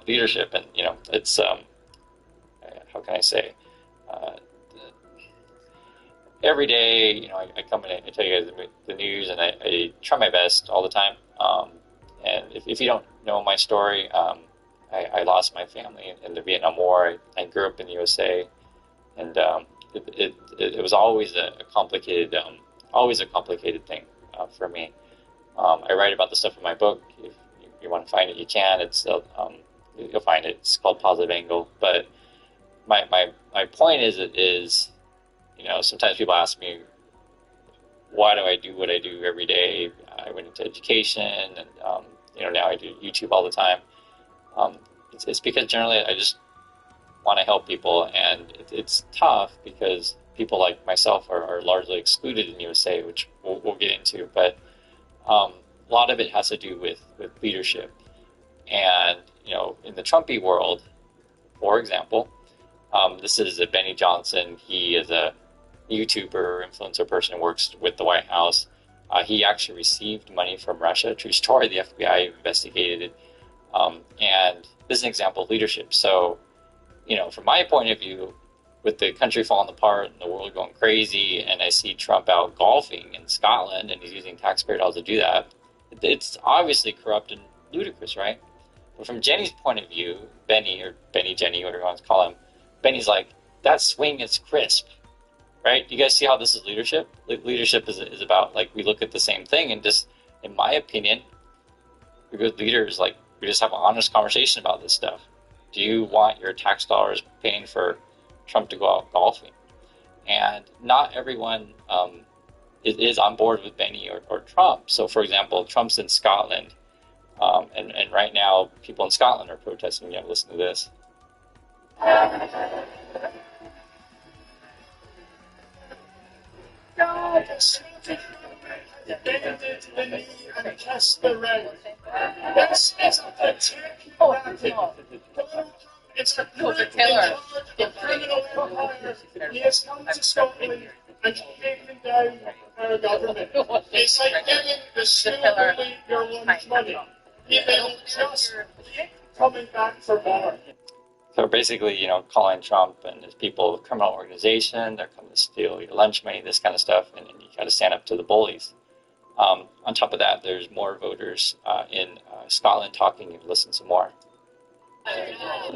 leadership, and it's how can I say? Every day, I come in and I tell you guys the news, and I try my best all the time. And if you don't know my story, I lost my family in the Vietnam War. I grew up in the USA, and it was always a complicated thing for me. I write about the stuff in my book. If you want to find it, you can. You'll find it. It's called Positive Angle. But my point is sometimes people ask me, why do I do what I do every day? I went into education, and now I do YouTube all the time. It's because generally I just want to help people, and it's tough because people like myself are largely excluded in USA, which we'll get into. But a lot of it has to do with leadership, and in the Trumpy world, for example, this is a Benny Johnson. He is a YouTuber, influencer person who works with the White House. He actually received money from Russia. True story. The FBI investigated it, and this is an example of leadership. So, from my point of view, with the country falling apart and the world going crazy, and I see Trump out golfing in Scotland, and he's using taxpayer dollars to do that, it's obviously corrupt and ludicrous, right? But from Jenny's point of view, Jenny, whatever you want to call him, Benny's like, that swing is crisp, right? You guys see how this is leadership? Leadership is about, we look at the same thing, and just, in my opinion, we're good leaders, we just have an honest conversation about this stuff. Do you want your tax dollars paying for Trump to go out golfing? And not everyone is on board with Benny or Trump. So, for example, Trump's in Scotland, and right now people in Scotland are protesting. Listen to this. God, bended the knee and cast the red. This is a attack rapid. It's a criminal empire. He has come to Scotland and taken down our government. It's like giving the school bully your lunch money. He will just keep coming back for more. So basically, calling Trump and his people a criminal organization, they're coming to steal your lunch money, this kind of stuff, and you got to stand up to the bullies. On top of that, there's more voters in Scotland talking. Listen some more.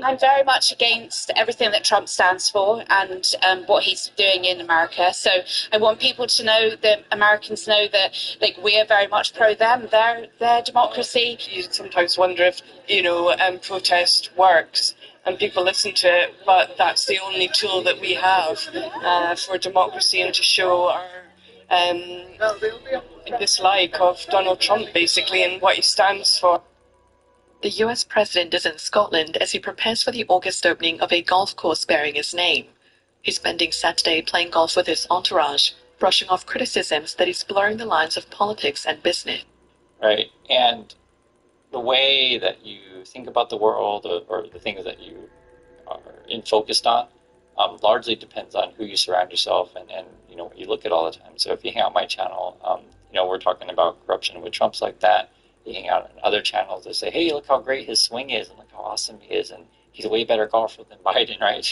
I'm very much against everything that Trump stands for and what he's doing in America. So I want people to know, that Americans know, that we are very much pro them, their democracy. You sometimes wonder if protest works and people listen to it, but that's the only tool that we have for democracy and to show our dislike of Donald Trump, basically, and what he stands for. The US president is in Scotland as he prepares for the August opening of a golf course bearing his name. He's spending Saturday playing golf with his entourage, brushing off criticisms that he's blurring the lines of politics and business. Right, and the way that you think about the world or the things that you are focused on largely depends on who you surround yourself and what you look at all the time. So if you hang out on my channel, we're talking about corruption with Trump's like that. You hang out on other channels that say, hey, look how great his swing is and look how awesome he is, and he's a way better golfer than Biden, right?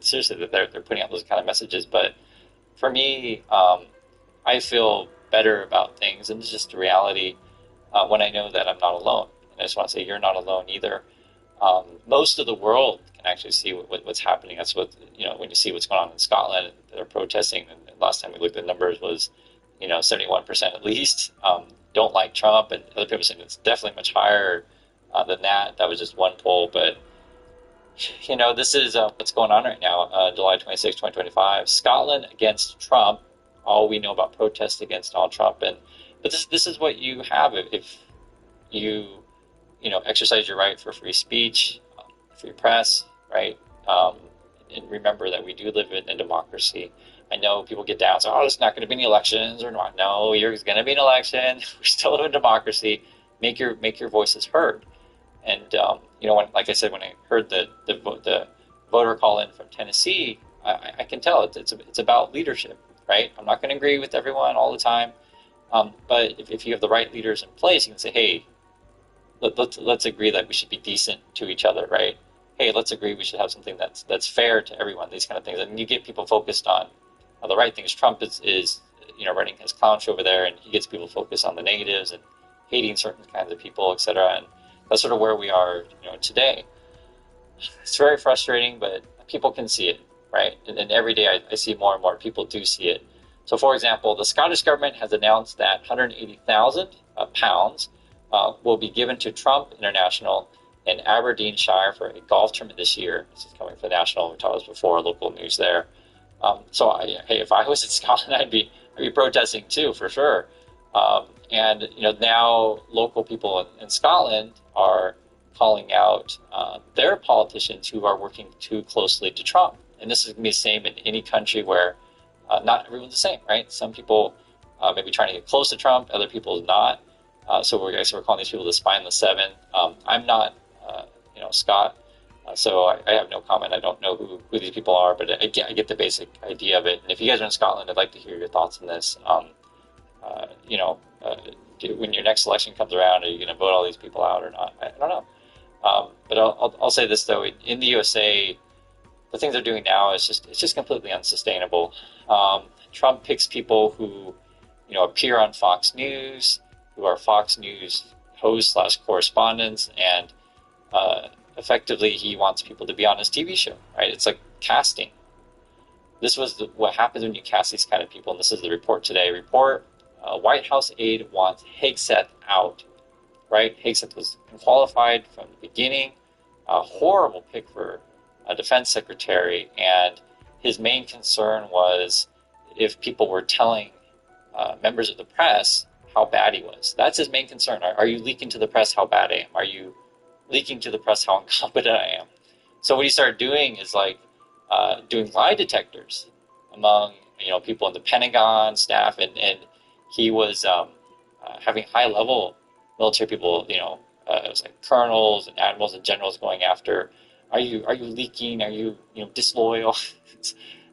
Seriously, they're putting out those kind of messages. But for me, I feel better about things, and it's just the reality when I know that I'm not alone. And I just want to say you're not alone either. Most of the world can actually see what's happening. That's what, when you see what's going on in Scotland, they're protesting, and last time we looked at the numbers was, 71% at least don't like Trump, and other people saying it's definitely much higher than that. That was just one poll, but this is what's going on right now. July 26, 2025, Scotland against Trump. All we know about protests against Donald Trump, but this is what you have if you exercise your right for free speech, free press, right? And remember that we do live in a democracy. I know people get down, so there's not going to be any elections or not. No, there's going to be an election. We're still in a democracy. Make your voices heard. And when, like I said, when I heard the voter call in from Tennessee, I can tell it's about leadership, right? I'm not going to agree with everyone all the time, But if you have the right leaders in place, you can say, hey, let's agree that we should be decent to each other, right? Hey, let's agree we should have something that's fair to everyone. These kind of things, and you get people focused on the right things. Trump is running his clown show over there, and he gets people focused on the negatives and hating certain kinds of people, etc. And that's sort of where we are, today. It's very frustrating, but people can see it, right? And every day I see more and more people do see it. So, for example, the Scottish government has announced that £180,000 will be given to Trump International in Aberdeenshire for a golf tournament this year. This is coming from national. We talked about this before, local news there. Hey, if I was in Scotland, I'd be protesting too, for sure. And now local people in Scotland are calling out their politicians who are working too closely to Trump. And this is going to be the same in any country where not everyone's the same, right? Some people may be trying to get close to Trump, other people not. So we're calling these people the spineless seven. I'm not, Scott, so I have no comment. I don't know who these people are, but I get the basic idea of it. And if you guys are in Scotland, I'd like to hear your thoughts on this. When your next election comes around, are you going to vote all these people out or not? I don't know. But I'll say this though: in the USA, the things they're doing now it's just completely unsustainable. Trump picks people who appear on Fox News, who are Fox News hosts / correspondents, and effectively he wants people to be on his TV show, right? It's like casting. This was what happens when you cast these kind of people, and this is the report today. White House aide wants Hegseth out, right? Hegseth was qualified from the beginning, a horrible pick for a defense secretary, and his main concern was if people were telling members of the press how bad he was. That's his main concern. Are you leaking to the press how bad I am? Are you leaking to the press how incompetent I am? So what he started doing is doing lie detectors among people in the Pentagon staff, and he was having high-level military people, it was like colonels and admirals and generals going after. Are you leaking? Are you disloyal?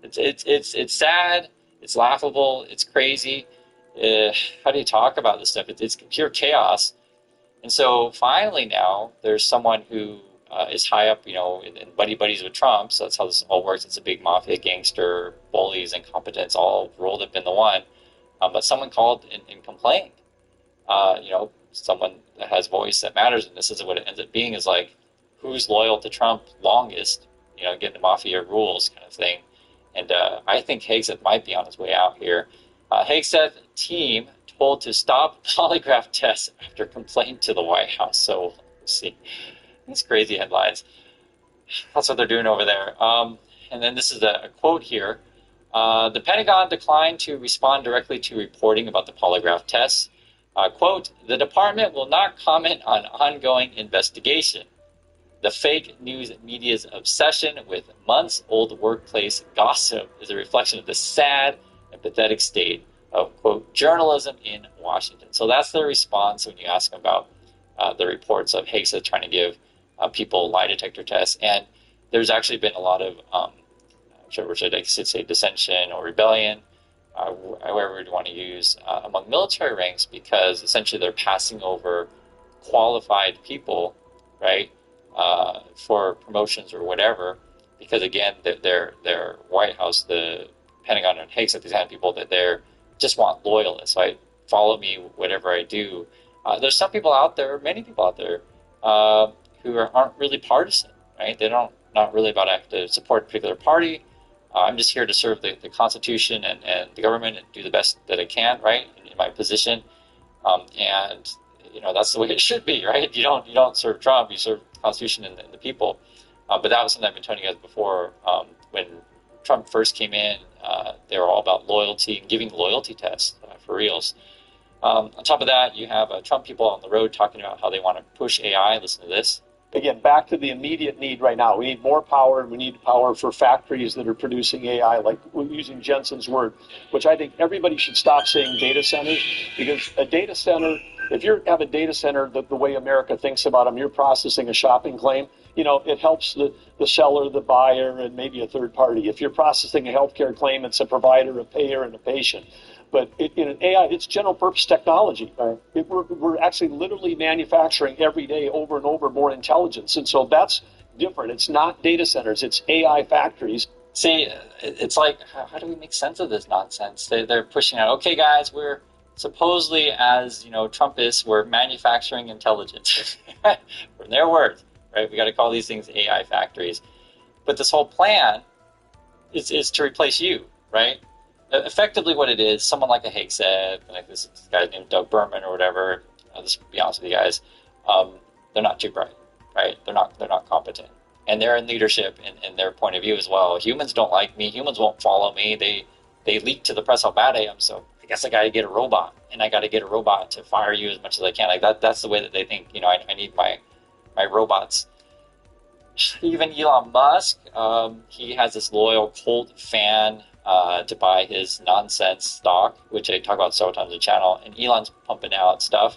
It's sad. It's laughable. It's crazy. How do you talk about this stuff? It's pure chaos. And so finally now there's someone who is high up, and buddies with Trump. So that's how this all works. It's a big mafia, gangster, bullies, incompetence, all rolled up into one. But someone called and complained. Someone that has voice that matters, and this is what it ends up being is who's loyal to Trump longest, getting the mafia rules kind of thing. And I think Hegseth might be on his way out here. Hegseth team told to stop polygraph tests after complaint to the White House. So we'll see. These crazy headlines. That's what they're doing over there. And then this is a quote here. The Pentagon declined to respond directly to reporting about the polygraph tests. Quote, the department will not comment on ongoing investigation. The fake news media's obsession with months-old workplace gossip is a reflection of the sad and pathetic state of, quote, journalism in Washington. So that's their response when you ask them about the reports of Hegseth trying to give people lie detector tests. And there's actually been a lot of, I should say, dissension or rebellion, however you want to use, among military ranks, because essentially they're passing over qualified people, right, for promotions or whatever, because again, their White House, the Pentagon, and Hegseth, these kind of people that they're just want loyalists, right? Follow me, whatever I do. There's some people out there, many people out there, who aren't really partisan, right? They not really about have to support a particular party. I'm just here to serve the Constitution and the government and do the best that I can, right, in my position. And that's the way it should be, right? You don't serve Trump, you serve the Constitution and the people. But that was something I've been telling you guys before. When Trump first came in, they were all about loyalty and giving loyalty tests for reals. On top of that, you have Trump people on the road talking about how they want to push AI. Listen to this. Again, back to the immediate need right now. We need more power, and we need power for factories that are producing AI, like we're using Jensen's word, which I think everybody should stop saying data centers, because a data center, if you have a data center the way America thinks about them, you're processing a shopping claim, it helps the seller, the buyer, and maybe a third party. If you're processing a healthcare claim, it's a provider, a payer, and a patient. But in an AI, it's general purpose technology. Right. We're actually literally manufacturing every day over and over more intelligence. And so that's different. It's not data centers, it's AI factories. See, it's like, how do we make sense of this nonsense? They're pushing out, okay, guys, we're supposedly, as Trumpists, we're manufacturing intelligence. From their words, right? We got to call these things AI factories. But this whole plan is to replace you, right? Effectively, what it is, someone like a Hegseth, like this guy named Doug Berman or whatever. I'll just be honest with you guys, they're not too bright, right? They're not competent. And they're in leadership in their point of view as well. Humans don't like me. Humans won't follow me. They leak to the press how bad I am. So I guess I got to get a robot, and I got to get a robot to fire you as much as I can. Like that's the way that they think. I need my robots. Even Elon Musk, he has this loyal cult fan to buy his nonsense stock, which I talk about several times on the channel. And Elon's pumping out stuff.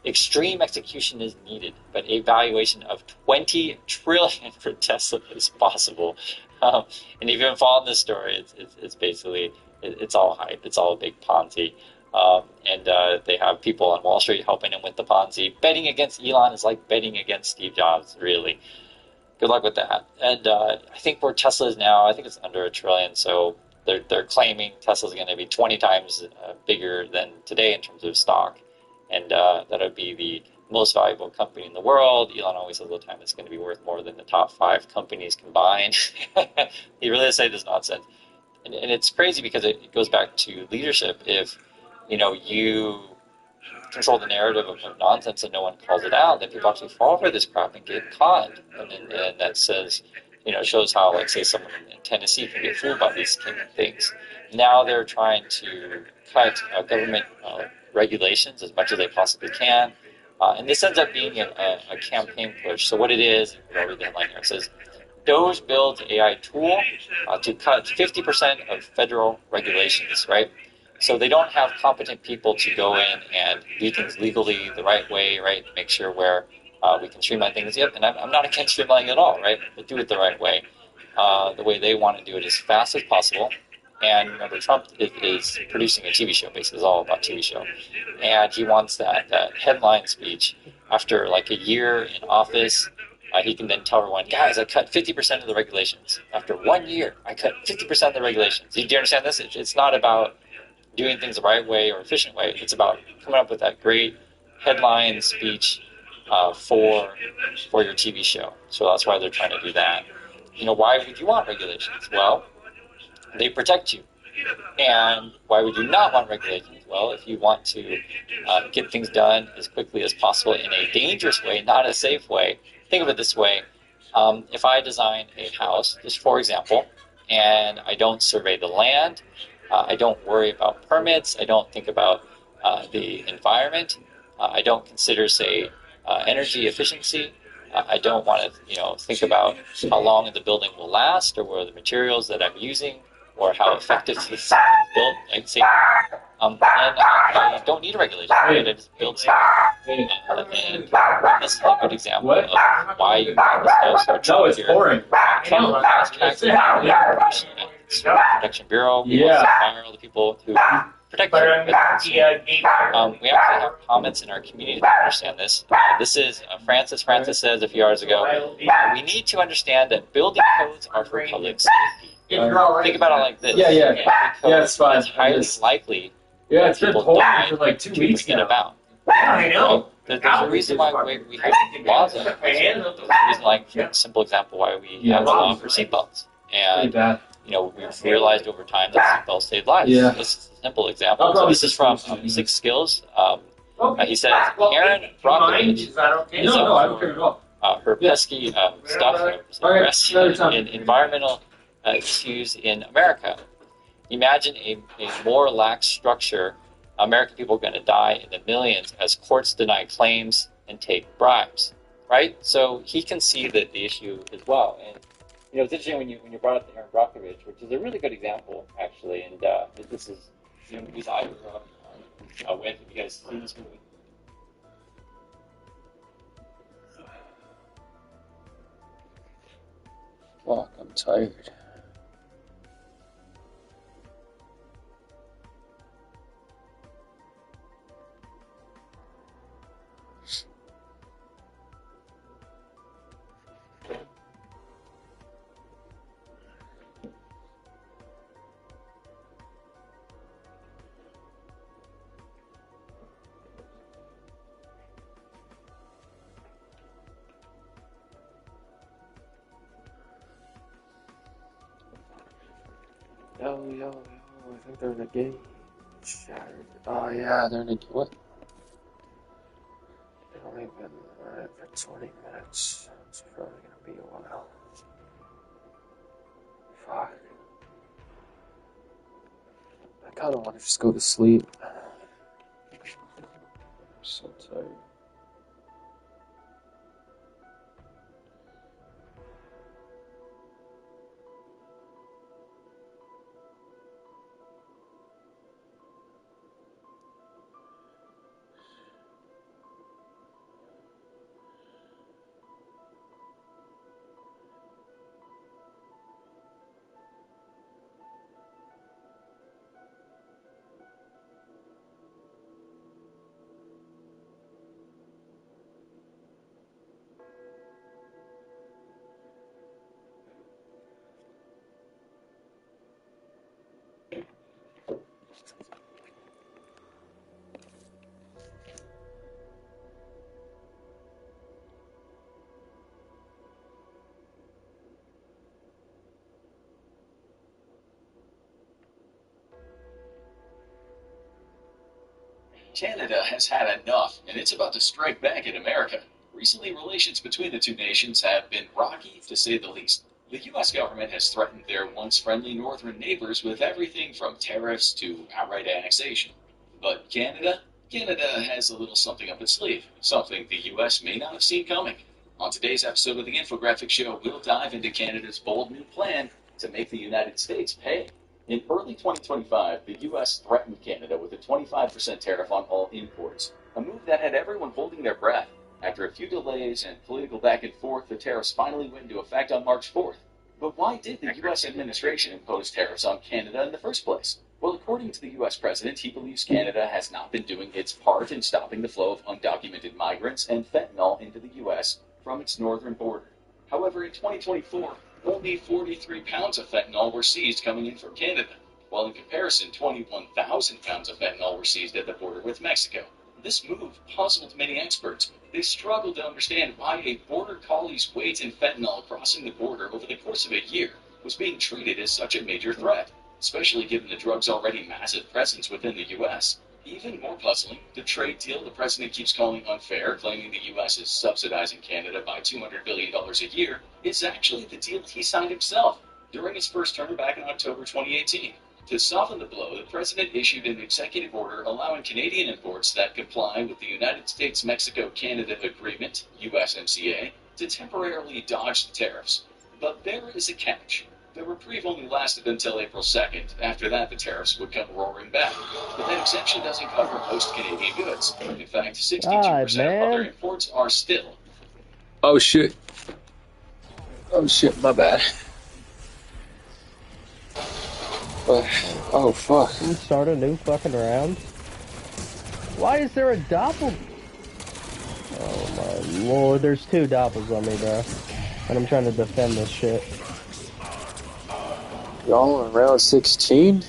Extreme execution is needed, but a valuation of $20 trillion for Tesla is possible. And if you haven't followed this story, it's basically, it's all hype. It's all a big Ponzi. And they have people on Wall Street helping him with the Ponzi. Betting against Elon is like betting against Steve Jobs, really. Good luck with that. And I think where Tesla is now, I think it's under $1 trillion. So they're claiming Tesla's going to be 20 times bigger than today in terms of stock. And that would be the most valuable company in the world. Elon always says all the time it's going to be worth more than the top 5 companies combined. He really does say this nonsense. And it's crazy because it goes back to leadership. If, you control the narrative of nonsense and no one calls it out, then people actually fall for this crap and get conned. And that says, shows how, like, say, someone in Tennessee can get fooled by these kind of things. Now they're trying to cut government regulations as much as they possibly can. And this ends up being a campaign push. So what it is, I'll read the headline here. It says, DOGE builds AI tool to cut 50% of federal regulations, right? So they don't have competent people to go in and do things legally the right way, right? Make sure where we can streamline things. Yep, and I'm not against streamlining at all, right? But do it the right way. The way they want to do it as fast as possible. And remember, Trump is producing a TV show, basically. It's all about TV show. And he wants that headline speech after like a year in office. He can then tell everyone, guys, I cut 50% of the regulations. After 1 year, I cut 50% of the regulations. Do you understand this? It's not about doing things the right way or efficient way. It's about coming up with that great headline speech for your TV show. So that's why they're trying to do that. Why would you want regulations? Well, they protect you. And why would you not want regulations? Well, if you want to get things done as quickly as possible in a dangerous way, not a safe way, think of it this way. If I design a house, just for example, and I don't survey the land, I don't worry about permits, I don't think about the environment, I don't consider, say, energy efficiency, I don't want to, think about how long the building will last or what are the materials that I'm using or how effective this is built, like say, and I don't need a regulation. Right? I just build stuff. And this is a good example of why you need this house. So Trump it's boring. Trump fast-tracked the Protection Bureau. He wants to fire all the people who protect you. We actually have comments in our community that understand this. This is Francis. Francis says a few hours ago, we need to understand that building codes are for public safety. Think about it like this. Yeah, it's fine. It's highly likely that people die for like 2 weeks in a bound. I know. There's a reason why we have laws in place. There's a reason, like, for a simple example, why we have a law for seatbelts. And, we've realized over time that seatbelts save lives. Yeah. This is a simple example. So this is from 6 Skills. He says, Aaron Brockovich is her pesky stuff in environmental issues in America. Imagine a more lax structure. American people are going to die in the millions as courts deny claims and take bribes, right? So he can see the issue as well. And it's interesting when you brought up Aaron Brockovich, which is a really good example, actually. And this is movies I grew up with. Have you guys seen this movie? Fuck, I'm tired. Yo. I think they're in a game. Shattered. Oh yeah, they're in a what? They've only been for 20 minutes. It's probably gonna be a while. Fuck. I kinda wanna just go to sleep. I'm so tired. Canada has had enough, and it's about to strike back at America. Recently, relations between the two nations have been rocky, to say the least. The U.S. government has threatened their once friendly northern neighbors with everything from tariffs to outright annexation. But Canada has a little something up its sleeve, something the U.S. may not have seen coming. On today's episode of the Infographic Show, we'll dive into Canada's bold new plan to make the United States pay. In early 2025, the U.S. threatened Canada with a 25% tariff on all imports, a move that had everyone holding their breath. After a few delays and political back and forth, the tariffs finally went into effect on March 4th. But why did the U.S. administration impose tariffs on Canada in the first place? Well, according to the U.S. president, he believes Canada has not been doing its part in stopping the flow of undocumented migrants and fentanyl into the U.S. from its northern border. However, in 2024, only 43 pounds of fentanyl were seized coming in from Canada, while in comparison, 21,000 pounds of fentanyl were seized at the border with Mexico. This move puzzled many experts. They struggled to understand why a border collie's weight in fentanyl crossing the border over the course of a year was being treated as such a major threat, especially given the drug's already massive presence within the U.S. Even more puzzling, the trade deal the president keeps calling unfair, claiming the U.S. is subsidizing Canada by $200 billion a year, is actually the deal he signed himself during his first term back in October 2018. To soften the blow, the president issued an executive order allowing Canadian imports that comply with the United States-Mexico-Canada Agreement, USMCA, to temporarily dodge the tariffs. But there is a catch. The reprieve only lasted until April 2nd. After that, the tariffs would come roaring back. But that exemption doesn't cover most Canadian goods. In fact, 62% of other imports are still. Oh shit, my bad. Oh fuck. Can we start a new fucking round? Why is there a doppel? Oh my lord, there's two doppels on me, bro. And I'm trying to defend this shit. Y'all in round 16?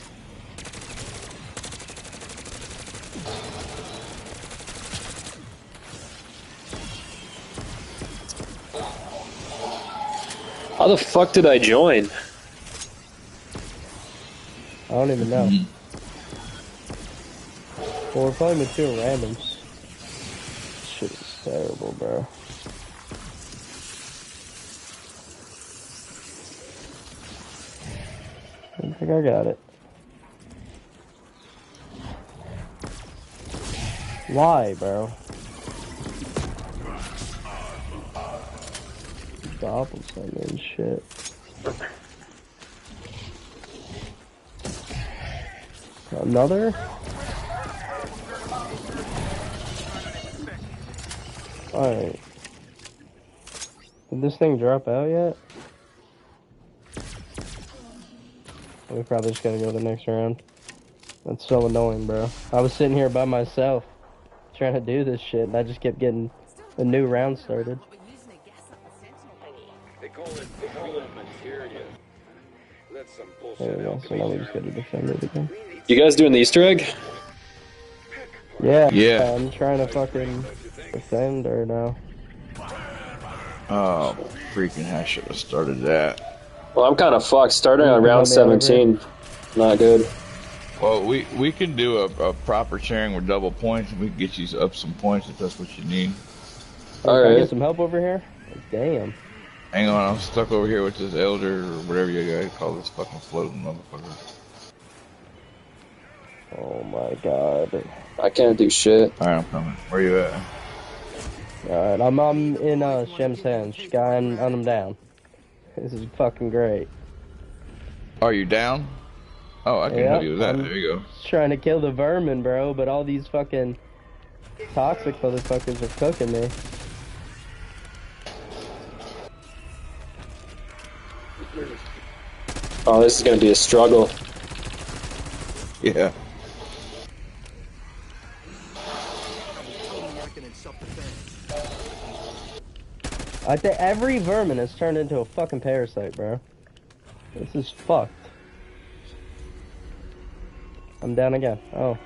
How the fuck did I join? I don't even know. Well, we're playing with two randoms. This shit is terrible, bro. I think I got it. Why, bro? Doppels on me and shit. Another? Alright. Did this thing drop out yet? We probably just gotta go to the next round. That's so annoying, bro. I was sitting here by myself trying to do this shit, and I just kept getting a new round started. They call it materia. That's some bullshit. There we go, so now we just gotta defend it again. You guys doing the Easter egg? Yeah. Yeah. I'm trying to fucking defend her now. Oh, freaking! I should have started that. Well, I'm kind of fucked. Starting on round 17. Not good. Well, we can do a proper sharing with double points, and we can get you up some points if that's what you need. Can I get some help over here? Damn. Hang on, I'm stuck over here with this elder or whatever you guys call this fucking floating motherfucker. Oh my god. I can't do shit. Alright, I'm coming. Where you at? Alright, I'm in Shem's hands. Gun him down. This is fucking great. Are you down? Oh, I can help you with that. There you go. Just trying to kill the vermin, bro, but all these fucking toxic motherfuckers are cooking me. Oh, this is gonna be a struggle. Yeah. I think every vermin has turned into a fucking parasite, bro. This is fucked. I'm down again. Oh.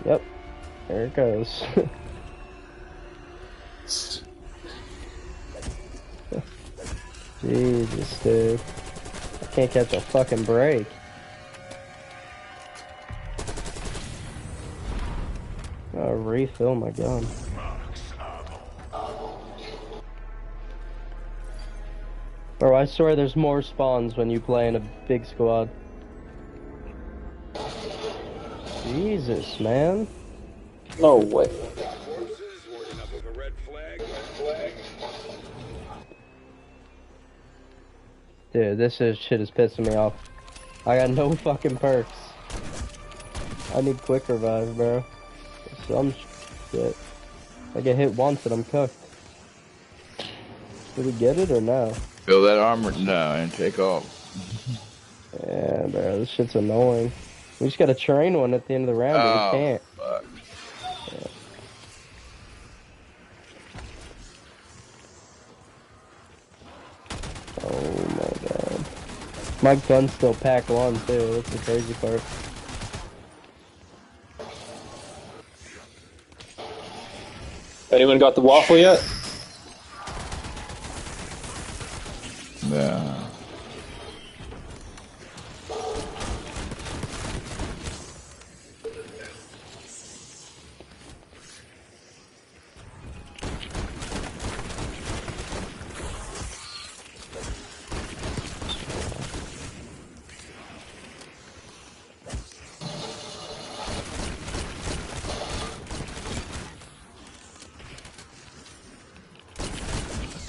Yep. There it goes. Jesus, dude. I can't catch a fucking break. I'll refill my gun. Bro, I swear there's more spawns when you play in a big squad. Jesus, man. No way. Dude, this shit is pissing me off. I got no fucking perks. I need quick revive, bro. Some shit. I get hit once and I'm cooked. Did we get it or no? Fill that armor down and take off. Yeah, bro, this shit's annoying. We just gotta train one at the end of the round, but we can't. Fuck. Yeah. Oh my god. My gun's still pack one too, that's the crazy part. Anyone got the waffle yet? Yeah.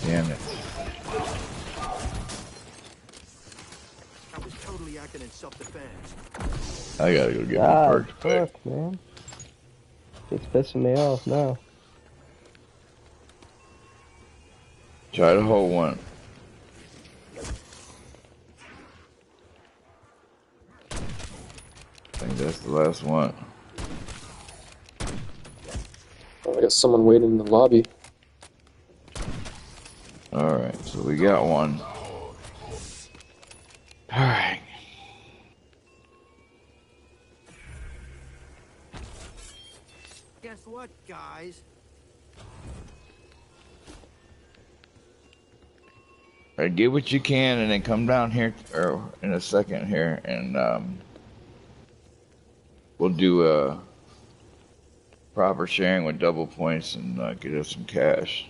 Damn it. I was totally acting in self-defense. I gotta go get my perks back. Fuck, man. It's pissing me off now. Try to hold one. I think that's the last one. Oh, I got someone waiting in the lobby. Alright, so we got one. Alright. Guess what, guys? Alright, get what you can and then come down here in a second here and we'll do a proper sharing with double points and get us some cash.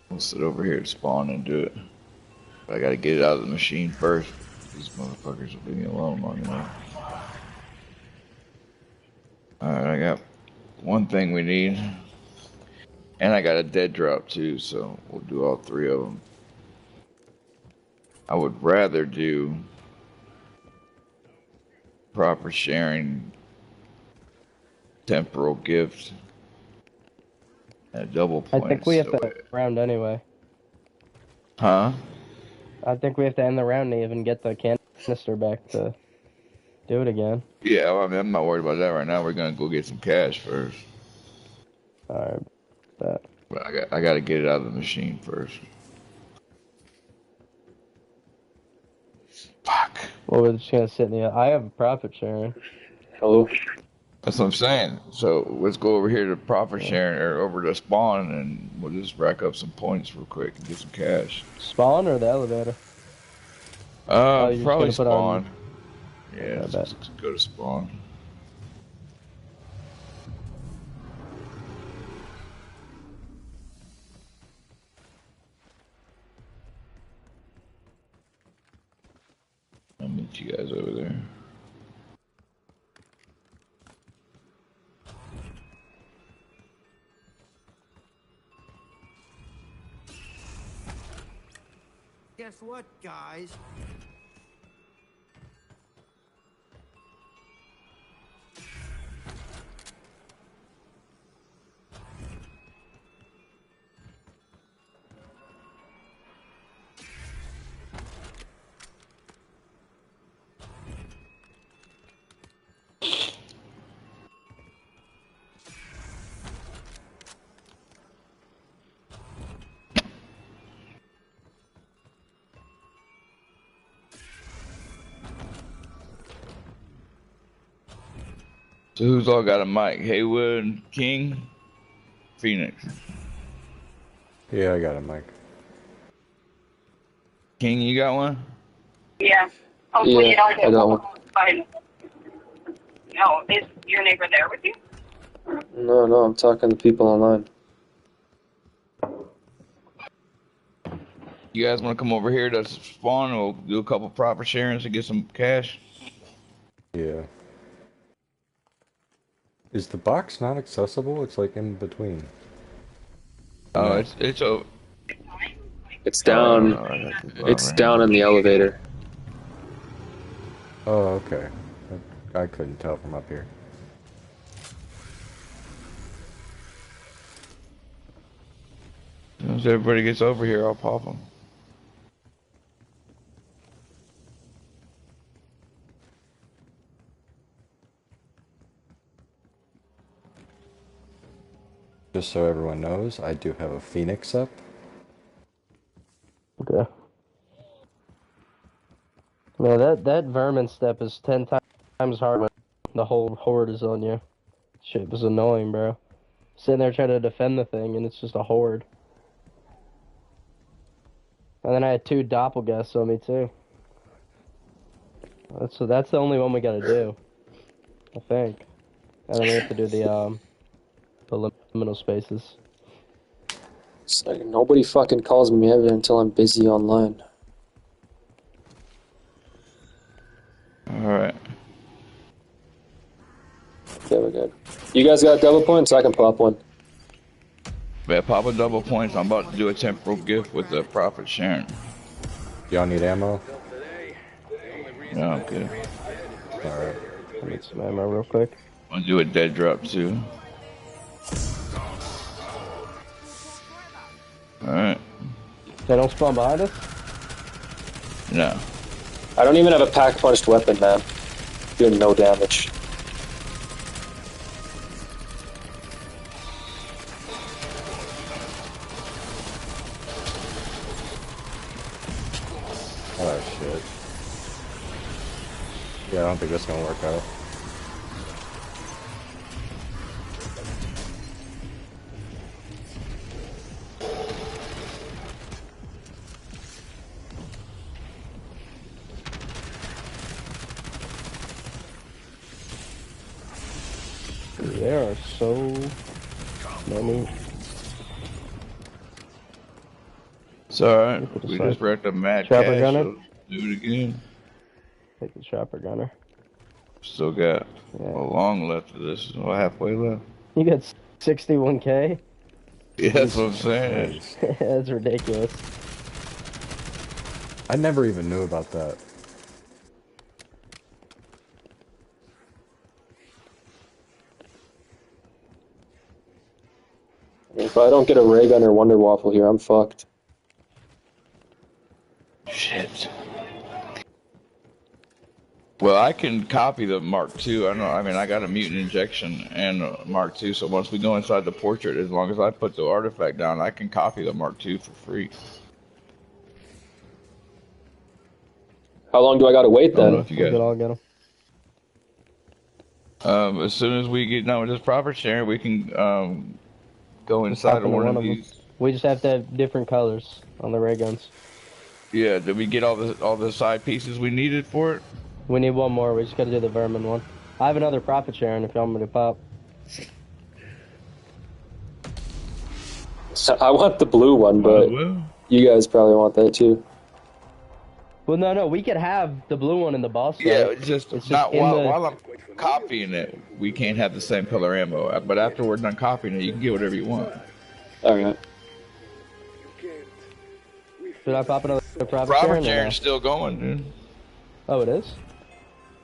We'll sit over here to spawn and do it. But I gotta get it out of the machine first. These motherfuckers will leave me alone long enough. Alright, I got one thing we need. And I got a dead drop too, so we'll do all three of them. I would rather do proper sharing, temporal gift, and a double point. I think we have to end the round anyway. Huh? I think we have to end the round to even get the canister back to do it again. Yeah, well, I mean, I'm not worried about that right now. We're gonna go get some cash first. Alright, bet. But I gotta get it out of the machine first. Fuck. Well, we're just gonna sit in the. I have a profit sharing. Hello. That's what I'm saying. So let's go over here to profit sharing or over to spawn, and we'll just rack up some points real quick and get some cash. Spawn or the elevator? Oh, you're just Probably gonna put on. spawn. Yeah, let's go to spawn. I'll meet you guys over there. Guess what, guys? So who's all got a mic? Haywood, King, Phoenix. Yeah, I got a mic. King, you got one? Yeah. Hopefully you don't I get got one. but no, is your neighbor there with you? No, I'm talking to people online. You guys want to come over here to spawn? We'll do a couple proper sharings to get some cash. Yeah. Is the box not accessible? It's like in between. Oh, No. it's over. It's down. It's down in the elevator. Oh, okay. I couldn't tell from up here. As soon as everybody gets over here, I'll pop them. Just so everyone knows, I do have a Phoenix up. Okay. No, that vermin step is 10 times harder when the whole horde is on you. Shit was annoying, bro. Sitting there trying to defend the thing, and it's just a horde. And then I had 2 doppelgasts on me, too. That's the only one we gotta do. I think. And then we have to do the liminal spaces. It's like nobody fucking calls me ever until I'm busy online. Alright. Okay, we're good. You guys got double points? I can pop one. Yeah, pop a double points. I'm about to do a temporal gift with the profit sharing. Y'all need ammo? Yeah, okay. Alright. I need some ammo real quick. I'll do a dead drop too. Alright. They don't spawn behind us? No. I don't even have a pack-punched weapon, man. Doing no damage. Oh shit. Yeah, I don't think that's gonna work out. There are so many. It's alright. We just wrecked a mad Chopper cash, gunner? so do it again. Take the chopper gunner. Still got a long left of this. Well, halfway left. You got 61k? Yeah, that's what I'm saying. That's ridiculous. I never even knew about that. If I don't get a ray gun or Wonder Waffle here, I'm fucked. Shit. Well, I can copy the Mark II. I got a mutant injection and a Mark II, so once we go inside the portrait, as long as I put the artifact down, I can copy the Mark II for free. How long do I gotta wait I don't know then? if you guys... I'll get 'em. As soon as we get done with this profit sharing, we can go inside Hop of into one one of of them. these. We just have to have different colors on the ray guns. Yeah, did we get all the side pieces we needed for it? We need one more. We just got to do the vermin one. I have another profit sharing if y'all want me to pop. So I want the blue one, but you guys probably want that too. Well, no, we could have the blue one in the boss fight. Yeah, it's just not in while I'm copying it. We can't have the same color ammo. But after we're done copying it, you can get whatever you want. All right. Should I pop another profit Profit sharing? sharing's still going, dude. Oh, it is?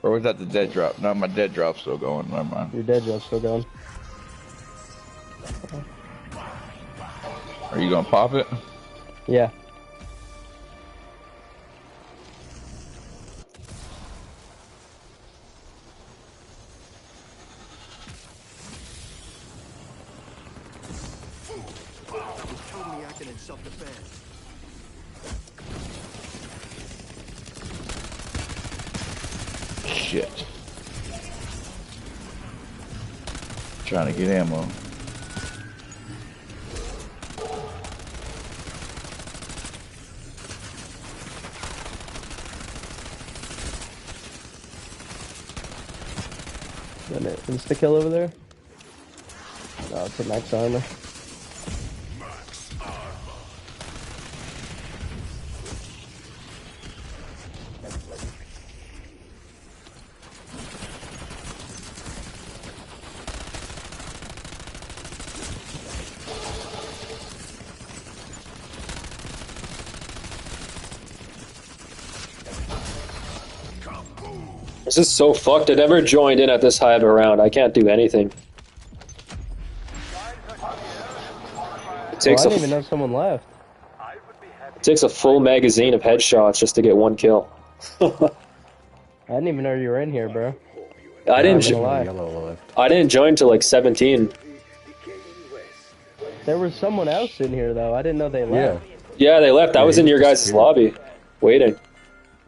Or was that the dead drop? No, my dead drop's still going. Never mind. Your dead drop's still going. Are you gonna pop it? Yeah. Totally acting in self-defense. Shit. Trying to get ammo. Got an insta-kill over there? No, it's a max armor. This is so fucked. I never joined in at this high of a round. I can't do anything. It takes I didn't even know someone left. It takes a full magazine of headshots just to get one kill. I didn't even know you were in here, bro. I didn't. I didn't join till like 17. There was someone else in here though. I didn't know they left. Yeah, they left. I was in your guys' lobby, waiting.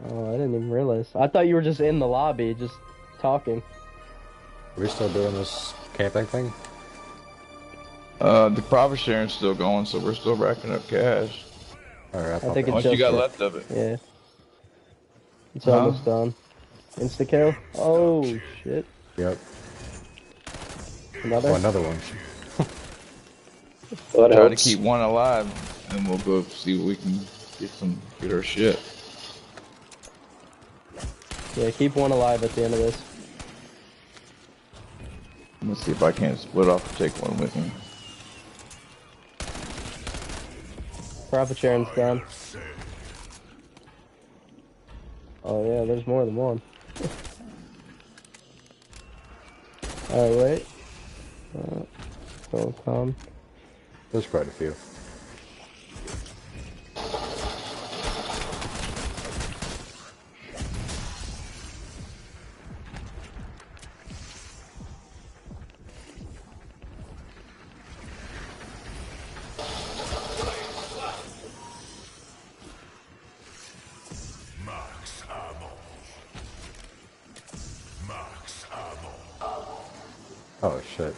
Oh, I didn't even realize. I thought you were just in the lobby, just talking. Are we still doing this camping thing? The profit sharing's still going, so we're still racking up cash. Alright, I think it's Once just you got left of it. Yeah. It's almost done. Insta kill. Oh shit. Yep. Another. Oh, another one. Try to keep one alive, and we'll go see what we can get our shit. Yeah, keep one alive at the end of this. Let's see if I can't split off and take one with me. Profit sharing's done. Oh yeah, there's more than one. Alright, wait. So calm. There's quite a few. Oh shit.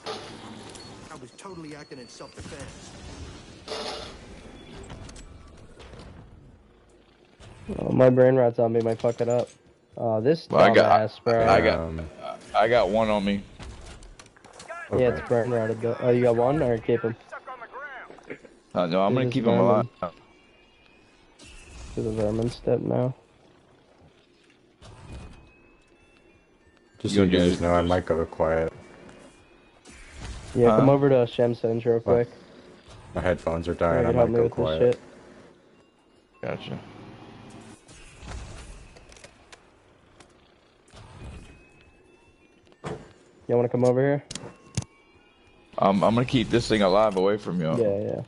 I was totally acting in self-defense. Oh, my brain rot zombie might fuck it up. Oh, this Well, dumbass, bro. I got one on me. Yeah, it's brain rotted though. Oh, you got one, or keep him? No, I'm gonna This is keep him alive. vermin. To the vermin step now. Just so you guys know, I might go quiet. Yeah, come over to Shemsens real quick. My headphones are Yeah, dying. you I can help might me go with quiet. this shit. Gotcha. You wanna come over here? I'm gonna keep this thing alive away from you. Yeah, yeah.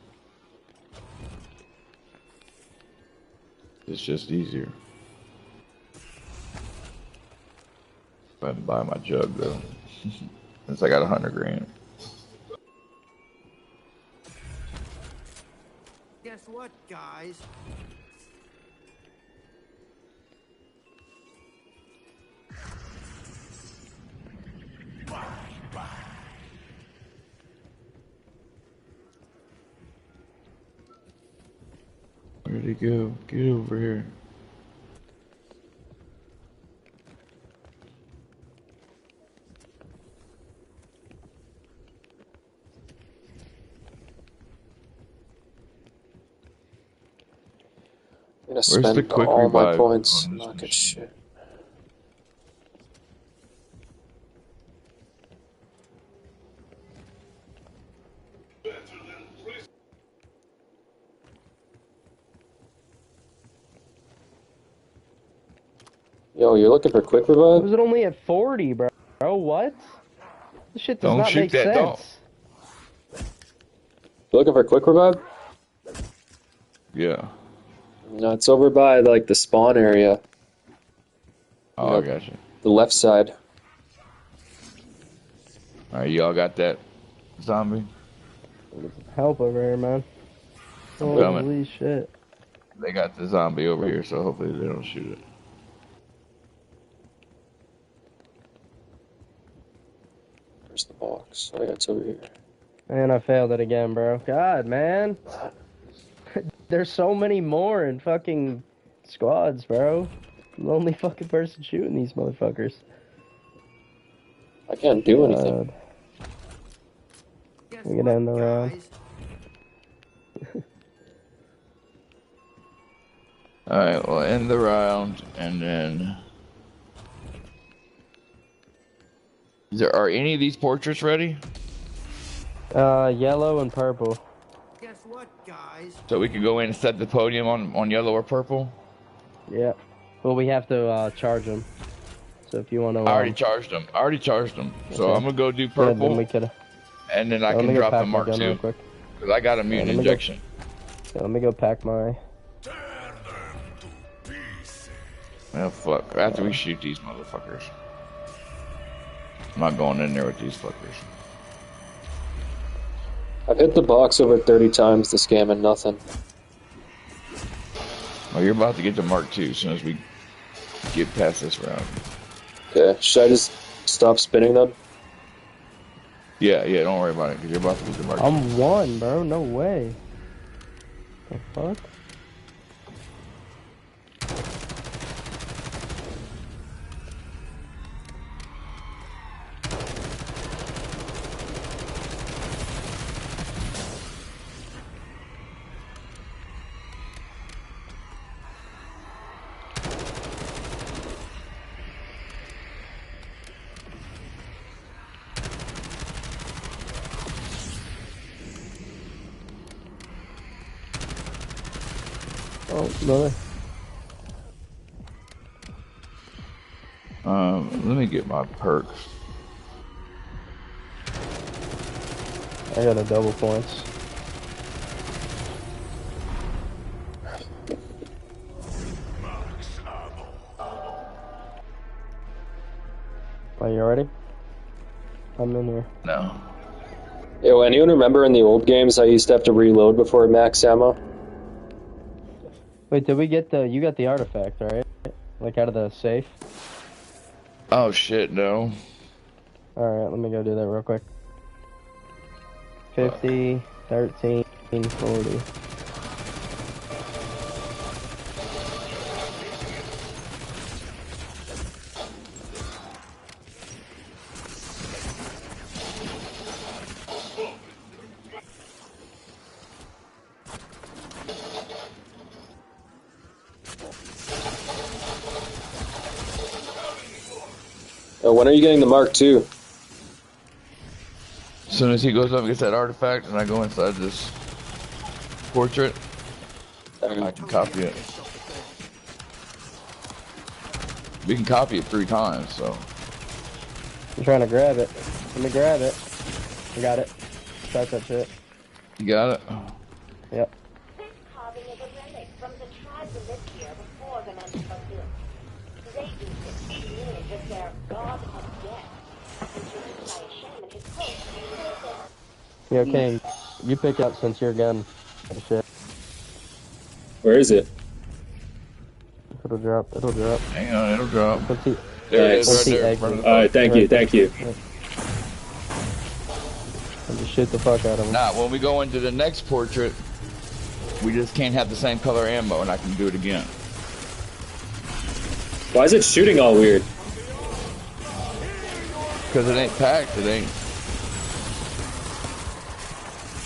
It's just easier. If I can buy my jug though. Since I got 100 grand. Guess what, guys? Where'd he go? Get over here. I'm gonna Where's the spend quick all my revive points. on this Not good shit. Yo, you're looking for quick revive? Was it only at 40, bro? What? This shit does Don't not shoot make that dog. sense. You looking for quick revive? Yeah. No, it's over by like the spawn area. Oh, I got you. The left side. Alright, y'all got that zombie? Help over here, man. I'm Holy coming. shit. They got the zombie over here, so hopefully they don't shoot it. Where's the box? Oh yeah, it's over here. Man, I failed it again, bro. God, man. There's so many more in fucking squads, bro. I'm the only fucking person shooting these motherfuckers. I can't do anything. We can end the round. Alright, we'll end the round, and then... Are any of these portraits ready? Yellow and purple. Guess what, guys? So we can go in and set the podium on yellow or purple? Yeah. Well, we have to charge them. So if you want to... I already charged them. So Okay. I'm gonna go do Yeah, purple, then we could... and then I Let can me go drop the pack my Mark gun real II. quick. Because I got a mutant let me go- injection. Yeah, let me go pack my... Well, fuck. After we shoot these motherfuckers. I'm not going in there with these fuckers. I've hit the box over 30 times to scam and nothing. Well, you're about to get the Mark II as soon as we get past this round. Okay, should I just stop spinning them? Yeah, don't worry about it, because you're about to get the Mark II. I'm one, bro. No way. The fuck? Oh, no. Let me get my perks. I got a double points. Are you ready? I'm in here. No. Yo, anyone remember in the old games I used to have to reload before max ammo? Wait, did we get the... You got the artifact, right? Like out of the safe? Oh shit, no. Alright, let me go do that real quick. 50, 13, 40. When are you getting the Mark II? As soon as he goes up and gets that artifact, and I go inside this portrait, I can copy it. We can copy it 3 times, so. I'm trying to grab it. Let me grab it. I got it. Start that shit. You got it? Yep. This carving is a relic from the tribes who lived here before the men were built. They used it to live with their god of death, and driven by a shaman his host. Yeah, okay. You pick up since you're gun. Oh, shit. Where is it? It'll drop. It'll drop. Hang on, it'll drop. Let's see. There it is, Let's right see there. egg. Alright, thank you, thank you. And just shoot the fuck out of him. Nah, when we go into the next portrait, We just can't have the same color ammo, and I can do it again. Why is it shooting all weird? Because it ain't packed. It ain't.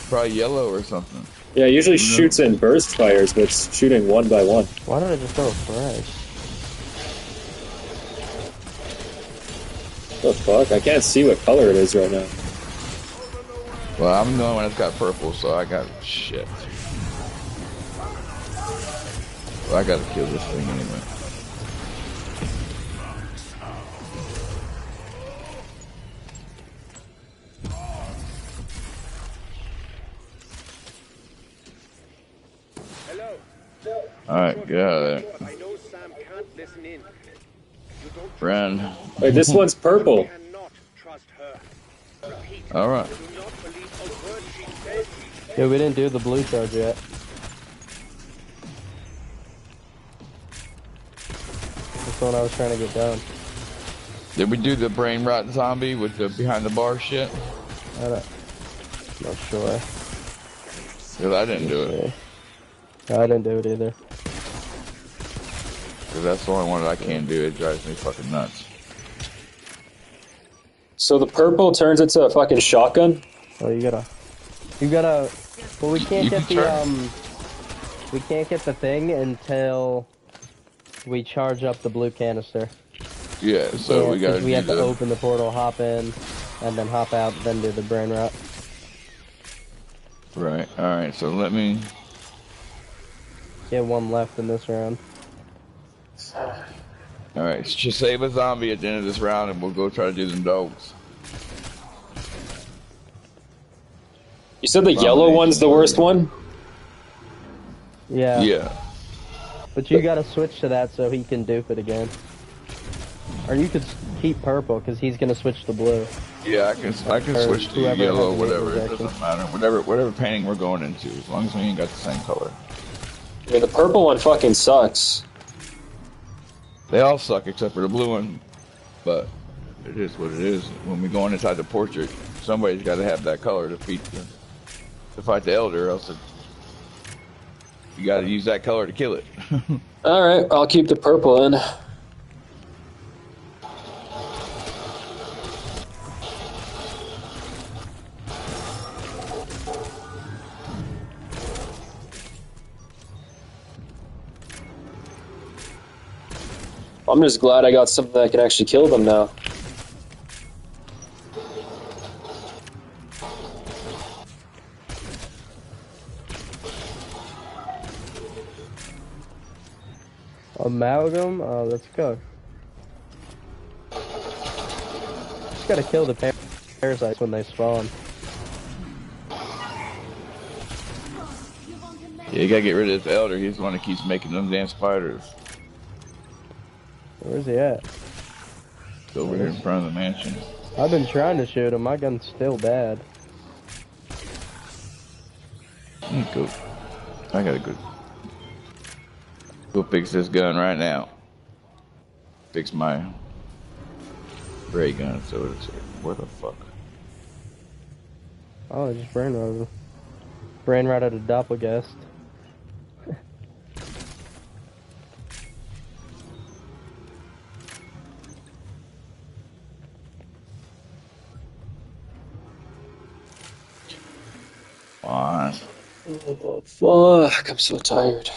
Probably yellow or something. Yeah, it usually shoots in burst fires, but it's shooting one by one. Why don't I just throw fresh? What the fuck? I can't see what color it is right now. Well, I'm the only one that's got purple, so I got shit. Well, I gotta kill this thing anyway. Alright, get out of there. Friend. Wait, this one's purple. Alright. Yeah, we didn't do the blue charge yet. That's what I was trying to get done. Did we do the brain rot zombie with the behind the bar shit? Not sure. Because I didn't do it. I didn't do it either. Because that's the only one that I can't do. It drives me fucking nuts. So the purple turns into a fucking shotgun? Oh, you gotta, well, we can't get the, we can't get the thing until we charge up the blue canister. Yeah, so we gotta we have to open the portal, hop in, and then hop out, then do the brain rot. Right, alright, so let me... Get one left in this round. Alright, just save a zombie at the end of this round and we'll go try to do them dogs. You said the yellow one's the worst one? Yeah. Yeah. But you gotta switch to that so he can dupe it again. Or you could keep purple, because he's gonna switch to blue. Yeah, I can switch to yellow, whatever, it doesn't matter. Whatever painting we're going into, as long as we ain't got the same color. I mean, the purple one fucking sucks. They all suck except for the blue one, but it is what it is. When we go inside the portrait, somebody's got to have that color to fight the elder, else you got to use that color to kill it. Alright, I'll keep the purple in. I'm just glad I got something that can actually kill them now. Amalgam? Oh, let's go. Just gotta kill the parasites when they spawn. Yeah, you gotta get rid of this elder. He's the one that keeps making them damn spiders. Where's he at? He's over here in front of the mansion. I've been trying to shoot him. My gun's still bad. Go. I gotta go fix this gun right now. Fix my ray gun. So it's what the fuck? Oh, I just brain rotted. Brain rotted a doppelgast. On. Oh, fuck, I'm so tired.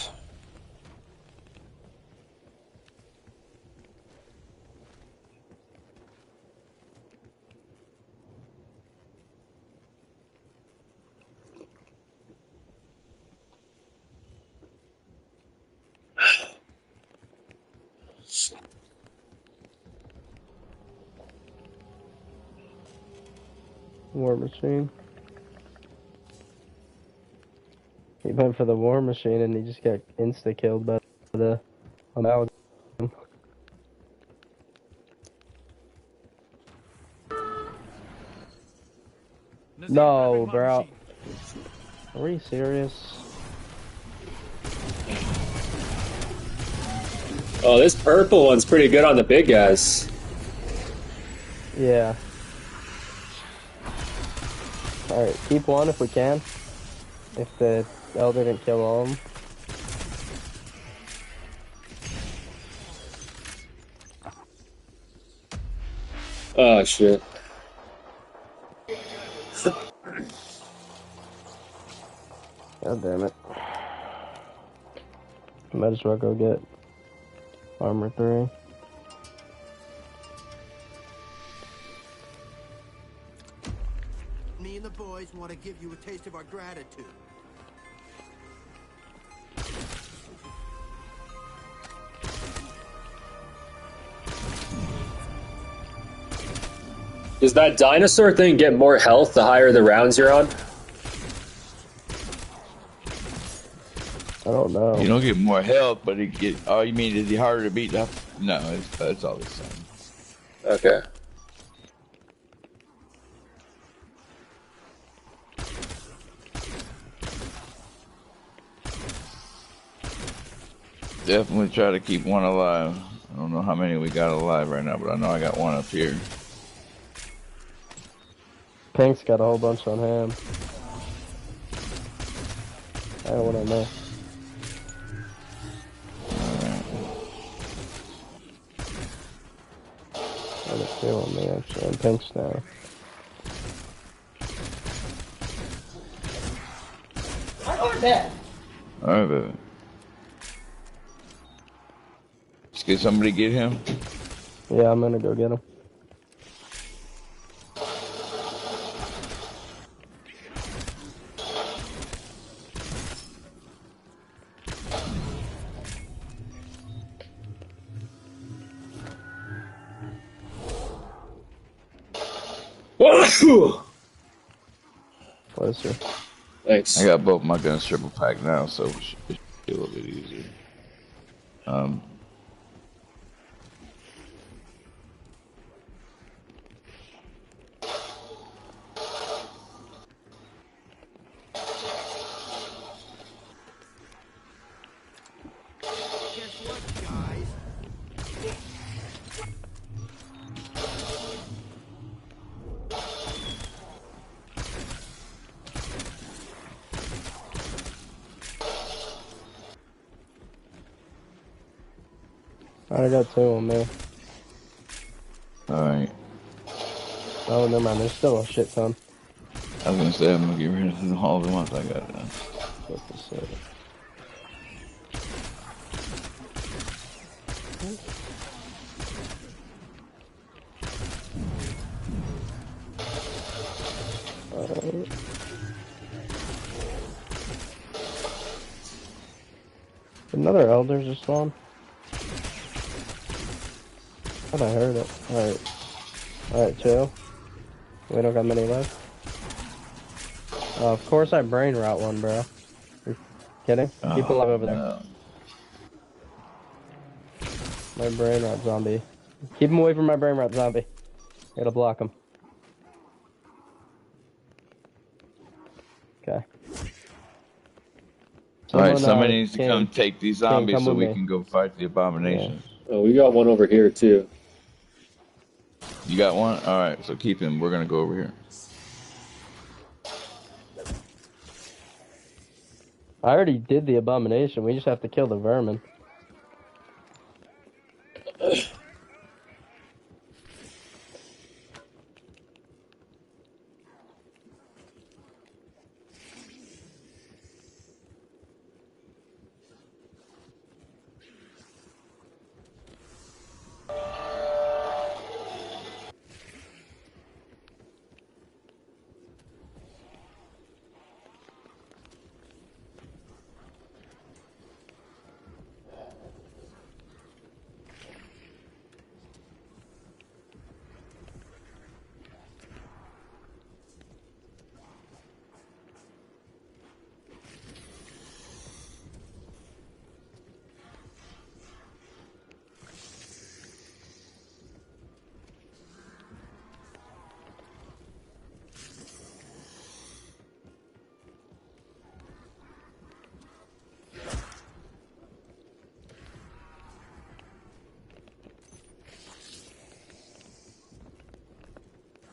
War machine. He went for the war machine and he just got insta-killed by the amalgam. No, bro. Are you serious? Oh, this purple one's pretty good on the big guys. Yeah. Alright, keep one if we can. If the Elder didn't kill all of them. Oh shit. God damn it. Might as well go get armor 3. Me and the boys want to give you a taste of our gratitude. Does that dinosaur thing get more health the higher the rounds you're on? I don't know. You don't get more health, but it get. Oh, you mean is he harder to beat up? No, it's all the same. Okay. Definitely try to keep one alive. I don't know how many we got alive right now, but I know I got one up here. Pink's got a whole bunch on him. I don't want to know. I got 2 on me actually, and Pink's now. Alright, baby. Can somebody get him? Yeah, I'm gonna go get him. Bless you. Thanks. I got both my guns triple pack now, so it should be a little bit easier. Guess what, guys? I got 2 on me. Alright. Oh, never mind. There's still a shit ton. I was gonna say I'm gonna get rid of all the ones I got done. What to say? Another elder just spawned. I thought I heard it. Alright. Alright, chill. We don't got many left. Of course I brain route one, bro. You're kidding? Keep alive over there. No. My brain route zombie. Keep him away from my brain route zombie. Gotta block him. Okay. Alright, somebody needs to come take these zombies come so with we me. can go fight the abominations. Oh, we got one over here too. You got one? Alright, so keep him. We're gonna go over here. I already did the abomination. We just have to kill the vermin.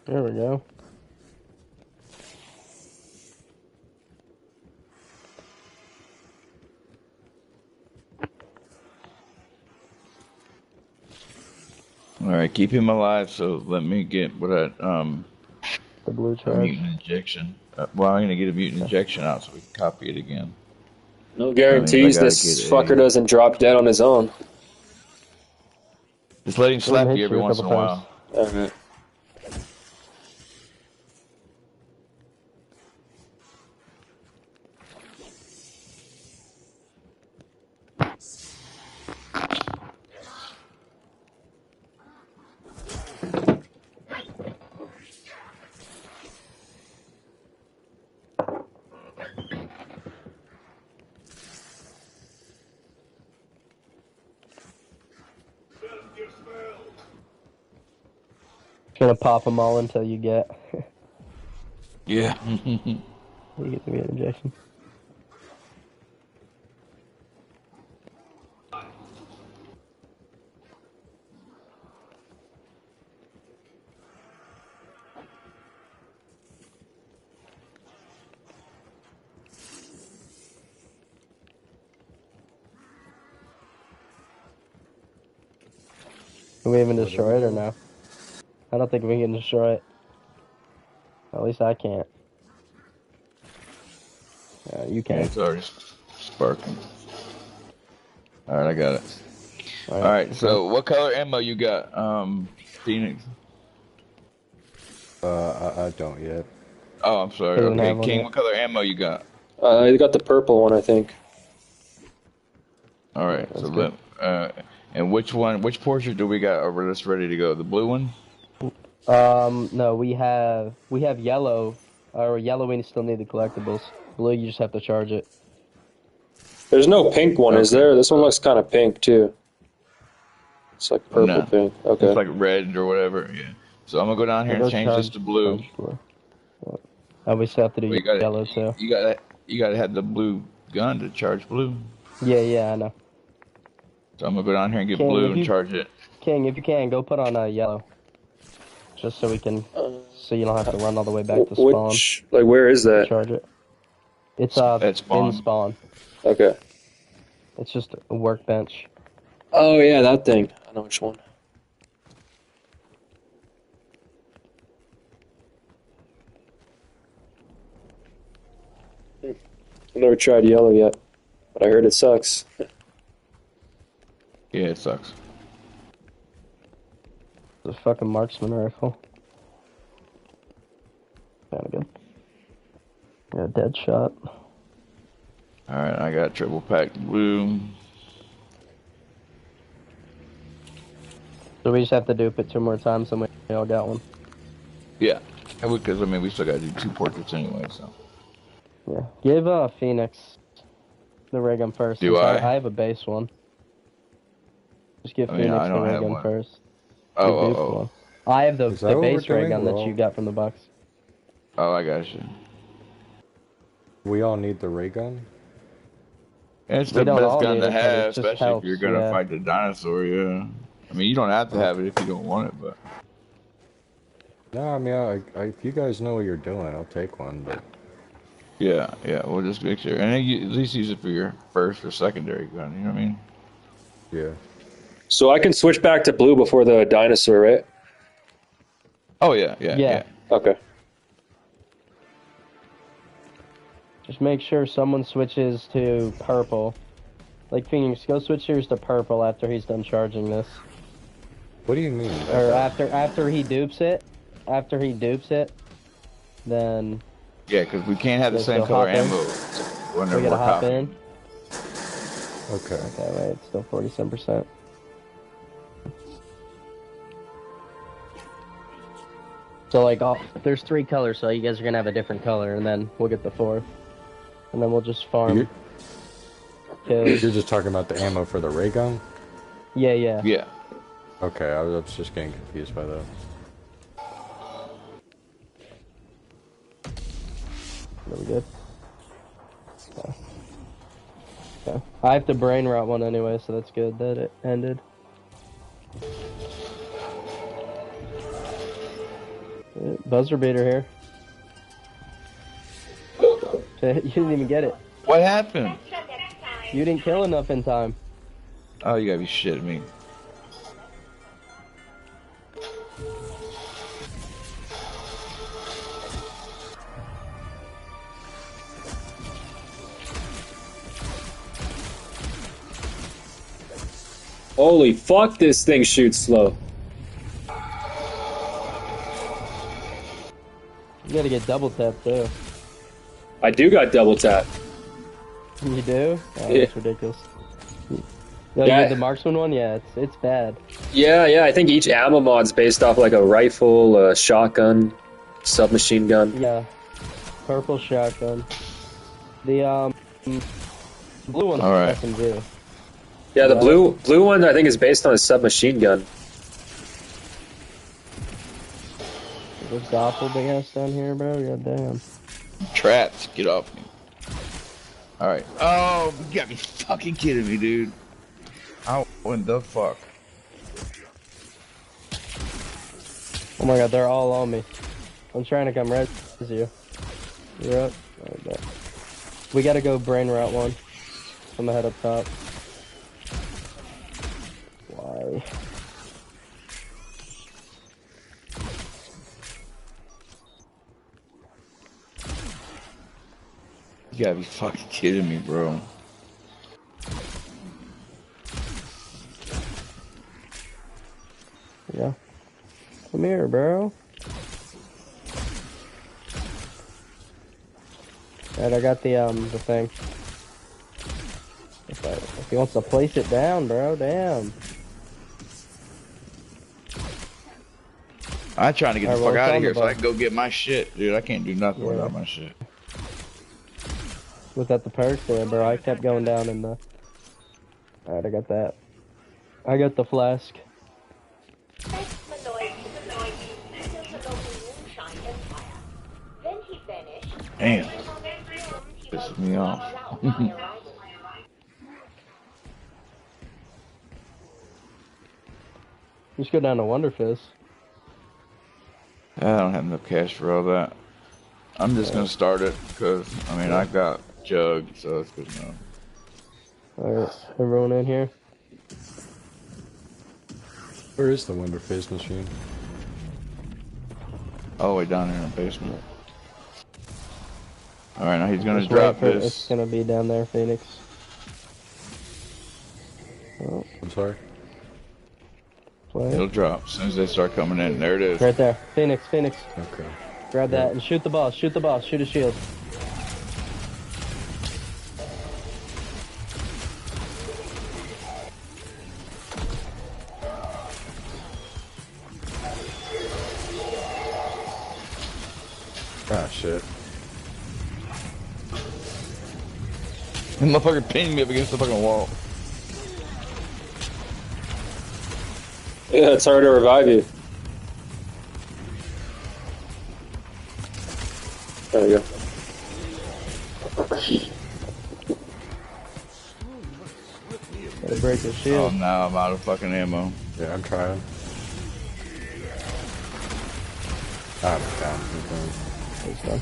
There we go. Alright, keep him alive, so let me get what I, The blue a charge. mutant injection. Well, I'm gonna get a mutant injection out so we can copy it again. No guarantees gotta this get fucker doesn't drop dead on his own. Just let him slap hit you every you a once in a couple while. Alright. Gonna pop them all until you get. Yeah. You get the mutant injection. Can we even destroy it or no? I don't think we can destroy it. At least I can't. You Yeah, can. it's already sparking. Alright, I got it. Alright, so what color ammo you got, Phoenix? I don't yet. Oh, I'm sorry. Doesn't have Okay, one King, yet. what color ammo you got? I got the purple one, I think. Alright, so let, and which portrait do we got over that's ready to go? The blue one? No, we have yellow. Or yellow, we still need the collectibles. Blue, you just have to charge it. There's no pink one, is there? This one looks kind of pink, too. It's like purple No. pink. Okay. It's like red or whatever, yeah. So I'm gonna go down here and change this to blue. Oh, we still have to do Well, you gotta- yellow, too. You gotta have the blue gun to charge blue. Yeah, I know. So I'm gonna go down here and get King, blue if and you- charge it. King, if you can, go put on yellow. Just so we can, so you don't have to run all the way back to spawn. Which, like, where is that? Charge it. It's At spawn. in spawn. Okay. It's just a workbench. Oh, yeah, that thing. I know which one. I've never tried yellow yet, but I heard it sucks. Yeah, it sucks. It's a fucking marksman rifle. Kinda good. Yeah, dead shot. Alright, I got triple pack blue. So we just have to dupe it 2 more times and we all got one. Yeah. Because, I mean, we still gotta do 2 portraits anyway, so. Yeah. Give Phoenix the ray gun first. Do since I? I have a base one. Just give I mean, Phoenix I the don't ray have gun one. first. Oh, The oh, duped oh. one. I have the Is that what base we're ray doing? gun that Well- you got from the box. Oh, I got you. We all need the ray gun? It's We the don't best all gun need to it, but have, it just especially helps, if you're gonna yeah. fight the dinosaur, yeah. I mean, you don't have to have it if you don't want it, but. No, I mean, if you guys know what you're doing, I'll take one, but... Yeah, we'll just make sure. And then you at least use it for your first or secondary gun, you know what I mean? Yeah. So I can switch back to blue before the dinosaur, right? Oh, yeah. Okay. Just make sure someone switches to purple. Like Phoenix, go switch yours to purple after he's done charging this. What do you mean? Or after he dupes it. After he dupes it, then Yeah, because we can't have the Let's same go color hop in. ammo we whenever gotta we're hop copying. in. Okay. Okay, wait, it's still 47%. So like, there's 3 colors, so you guys are gonna have a different color, and then we'll get the 4th, and then we'll just farm. You're just talking about the ammo for the ray gun? Yeah. Yeah. Okay, I was just getting confused by that. Are we good? Okay. I have to brain rot one anyway, so that's good that it ended. Buzzer beater here. You didn't even get it. What happened? You didn't kill enough in time. Oh, you gotta be shitting me. Holy fuck, this thing shoots slow. You gotta get double tap too. I do got double tap. You do? Oh, Yeah. that's ridiculous. No, Yeah. you have the marksman one? Yeah, it's bad. Yeah, I think each ammo mod's based off like a rifle, a shotgun, submachine gun. Yeah. Purple shotgun. The blue one's All right. SMG. Yeah, the blue one I think is based on a submachine gun. There's Doppel big ass down here, bro. God damn. Traps, get off me. Alright. Oh, you got me fucking kidding me, dude. How what the fuck? Oh my god, they're all on me. I'm trying to come res you. You're up? Okay. We gotta go brain route one. I'm gonna head up top. Why? You gotta be fucking kidding me, bro. Yeah. Come here, bro. Alright, I got the thing. If he wants to place it down, bro, damn. I'm trying to get the Alright, fuck well, out it's of on here the so I bus. can go get my shit, dude. I can't do nothing Yeah. without my shit. Without the perks there, bro. I kept going down in the... Alright, I got that. I got the flask. Damn. Pisses me off. Just go down to Wonderfist. I don't have enough cash for all that. I'm just gonna start it because I mean I got Jug, so that's good enough. Alright, everyone in here? Where is the Wonderface machine? All the way down here in the basement. All right, now he's gonna Just drop wait for- this. It's gonna be down there, Phoenix. Oh, I'm sorry. play. It'll drop as soon as they start coming in. There it is. Right there. Phoenix. Okay. Grab that and shoot the boss. Shoot the boss. Shoot his shield. Ah, shit. The motherfucker pinned me up against the fucking wall. Yeah, it's hard to revive you. There you go. Gotta break his Oh, shield. now I'm out of fucking ammo. Yeah, I'm trying. Ah, my god. It's done.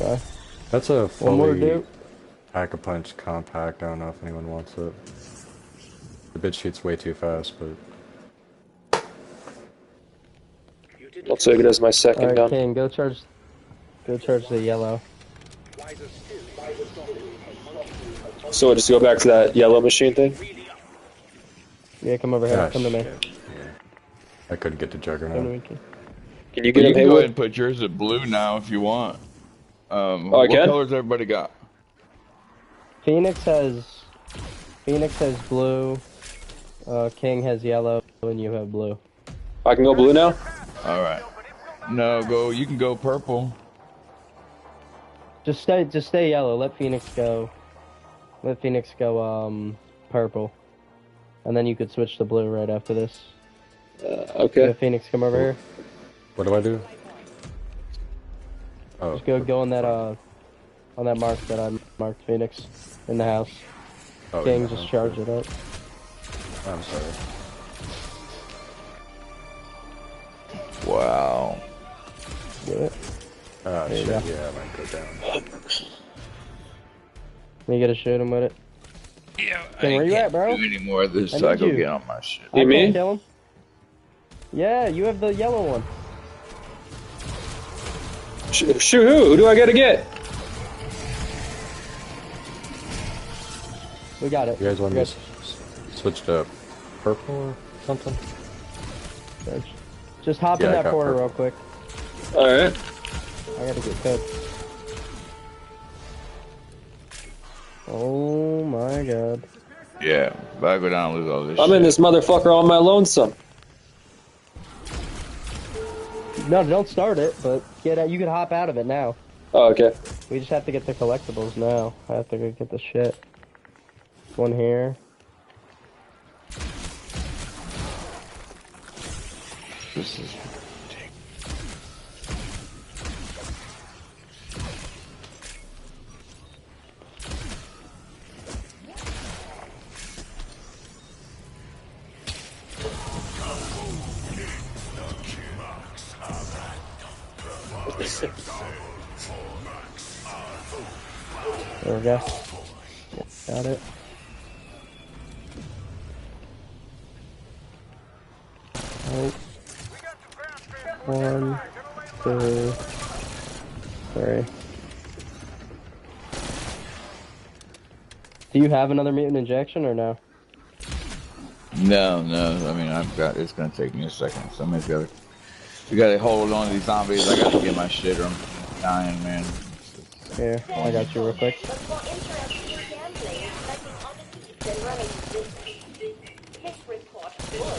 Okay. That's a One more, fully dude. Pack-a-Punch compact. I don't know if anyone wants it. The bit shoots way too fast, but... I'll take it as my second Alright, gun. King, go charge the yellow. So we'll just go back to that yellow machine thing? Yeah, come over here. Ah, Come to me. shit. Yeah. I couldn't get to Come to Juggernaut. me, King. Can you get You him, can go Haywood? ahead and put yours at blue now if you want. I What can? colors everybody got? Phoenix has blue. King has yellow, and you have blue. I can go blue now? All right. No, go. You can go purple. Just stay yellow. Let Phoenix go. Let Phoenix go. Purple, and then you could switch to blue right after this. Okay. Yeah, Phoenix, come over here. What do I do? Oh, Just go on that mark that I marked, Phoenix, in the house. Oh, King, yeah, just okay. charge it up. I'm sorry. Wow. Get it? Ah, There you shit, go. yeah, I might go down. You gotta shoot him with it. Yeah, King, where you at, bro? Do any more of this I so I need go you. get on my shit. I me? can't kill him. Yeah, you have the yellow one. Shoot who? Who do I gotta get? We got it. You guys want We're me to switch to purple or something? good. Just hop in Yeah, I that got portal purple. real quick. Alright. I gotta get cooked. Oh my god. Yeah, but I go down and lose all this I'm shit. in this motherfucker on my lonesome. No, don't start it, but get out. You can hop out of it now. Oh, okay. We just have to get the collectibles now. I have to go get the shit. One here. This is There we go. Got it. Oh. 1, 2, 3. Do you have another mutant injection or no? No. I mean, it's gonna take me a second. Somebody's gotta. We gotta hold on to these zombies. I gotta get my shit or I'm dying, man. Here, I got you real quick.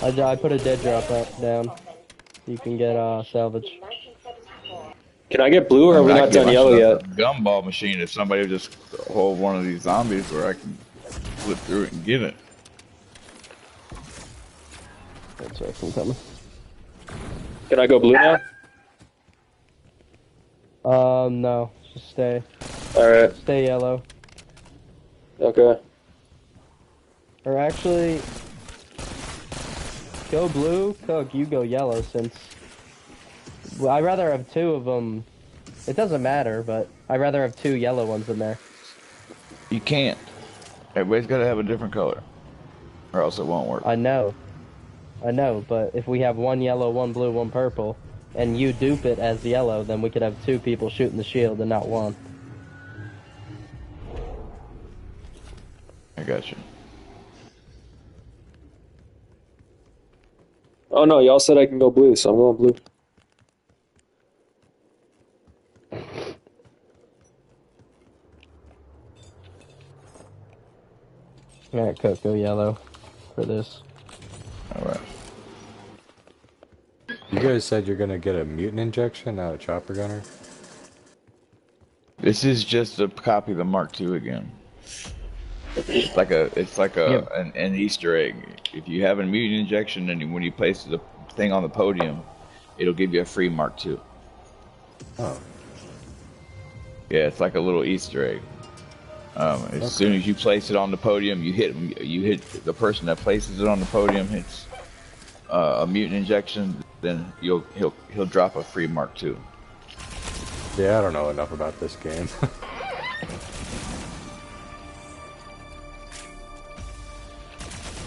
I put a dead drop down. You can get salvage. Can I get blue or are we not done yellow yet? Gumball machine. If somebody would just hold one of these zombies where I can flip through it and get it. That's right, I'm coming. Can I go blue now? No. Just stay. Alright. Stay yellow. Okay. Or actually, go blue, Cook, you go yellow since... Well, I'd rather have two of them. It doesn't matter, but I'd rather have two yellow ones in there. You can't. Everybody's gotta have a different color. Or else it won't work. I know, but if we have one yellow, one blue, one purple, and you dupe it as yellow, then we could have two people shooting the shield and not one. I got you. Oh no, y'all said I can go blue, so I'm going blue. Alright, Cook, go yellow for this. Alright. You guys said you're gonna get a mutant injection, not a chopper gunner? This is just a copy of the Mark II again. It's like an Easter egg. If you have a mutant injection and when you place the thing on the podium, it'll give you a free Mark II. Oh. Yeah, it's like a little Easter egg. As soon as you place it on the podium, you hit the person that places it on the podium hits a mutant injection, then he'll drop a free Mark II. Yeah, I don't know enough about this game.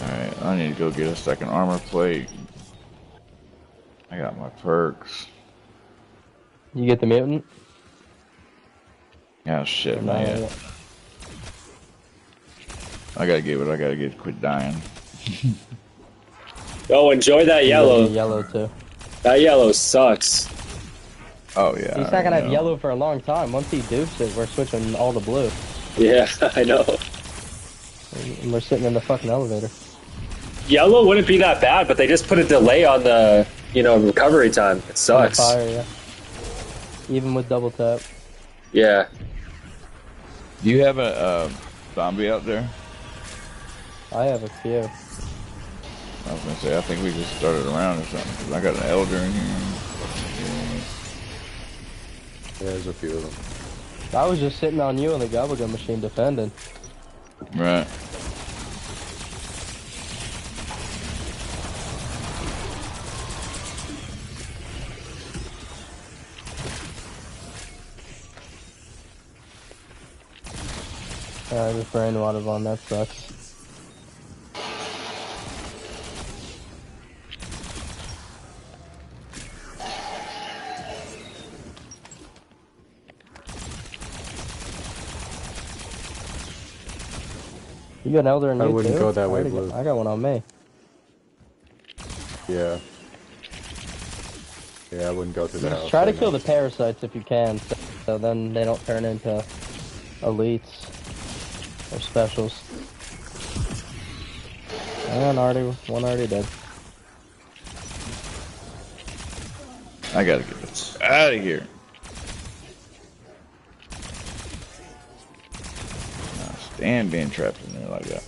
Alright, I need to go get a second armor plate. I got my perks. You get the mutant? Oh shit, man. I gotta get quit dying. Oh, enjoy that yellow. Yellow too. That yellow sucks. Oh yeah. He's not gonna have yellow for a long time. Once he dupes it, we're switching all to blue. Yeah, I know. And we're sitting in the fucking elevator. Yellow wouldn't be that bad, but they just put a delay on the, recovery time. It sucks. Fire, yeah. Even with double tap. Yeah. Do you have a zombie out there? I have a few. I was gonna say, I think we just started around or something. 'Cause I got an elder in here. Yeah, there's a few of them. I was just sitting on you on the gobblegum machine defending. Right. I just ran out of one, that sucks. You got an elder in I you wouldn't too? go that I way, already Blue. I got one on me. Yeah. Yeah, I wouldn't go through the house. Try to right kill now. the parasites if you can, so then they don't turn into elites or specials. And one already dead. I gotta get this out of here. Nah, stand being trapped in there like that.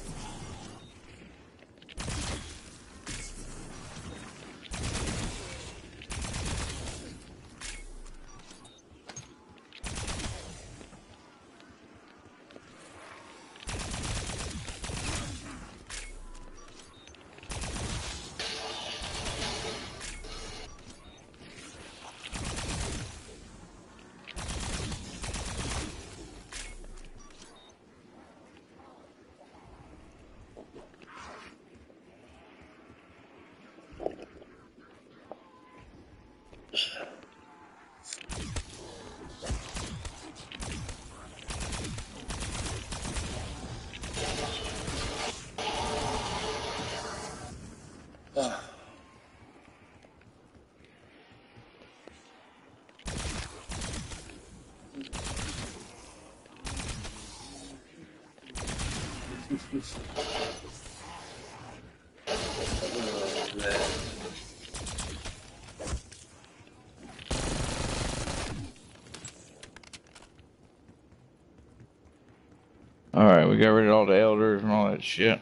Alright, we got rid of all the elders and all that shit.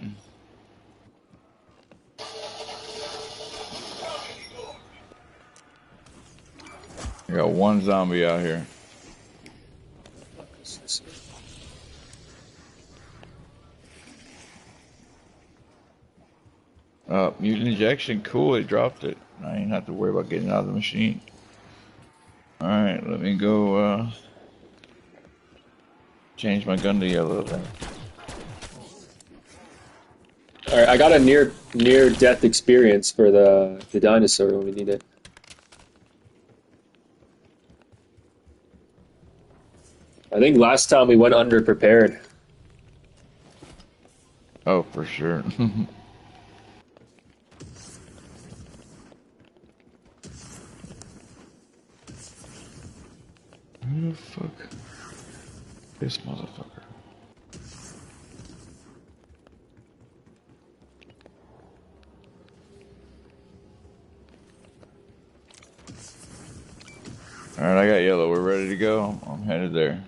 I got one zombie out here. Mutant injection, cool, it dropped it. I ain't have to worry about getting out of the machine. Alright, let me go, change my gun to yellow then. Alright, I got a near death experience for the dinosaur when we need it. I think last time we went underprepared. Oh, for sure. Who the fuck? This motherfucker. Alright, I got yellow. We're ready to go. I'm headed there.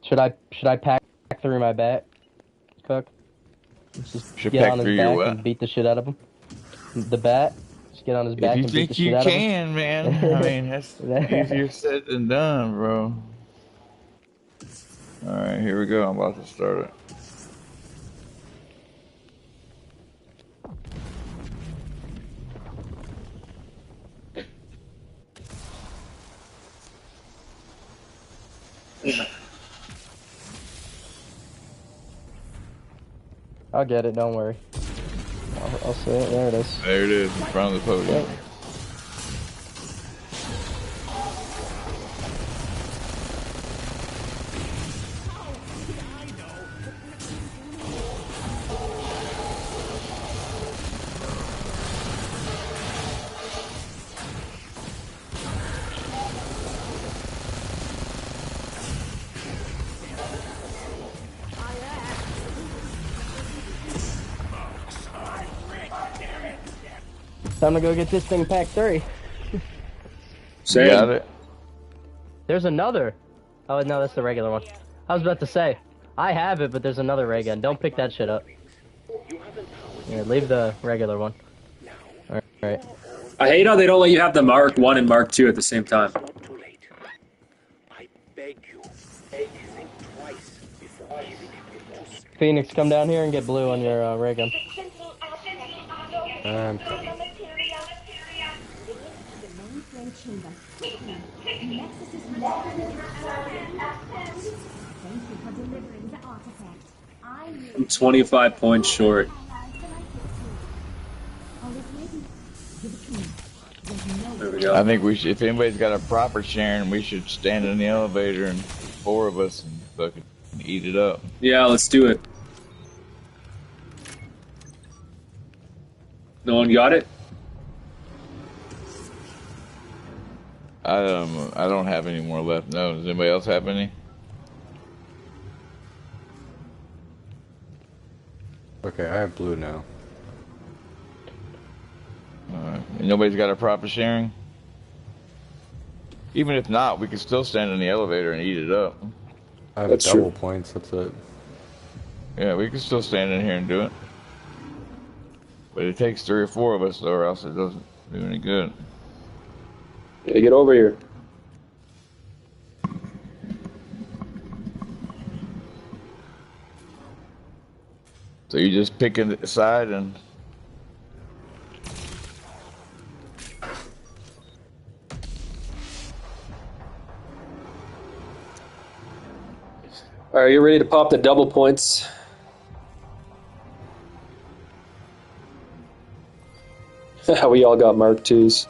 Should I pack through my back, Cook? Just Should get pack on his through your back what? and beat the shit out of him. The bat. Just get on his back If you and beat the think you shit out of him. can, man. I mean, that's easier said than done, bro. Alright, here we go. I'm about to start it. I'll get it. Don't worry. I'll see it. There it is. There it is, in front of the podium. Yep. Time to go get this thing pack 3. Same. Got it. There's another. Oh no, that's the regular one. I was about to say, I have it, but there's another ray gun. Don't pick that shit up. Yeah, leave the regular one. Alright. I hate how they don't let you have the Mark 1 and Mark 2 at the same time. Phoenix, come down here and get blue on your ray gun. upgrade chamber. Quickly! Nexus is locked in your hand. Thank you for delivering the artifact. I knew I'm 25 points short. There we go. I think we should, if anybody's got a proper sharing, we should stand in the elevator and 4 of us and fucking eat it up. Yeah, let's do it. No one got it? I don't have any more left. No, does anybody else have any? Okay, I have blue now. Alright. And nobody's got a proper sharing? Even if not, we can still stand in the elevator and eat it up. I have double points, that's it. Yeah, we can still stand in here and do it. But it takes 3 or 4 of us, though, or else it doesn't do any good. Yeah, get over here. So you just pick a side and... Alright, you ready to pop the double points? We all got Mark IIs.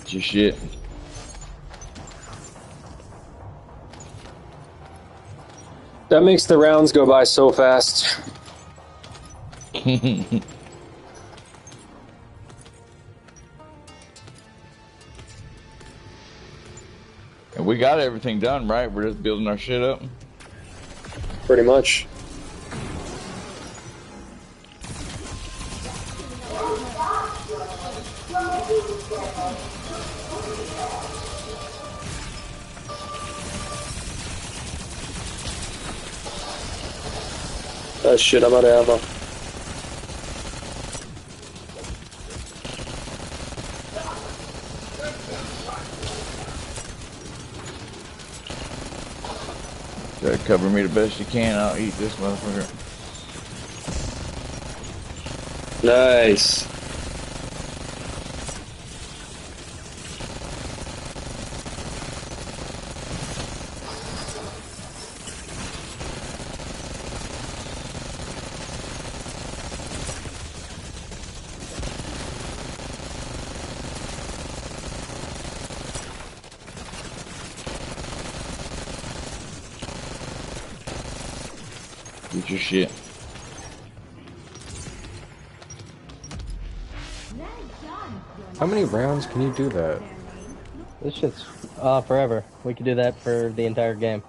Your shit. That makes the rounds go by so fast. And we got everything done, right? We're just building our shit up. Pretty much. Oh shit, I'm out of ammo. Try to cover me the best you can. I'll eat this motherfucker. Nice. Get your shit. How many rounds can you do that? This shit's forever. We could do that for the entire game.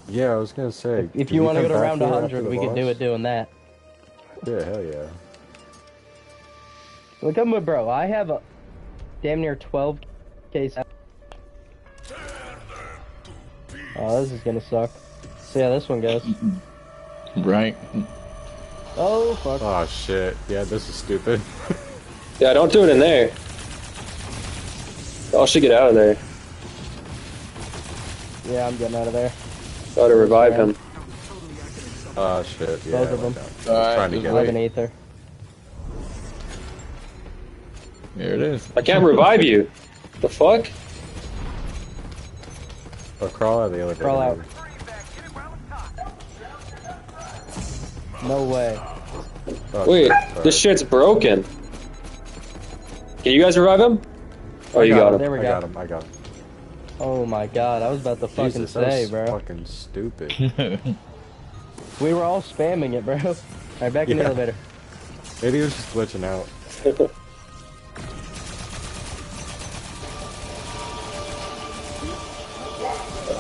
Yeah, I was gonna say. If you want to go to round 100, we could do it doing that. Yeah, hell yeah. Well, come with, bro. I have a damn near 12 case. Oh, this is gonna suck. See how this one goes. Right. Oh, fuck. Oh, shit. Yeah, this is stupid. Yeah, don't do it in there. I should get out of there. Yeah, I'm getting out of there. Got to revive him. Oh, shit. Yeah, Both of them. Alright, trying to get I have an ether. There it is. I can't revive you. The fuck? Oh, crawl out of the elevator. Crawl out. No way. Wait, this shit's broken. Can you guys revive him? Oh, you got him. There we I go. got him. I got him. Oh my god, I was about to fucking Jesus, that say, was bro. fucking stupid. We were all spamming it, bro. Alright, back in the Yeah. elevator. Maybe he was just glitching out.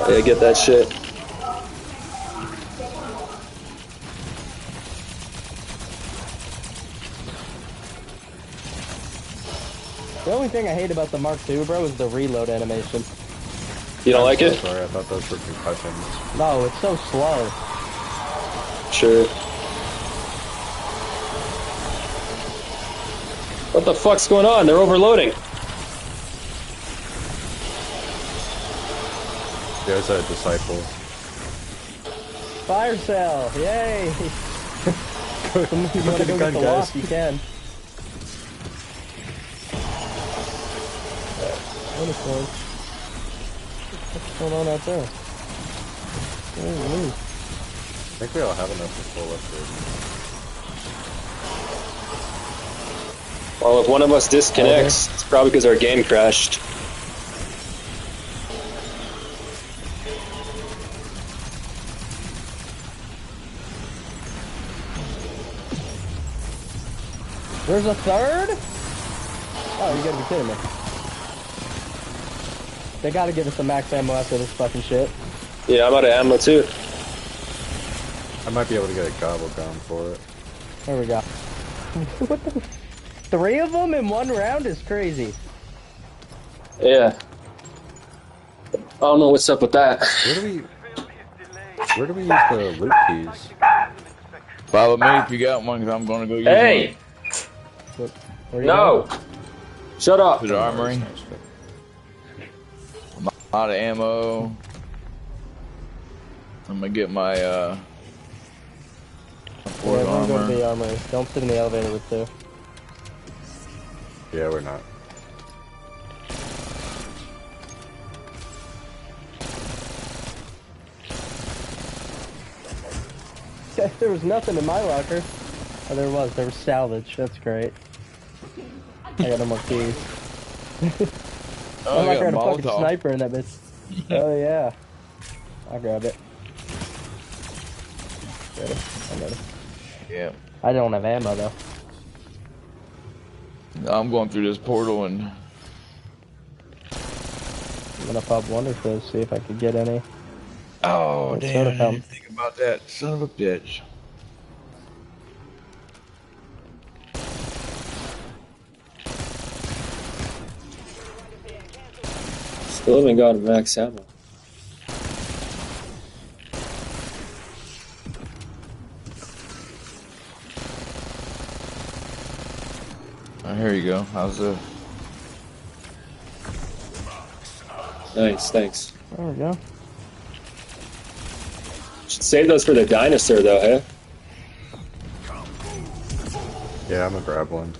Yeah, get that shit. The only thing I hate about the Mark II, bro, is the reload animation. You don't like it? Sorry, I thought those were concussions. No, it's so slow. Sure. What the fuck's going on? They're overloading. There's a disciple. Fire cell! Yay! You wanna go the get gun, the guys. wasp, you can. What's going on out there? Holy. I think we all have enough to pull up here. Well, if one of us disconnects, it's probably because our game crashed. There's a third? Oh, you gotta be kidding me. They gotta give us some max ammo after this fucking shit. Yeah, I'm out of ammo too. I might be able to get a gobble gun for it. There we go. What the? 3 of them in 1 round is crazy. Yeah. I don't know what's up with that. Where do we use the loot keys? Follow me if you got one, because I'm going to go use Hey! No! Shut up! To the armory. I'm out of ammo. I'm going to get my, Yeah, Ford don't go to armor. the armory. Don't sit in the elevator with 2. Yeah, we're not. There was nothing in my locker. Oh, there was. There was salvage. That's great. I got no more keys. Oh, I'm I like got a fucking Molotov. sniper in that bitch. Oh yeah. I'll grab it. Ready? I'm ready. Yeah. I don't have ammo though. I'm going through this portal and I'm gonna pop Wonder Fizz, see if I could get any. oh Soda damn! I fountain. didn't think about that. Son of a bitch. Still haven't got a max ammo. Oh, here you go. How's the? Nice, thanks. There we go. Should save those for the dinosaur though, hey? Yeah, I'm gonna grab one.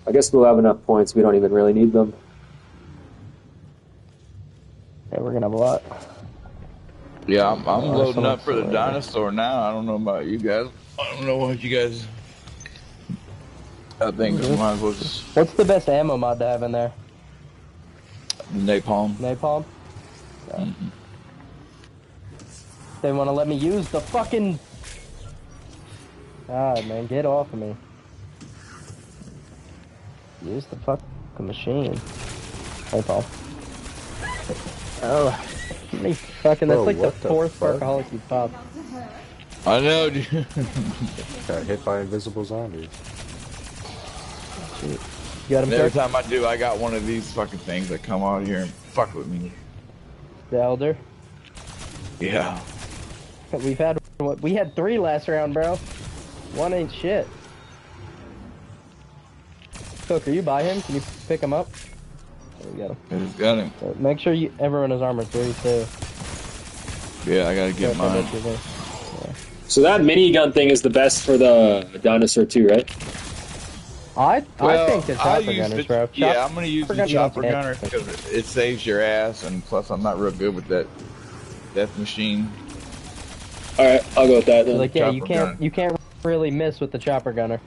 I guess we'll have enough points, we don't even really need them. Yeah, we're gonna have a lot. Yeah, I'm Oh, loading someone up for the still dinosaur now. I don't know about you guys. I don't know what you guys. I think I might as well just What's the best ammo mod to have in there? napalm. Napalm? Yeah. They wanna let me use the fucking... God, man, get off of me. Use the fucking machine. Napalm. Oh, how many fucking... That's Bro, like the what the 4th fuck? Sparkaholic you popped. I know, dude. Got hit by invisible zombies. You got him, And every sir? time I do, I got one of these fucking things that come out here and fuck with me. The Elder? Yeah. We've had... We had 3 last round, bro. 1 ain't shit. Cook, are you by him? Can you pick him up? There we got him. I just got him. Make sure everyone has armor 3 too. Yeah, I gotta get mine. So that minigun thing is the best for the dinosaur too, right? I Well, think the I chopper use gunners, the- bro. Yeah, I'm gonna use the gunners chopper don't gunner hit. because it saves your ass, and plus I'm not real good with that death machine. Alright, I'll go with that then. Like, yeah, you Chopper can't really miss with the chopper gunner.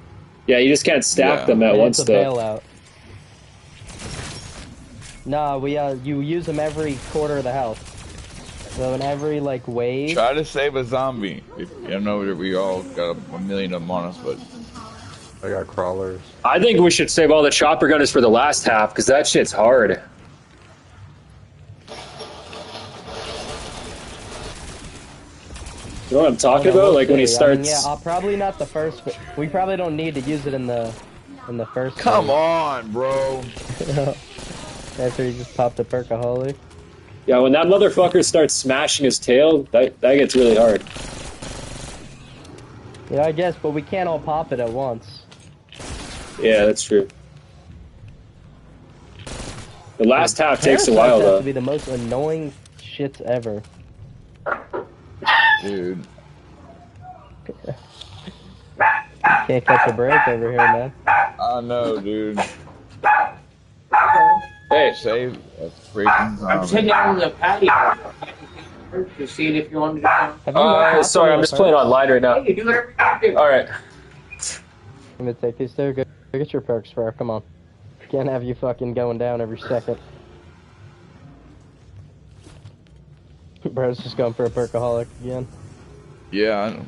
Yeah, you just can't stack them at And once, it's a though. bailout. No, you use them every quarter of the health. So in every, like, wave... Try to save a zombie. I know that we all got a million of them on us, but... I got crawlers. I think we should save all the chopper gunners for the last half, because that shit's hard. You know what I'm talking about? Like when he starts... yeah, probably not the first... We probably don't need to use it in the first... Come on, bro! After he just popped a perkaholic. Yeah, when that motherfucker starts smashing his tail, that gets really hard. Yeah, I guess, but we can't all pop it at once. Yeah, that's true. The last half takes a Parasites while, have though. to be the most annoying shits ever. Dude. Can't catch a break over here, man. I know, dude. Hey, save a freaking I'm taking on the patio. Just seeing if you wanted sorry, to. I'm just playing online right now. Hey, do whatever you want to do. Alright. I'm gonna take these two. Go get your perks, Fur. Come on. Can't have you fucking going down every second. Bro's just going for a perkaholic again. Yeah, I know.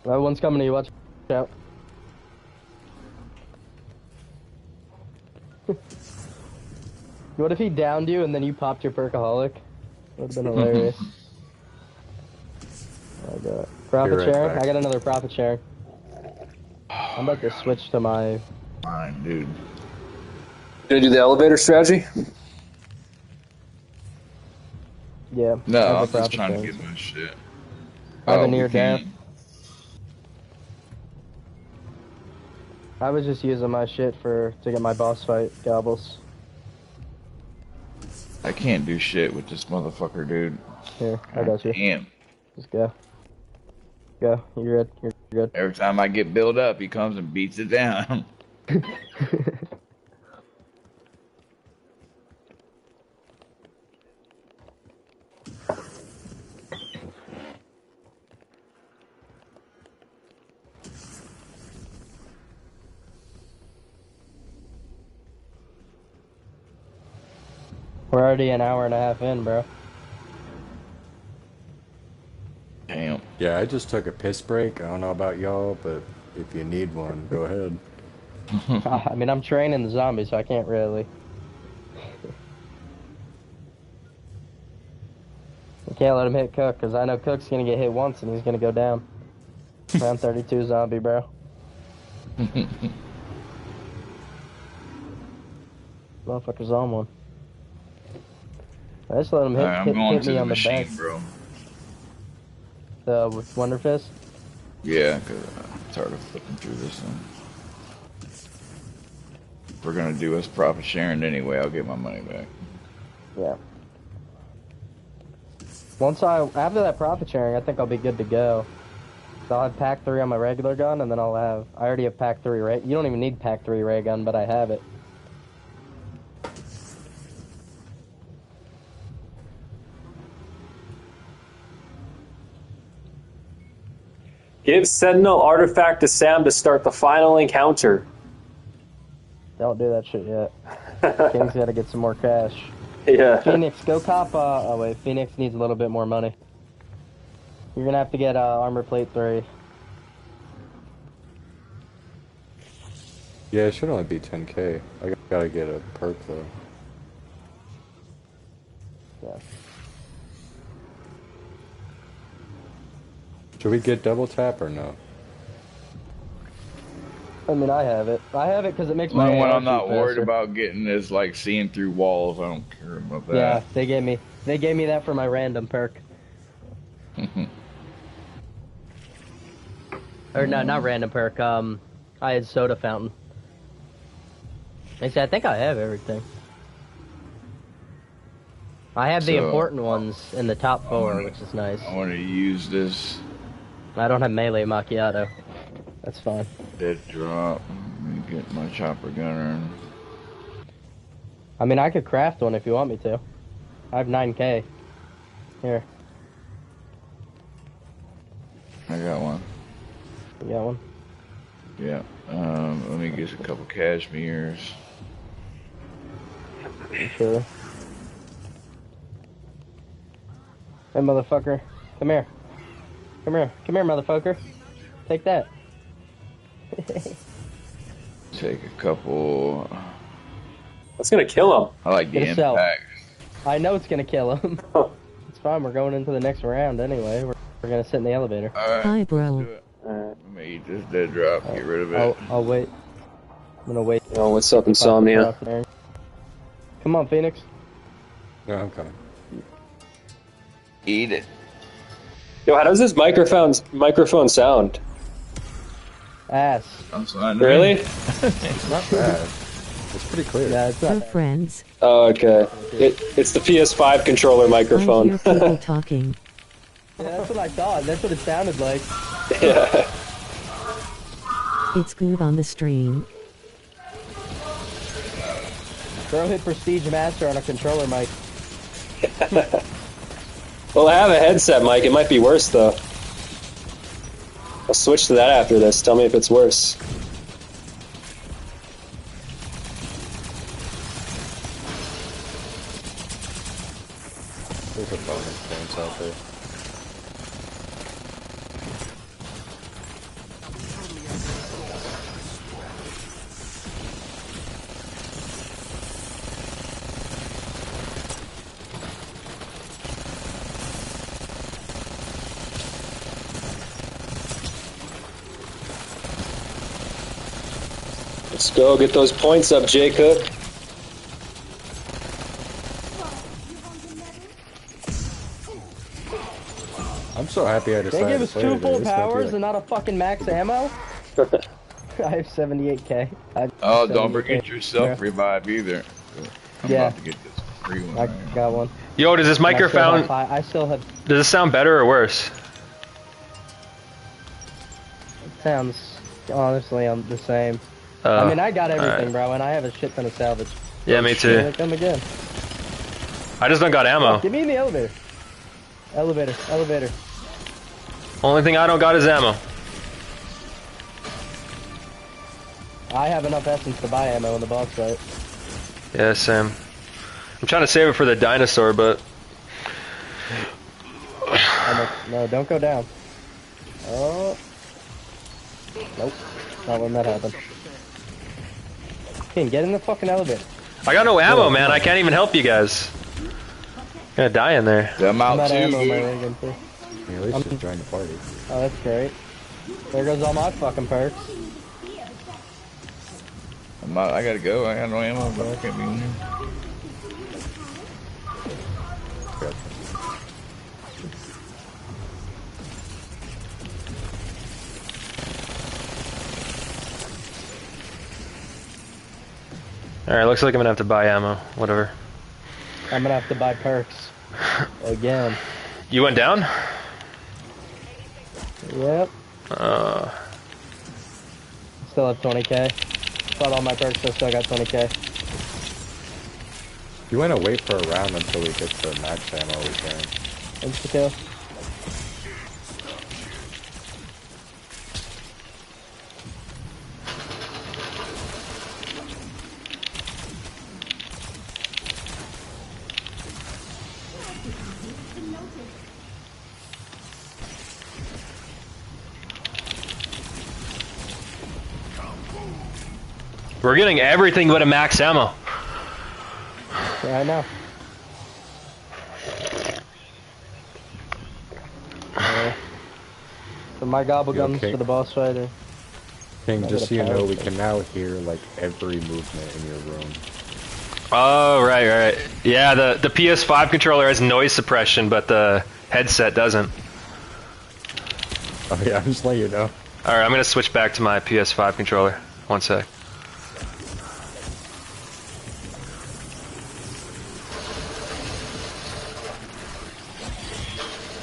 That one's coming to you. Watch out. What if he downed you and then you popped your perkaholic? Would have been hilarious. I got it. Profit Be right sharing? back. I got another profit sharing. I'm about to switch to my... Fine, dude. Gonna do the elevator strategy? Yeah. No, I have I'm a just profit trying to sharing. get my shit. I have a we near death. can't. I was just using my shit to get my boss fight gobbles. I can't do shit with this motherfucker, dude. Here, I got you. Damn. Just go. Go. You're good. You're good. Every time I get built up, he comes and beats it down. We're already an hour and a half in, bro. Damn. Yeah, I just took a piss break. I don't know about y'all, but if you need one, go ahead. I mean, I'm training the zombies, so I can't really. I can't let him hit Cook, because I know Cook's going to get hit once and he's going to go down. Round 32 zombie, bro. Motherfucker's on one. I just let him hit, Alright, I'm hit, going hit to me the on the machine, back. bro. With Wonder Fist? Yeah, because I'm tired of flipping through this one. If we're gonna do us profit sharing anyway, I'll get my money back. Yeah. After that profit sharing, I think I'll be good to go. So I'll have pack 3 on my regular gun, and then I already have pack 3 ray. You don't even need pack 3 ray gun, but I have it. Give Sentinel artifact to Sam to start the final encounter. Don't do that shit yet. King's gotta get some more cash. Yeah. Phoenix, go cop, oh wait, Phoenix needs a little bit more money. You're gonna have to get, armor plate 3. Yeah, it should only be 10k. I gotta get a perk though. Yeah. Should we get double tap or no? I mean, I have it. I have it because it makes When my AR I'm not shoot worried faster. about getting this, like, seeing through walls, I don't care about that. Yeah, they gave me that for my random perk. Or no, not random perk. I had soda fountain. Actually, I think I have everything. I have the So, important ones in the top 4, which is nice. I want to use this I don't have melee macchiato. That's fine. dead drop. Let me get my chopper gunner. I mean, I could craft one if you want me to. I have 9K. Here. I got one. You got one? Yeah. Let me get a couple cashmeres. Sure. Hey, motherfucker. Come here. Come here. Come here, motherfucker. Take that. Take a couple. That's gonna kill him. I like the Get a cell. impact. I know it's gonna kill him. It's fine. We're going into the next round anyway. We're gonna sit in the elevator. Hi, bro. Let me eat this dead drop. Get rid of it. I'll wait. I'm gonna wait. Oh, what's up, Insomnia? Come on, Phoenix. No, I'm coming. Eat it. Yo, how does this microphone sound? Ass. I'm sorry. Really? It's not bad. It's pretty clear. Yeah, it's We're not. friends. Oh, okay. It's the PS5 controller I microphone. hear people talking. Yeah, that's what I thought. That's what it sounded like. Yeah. It's good on the stream. Girl hit Prestige Master on a controller mic. Well, I have a headset mic. It might be worse, though. I'll switch to that after this. Tell me if it's worse. There's a bonus points out there. Let's go get those points up, Jay Cook. I'm so happy I They decided give to us play 2 today. full This might be powers like- and not a fucking max ammo? I have 78K. Oh, don't forget your self revive either. I'm Yeah. about to get this free one. I right got one. Yo, does this And microphone? I still have. Does this sound better or worse? Sounds honestly the same. I mean, I got everything, alright. bro, and I have a shit ton of salvage. Yeah, me too. Here they come again. I just don't got ammo. Get me in the elevator. Elevator. Elevator. Only thing I don't got is ammo. I have enough essence to buy ammo in the box fight. Yeah, same. I'm trying to save it for the dinosaur, but No, don't go down. Oh. Nope. Not when that happened. King, get in the fucking elevator. I got no ammo, man. I can't even help you guys. I'm gonna die in there. I'm I'm out of ammo in my ray gun too. At least you're trying to party. Oh, that's great. There goes all my fucking perks. I gotta go. I got no ammo, bro. I can't be in here. Alright, looks like I'm gonna have to buy ammo. Whatever. I'm gonna have to buy perks. Again. You went down? Yep. Still have 20k. Bought all my perks, so still got 20k. You want to wait for a round until we get to max ammo we can. Insta kill. We're getting everything but a max ammo. Yeah, I know. So my gobble gums okay? for the boss fighter. King, I just got so a you know, power we thing. can now hear like every movement in your room. Oh, right. Yeah, the PS5 controller has noise suppression, but the headset doesn't. Oh yeah, I'm just letting you know. Alright, I'm gonna switch back to my PS5 controller. One sec.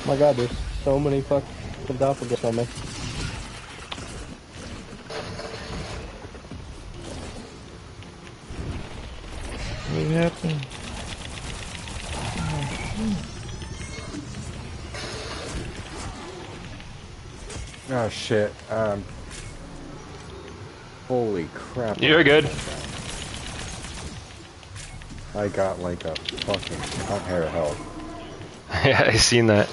Oh my god, there's so many fucking doppelgangers on me. happened? Oh shit. Holy crap. You're good. I got like a fucking cut hair health. Yeah, I seen that.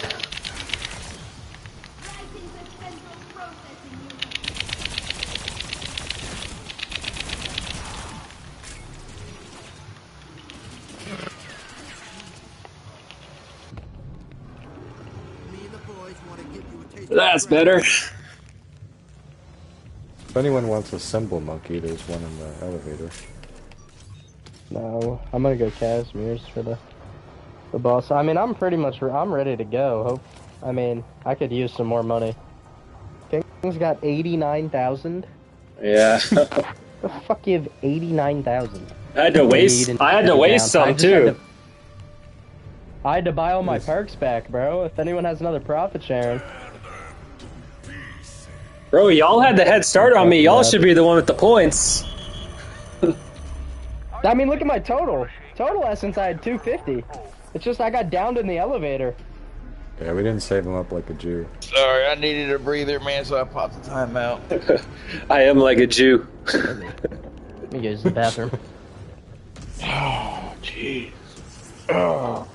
That's better. If anyone wants a symbol monkey, there's one in the elevator. No, I'm gonna go Casimir's for the boss. I mean, I'm pretty much I'm ready to go. I mean, I could use some more money. King's got 89,000. Yeah. The fuck you have 89,000? I had to waste some too. I had to buy all my perks back, bro. If anyone has another profit sharing. Bro, y'all had the head start on me. Y'all should be the one with the points. I mean, look at my total. Total essence, I had 250. It's just I got downed in the elevator. Yeah, we didn't save him up like a Jew. Sorry, I needed a breather, man, so I popped the timeout. I am like a Jew. Let me go use the bathroom. Oh, jeez. Oh.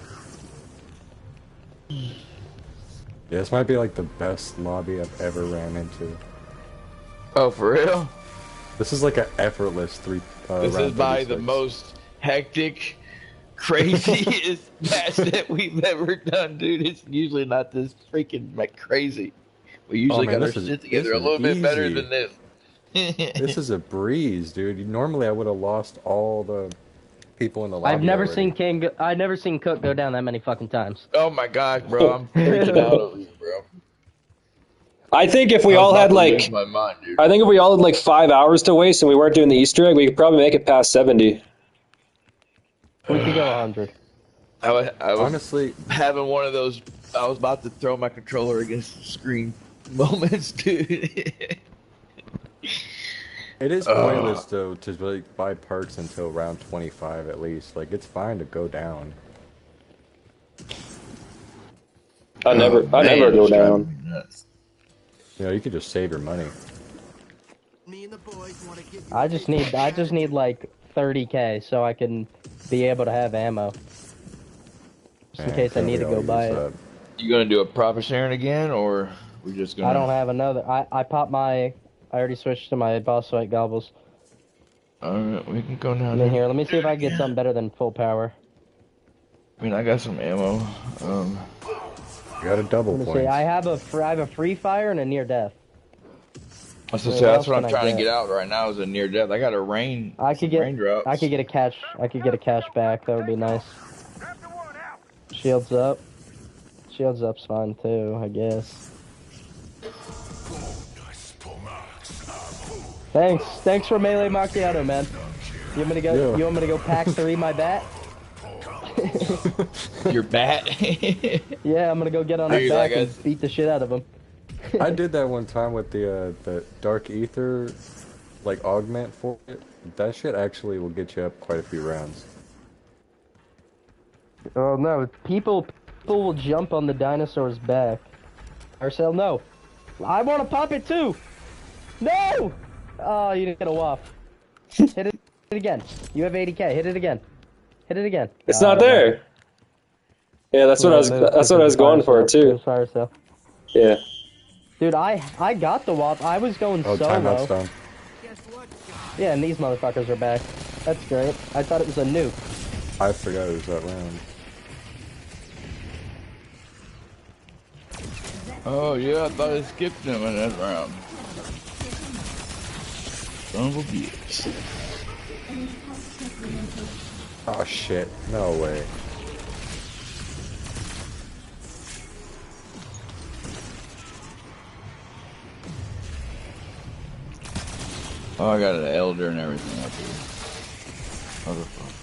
Yeah, this might be like the best lobby I've ever ran into. Oh, for real? This is like an effortless this is by the most hectic, craziest match that we've ever done, dude. It's usually not this freaking like crazy. We usually got our shit together a little bit better than this. This is a breeze, dude. Normally I would have lost all the people in the lobby. I've never seen Cook go down that many fucking times. Oh my gosh, bro, I'm freaking out over you, bro. I think if we all had like, I think if we all had like 5 hours to waste and we weren't doing the Easter egg, we could probably make it past 70. We could go 100. I was honestly having one of those. I was about to throw my controller against the screen moments, dude. It is pointless though to like buy perks until round 25 at least. Like it's fine to go down. I never go down. You know, you could just save your money. I just need like 30k so I can be able to have ammo. Just in case I need to go buy it. You gonna do a profit sharing again, or we just gonna? I don't have another. I popped my. I already switched to my boss fight gobbles. Alright, we can go down And then here, let me see if I can get something better than full power. I mean, I got some ammo. You got a double point. See, I have a free fire and a near death. That's what I'm trying to get out right now is a near death. I got a rain. Raindrops. I could get a catch. I could get a catch back. That would be nice. Shields up. Shields up's fine too, I guess. Thanks for melee macchiato, man. You want me to go? Yeah. You want me to go pack 3 my bat? Your bat? Yeah, I'm gonna go get on his back and beat the shit out of him. I did that one time with the Dark Ether, like augment for it. That shit actually will get you up quite a few rounds. Oh no, people will jump on the dinosaur's back. Arcel, no. I want to pop it too. No! Oh, you didn't get a waff. Hit it again. You have 80k. Hit it again. Hit it again. It's not there. Yeah, that's what I was. That's what I was going for too. Sorry, Arcel. Yeah. Dude, I got the waff. I was going so low. Done. Yeah, and these motherfuckers are back. That's great. I thought it was a nuke. I forgot it was that round. Oh yeah, I thought I skipped him in that round. Son of a bitch. Oh shit, no way. Oh, I got an elder and everything up here. Motherfucker.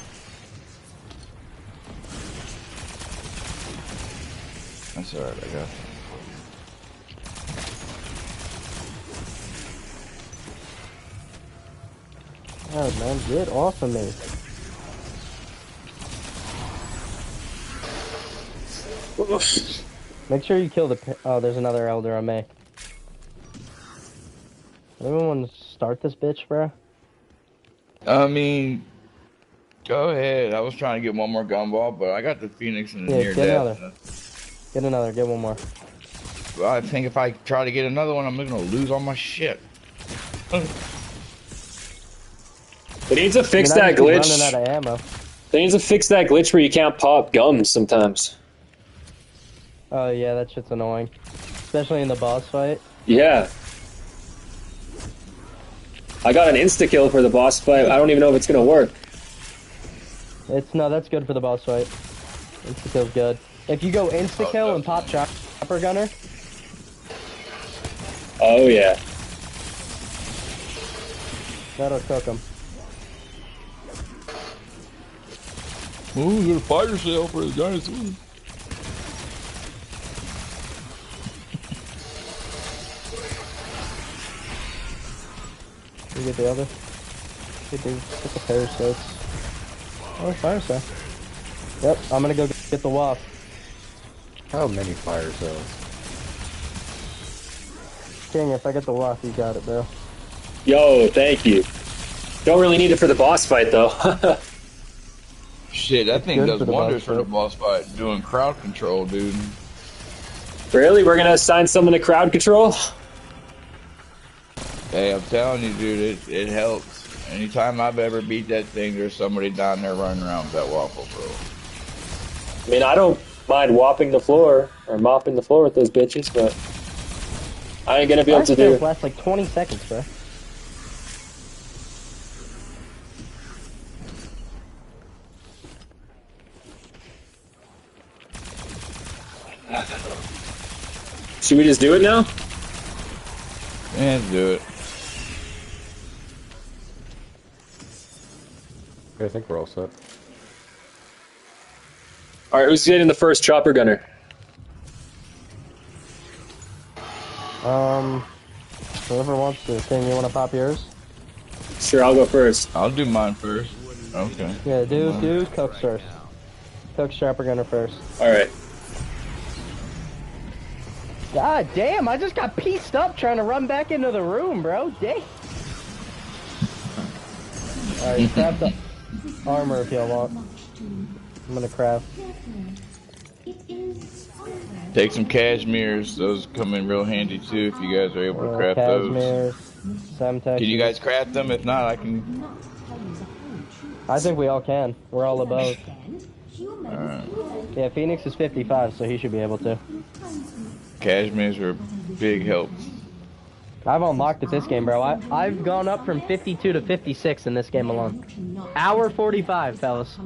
That's alright, I got it. Oh man, get off of me. Make sure you kill the. Oh, there's another elder on me. Anyone want to start this bitch, bro? I mean, go ahead. I was trying to get one more gumball, but I got the Phoenix in the near get death. another. Get another. Get one more. Well, I think if I try to get another one, I'm gonna lose all my shit. They need to fix that glitch. Running out of ammo. They need to fix that glitch where you can't pop gums sometimes. Oh yeah, that shit's annoying, especially in the boss fight. Yeah. I got an insta kill for the boss fight. I don't even know if it's gonna work. That's good for the boss fight. Insta kill's good. If you go insta kill and pop chopper gunner. Oh yeah. That'll cook him. Ooh, there's a fire sale for the dinosaur. You get the other. Get the parasites. Oh, fire sale. Yep, I'm gonna go get the wasp. How many fire cells? King, if I get the wasp, you got it, bro. Yo, thank you. Don't really need it for the boss fight though. Shit, that thing good does for the wonders boss for the fight. boss fight, doing crowd control, dude. Really? We're gonna assign someone to crowd control? Hey, I'm telling you, dude, it helps. Anytime I've ever beat that thing, there's somebody down there running around with that waffle, bro. I mean, I don't mind mopping the floor or mopping the floor with those bitches, but I ain't gonna be able to do. Lasts like 20 seconds, bro. Should we just do it now? Yeah, let's do it. I think we're all set. Alright, who's getting the first chopper gunner? Whoever wants to. King, you want to pop yours? Sure, I'll go first. I'll do mine first. Okay. Yeah, do Cook's first. Cook's chopper gunner first. Alright. God damn, I just got pieced up trying to run back into the room, bro. Dang. Alright, craft the armor if y'all want. I'm gonna craft. Take some cashmeres. Those come in real handy too if you guys are able to craft those. Semtex. Can you guys craft them? If not, I can. I think we all can. We're all above. Alright. Yeah, Phoenix is 55, so he should be able to. Cashmeres are a big help. I've unlocked it this game, bro. I've gone up from 52 to 56 in this game alone. Hour 45, fellas.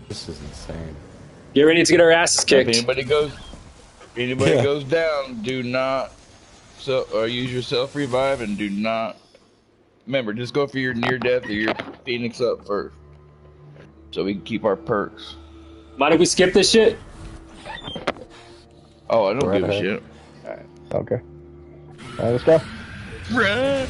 This is insane. Get ready to get our asses kicked. If anybody goes down, do not use your self revive and do not. Remember, just go for your near death or your Phoenix up first, so we can keep our perks. Mind if we skip this shit? Oh, I don't Right give a ahead. shit. Okay. Alright, let's go. Run.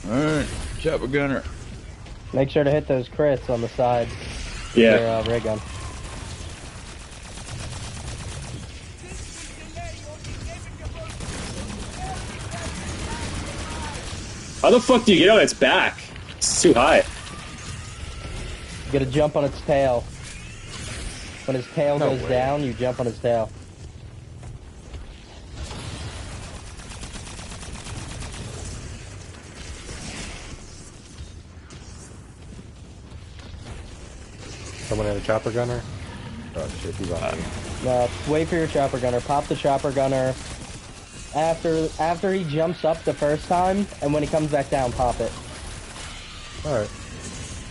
Alright, chopper gunner. Make sure to hit those crits on the side. Yeah. Your, ray gun. How the fuck do you get on its back? It's too high. You gotta jump on its tail. When his tail No goes way. down, you jump on his tail. Someone had a chopper gunner? Oh shit, he's on me. No, wait for your chopper gunner. Pop the chopper gunner after he jumps up the first time, and when he comes back down, pop it. Alright.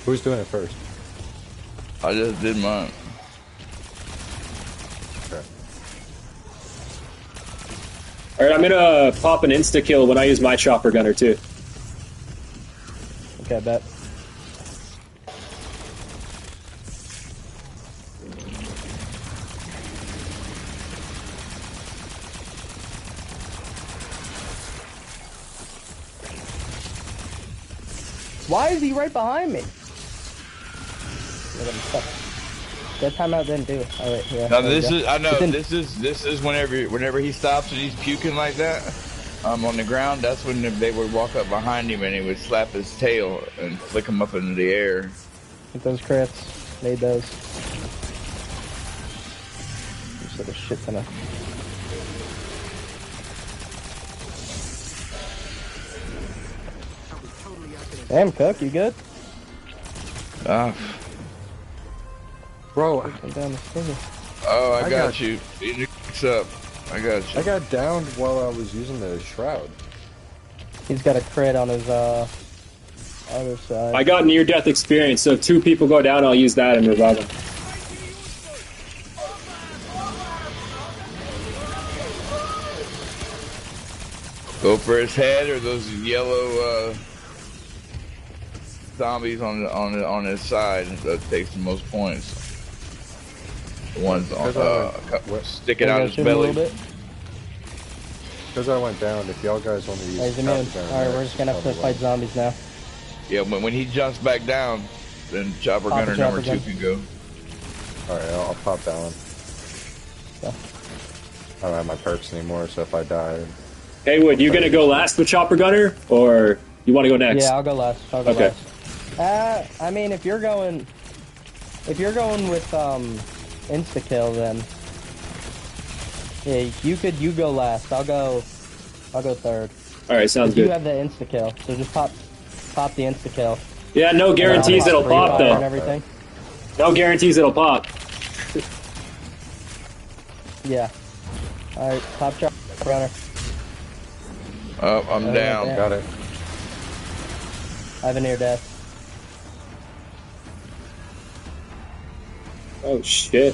Who's doing it first? I just did mine. Okay. Alright, I'm gonna pop an insta kill when I use my chopper gunner too. Okay, bet. Why is he right behind me? Look at him stuck. That timeout didn't do it. Oh wait, yeah. No, there we this go. is. I know. It's in- This is whenever he stops and he's puking like that, on the ground. That's when they would walk up behind him and he would slap his tail and flick him up into the air. Get those crits. Made those. Just like a shit ton of. Damn, Cook, you good? Bro, down the stairs. Oh, I got you. Phoenix up. I got you. I got downed while I was using the shroud. He's got a crit on his other side. I got near-death experience, so if 2 people go down, I'll use that and revive them. Go for his head or those yellow zombies on his side that takes the most points. The ones on sticking out his belly. Because I went down, if y'all guys want to use He's immune. Alright, we're just gonna have to fight zombies now. Yeah, when he jumps back down, then Chopper Pop Gunner the chopper number 2 gun. can go. Alright, I'll pop that one. I don't have my perks anymore, so if I die... Haywood, you gonna go last with Chopper Gunner, or you want to go next? Yeah, I'll go last. Okay. I mean, if you're going with insta kill, then yeah, you go last. I'll go third. All right, sounds You good. have the insta kill, so just pop the insta kill. Yeah, no guarantees it'll pop though. And everything. No guarantees it'll pop. Yeah. All right, pop Chopper Gunner. Oh, I'm down. Yeah. Got it. I have a near death. Oh shit.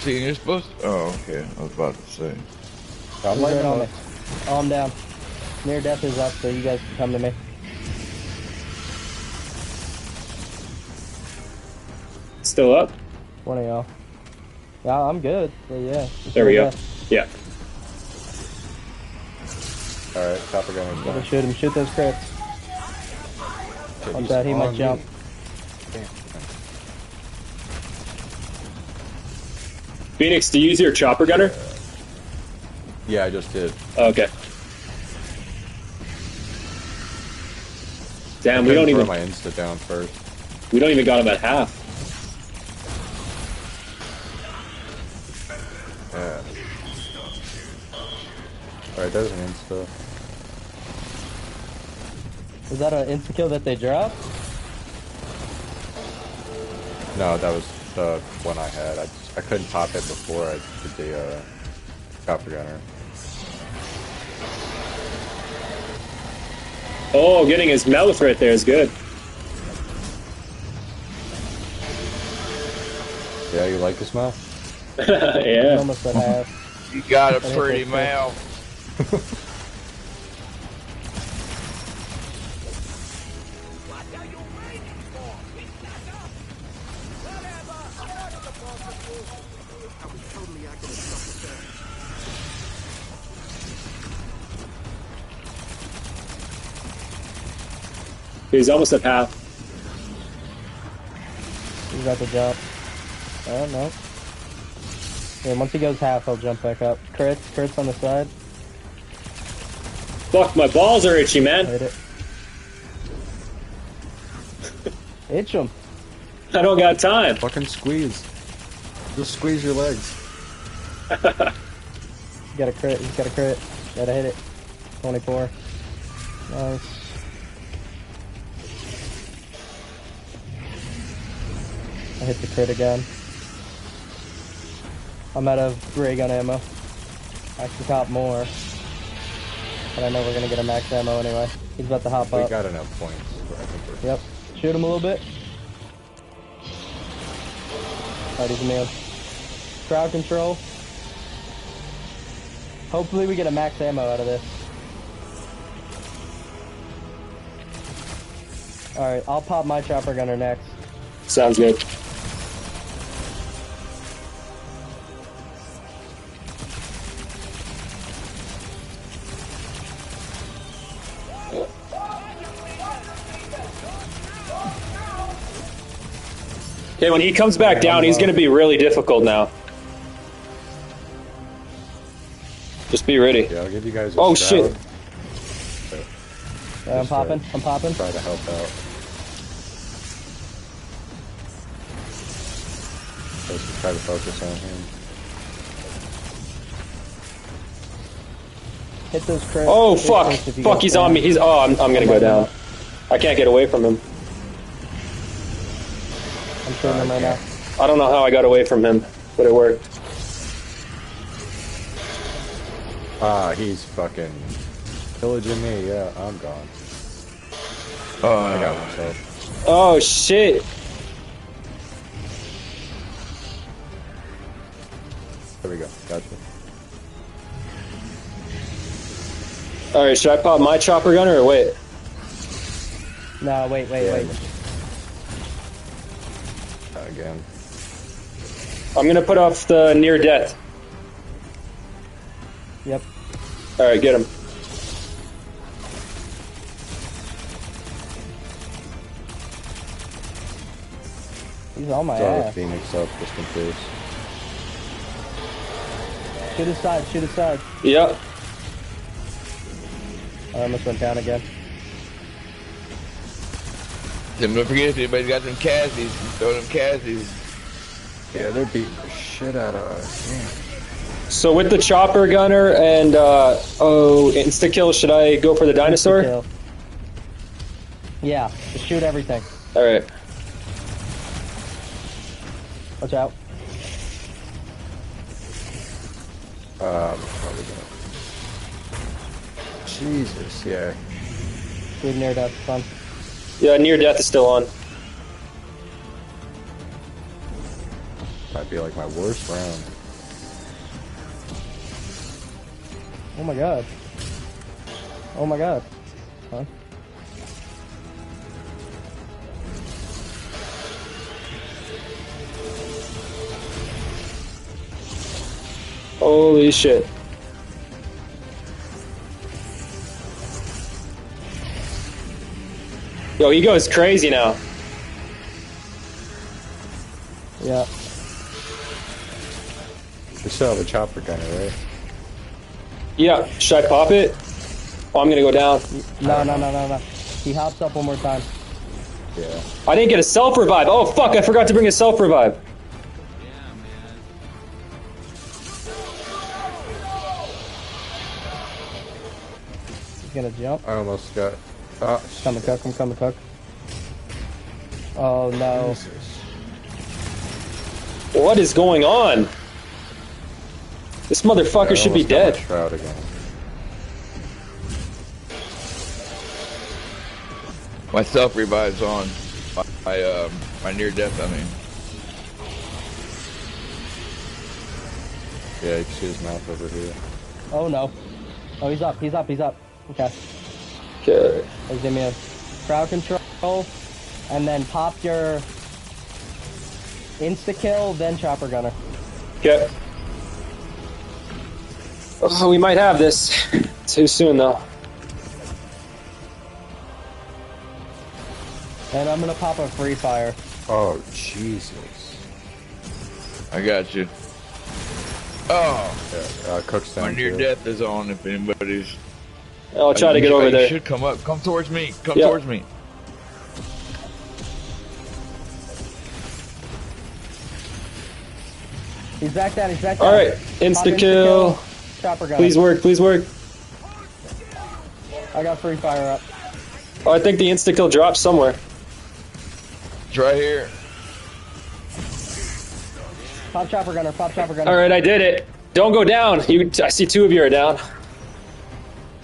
See, you're supposed to... Oh, okay. I was about to say. I'm right on me. Oh, I'm down. Near death is up, so you guys can come to me. Still up? One of y'all. Yeah, I'm good. But yeah. There we go. Yeah. Alright, Chopper Gunner's Gotta down. shoot him. Shoot those crits. Watch out, he might jump. Phoenix, do you use your Chopper Gunner? Yeah, I just did. Okay. Damn, I we don't couldn't even. throw my insta down first. We don't even got him at half. Yeah. Alright, there's an insta. Was that an insta kill that they dropped? No, that was the one I had. I couldn't pop it before I did the Chopper Gunner. Oh, getting his mouth right there is good. Yeah, you like this mouth? Yeah. Almost at half. You got a pretty mouth. He's almost at half. He's about to jump. Oh, no. Yeah, once he goes half, he'll jump back up. Crits on the side. Fuck, my balls are itchy, man. Hit it. Itch him. I don't got time. Fucking squeeze. Just squeeze your legs. He's got a crit. He's got a crit. Gotta hit it. 24. Nice. I hit the crit again. I'm out of ray gun ammo. I can cop more. But I know we're gonna get a max ammo anyway. He's about to hop We up. got enough points. I think we're... Yep. Shoot him a little bit. Alright, he's immune. Crowd control. Hopefully we get a max ammo out of this. Alright, I'll pop my Chopper Gunner next. Sounds good. Okay, when he comes back down, he's going to be really difficult now. Just be ready. Yeah, I'll give you guys a Oh, shroud. shit. I'm popping. I'm popping. Try to help out. Let's try to focus on him. Hit those crits. Oh, Hit fuck. crits if you Fuck, got he's them. on me. He's. Oh, I'm going to go down. I can't get away from him. I'm shooting him right now. I don't know how I got away from him, but it worked. Ah, he's fucking pillaging me. Yeah, I'm gone. I got myself. Oh, shit. There we go. Gotcha. Alright, should I pop my chopper gunner or wait? No, wait. Again. I'm going to put off the near death. Yep. Alright, get him. He's on my Throw ass. Phoenix up just in case. Shoot his side. Shoot his side. Yep. I almost went down again. Don't forget if anybody's got them Cassies, throw them Cassies. Yeah, they're beating the shit out of us. Damn. So with the chopper gunner and, insta kill, should I go for the dinosaur? Insta-kill. Yeah, just shoot everything. Alright. Watch out. Probably gonna... Jesus, yeah. Shoot near death, fun. Yeah, near death is still on. Might be like my worst round. Oh my god. Oh my god. Huh? Holy shit. Yo, he goes crazy now. Yeah. We still have a chopper gunner, right? Yeah, should I pop it? Oh, I'm gonna go down. No. He hops up one more time. Yeah. I didn't get a self-revive. Oh, fuck, I forgot to bring a self-revive. He's gonna jump. I almost got... Oh, I'm coming, cook. Oh no. Jesus. What is going on? This motherfucker I should be almost got my dead. Shroud again. My self revives on. My near death, I mean. Yeah, you can see his mouth over here. Oh no. Oh, he's up. Okay. Okay. Give me a crowd control, and then pop your insta-kill, then chopper gunner. Okay. Oh, we might have this. Too soon, though. And I'm gonna pop a free fire. Oh, Jesus. I got you. Oh! Yeah, Cook's down My near too. death is on if anybody's... I'll try to get over You there. should come up. Come towards me. Come Yeah. towards me. He's back down. Alright, insta-kill. Chopper gunner. Please work. I got free fire up. Oh, I think the insta-kill dropped somewhere. It's right here. Pop chopper gunner. Alright, I did it. Don't go down. I see two of you are down.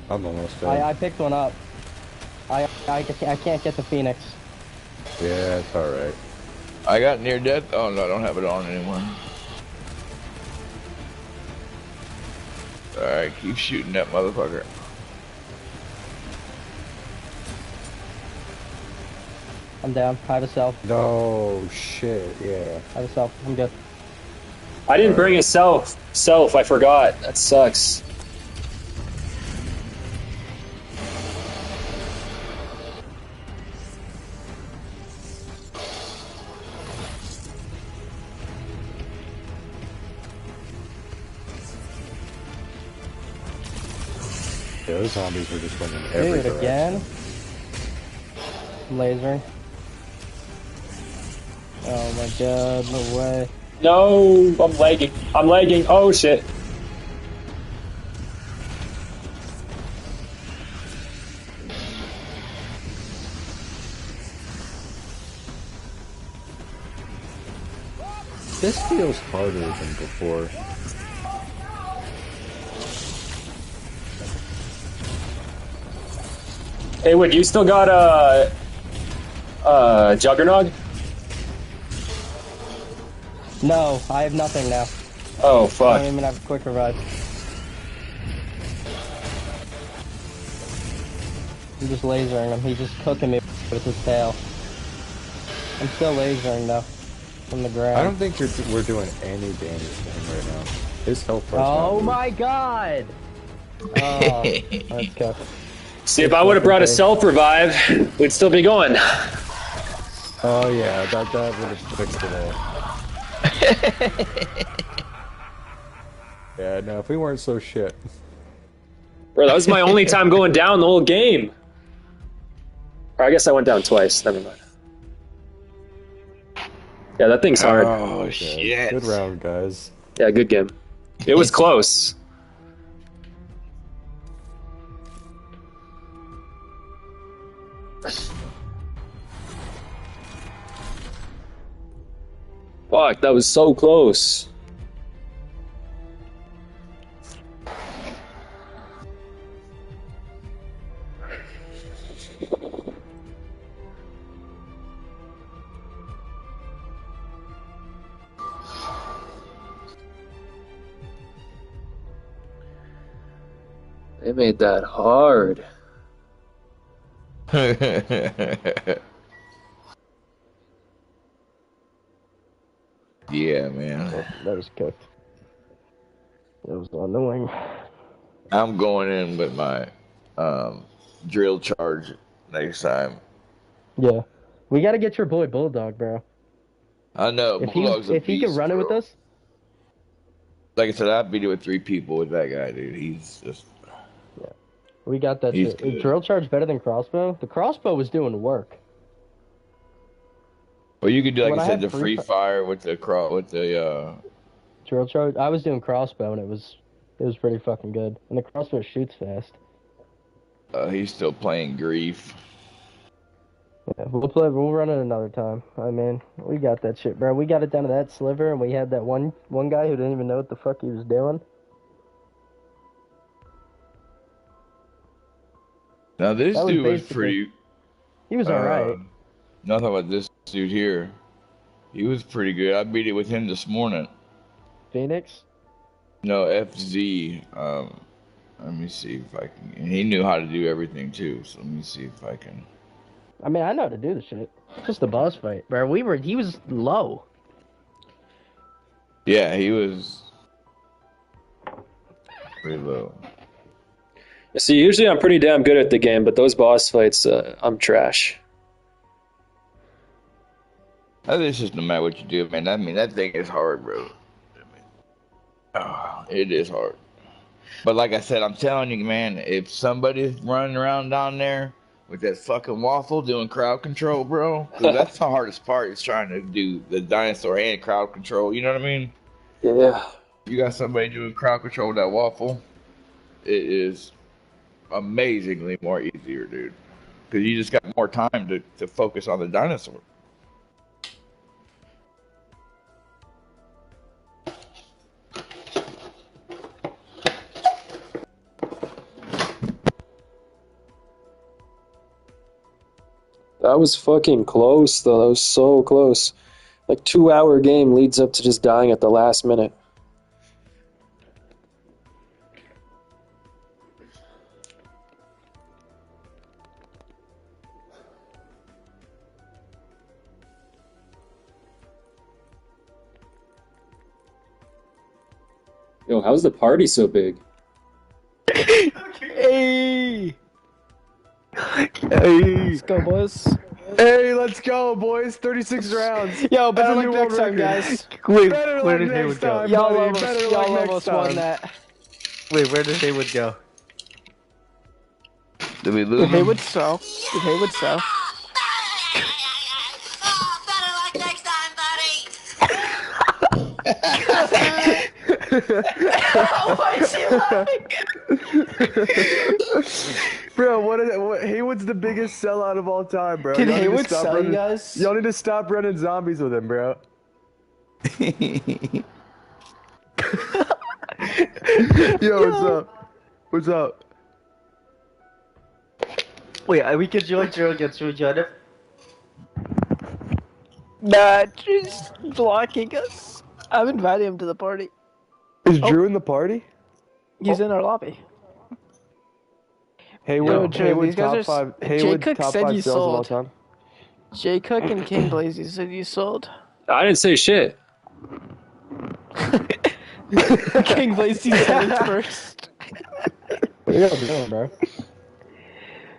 I'm almost dead. I picked one up. I can't get the Phoenix. Yeah, it's alright. I got near death. Oh no, I don't have it on anymore. Alright, keep shooting that motherfucker. I'm down. I have a self. No, shit, yeah. I have a self. I'm good. I didn't bring a self. I forgot. That sucks. those zombies were just going in Dude, every direction. again? Laser. Oh my god, no way. No, I'm lagging. I'm lagging. Oh shit. This feels harder than before. Hey, Wood, you still got Juggernog? No, I have nothing now. Oh I fuck. don't even have a quick revive. I'm just lasering him. He's just cooking me with his tail. I'm still lasering though. From the ground. I don't think we're doing any damage to him right now. His health bar's Oh not my god! Oh, let's go. See, if I would have brought a self revive, we'd still be going. Oh yeah, that would have fixed it all. Yeah, no, if we weren't so shit. Bro, that was my only time going down the whole game. Or I guess I went down twice. Never mind. Yeah, that thing's hard. Oh shit! Good round, guys. Yeah, good game. It was close. Fuck, that was so close. They made that hard. Yeah, man. That was cooked. That was annoying. I'm going in with my drill charge next time. Yeah. We gotta get your boy Bulldog, bro. I know. If he could run it with us. Like I said, I beat it with 3 people with that guy, dude. He's just... We got that He's shit. good. Is drill charge better than crossbow? The crossbow was doing work. Well, you could do, like When I I said, had the free fire with the Drill charge? I was doing crossbow and it was pretty fucking good. And the crossbow shoots fast. he's still playing Grief. Yeah, we'll run it another time. I mean, we got that shit, bro. We got it down to that sliver and we had that one guy who didn't even know what the fuck he was doing. Now this That was dude was basically- pretty... He was alright. Nothing about this dude here. He was pretty good. I beat it with him this morning. Phoenix? No, FZ. Let me see if I can... And he knew how to do everything too, so let me see if I can... I mean, I know how to do the shit. Just a boss fight, bro. He was low. Yeah, he was... pretty low. See, usually I'm pretty damn good at the game, but those boss fights, I'm trash. I think it's just no matter what you do, man. I mean, that thing is hard, bro. It is hard. But like I said, I'm telling you, man, if somebody's running around down there with that fucking waffle doing crowd control, bro, 'cause that's the hardest part is trying to do the dinosaur and crowd control. You know what I mean? Yeah. You got somebody doing crowd control with that waffle, it is amazingly more easier, dude. Because you just got more time to focus on the dinosaur. That was fucking close, though. That was so close. Like 2-hour game leads up to just dying at the last minute. Yo, how's the party so big? Hey! Hey! Let's go, boys. Hey, let's go, boys. 36 rounds. Yo, better That's a luck new next world time, record. guys. Wait, Better where luck did Haywood next go? time, Y'all buddy. almost- Better y'all luck almost next won time. that. Wait, where did Haywood go? Did we lose Did him? Haywood sell? Did Haywood sell? Why's he laughing? Bro, what Haywood's the biggest sellout of all time, bro. Did Y'all need to Haywood stop sell you running- guys? Y'all need to stop running zombies with him, bro. Yo, what's up? What's up? Wait, we could join Joe against each other. Nah, just blocking us. I've invited him to the party. Is Drew in the party? He's in our lobby. Haywood, Drew, Haywood these guys top are. five. Haywood Jay Cook top said five you sales of all sold. time. Jay Cook and King Blazy said you sold. I didn't say shit. King Blazy said it first. What are you guys doing, bro?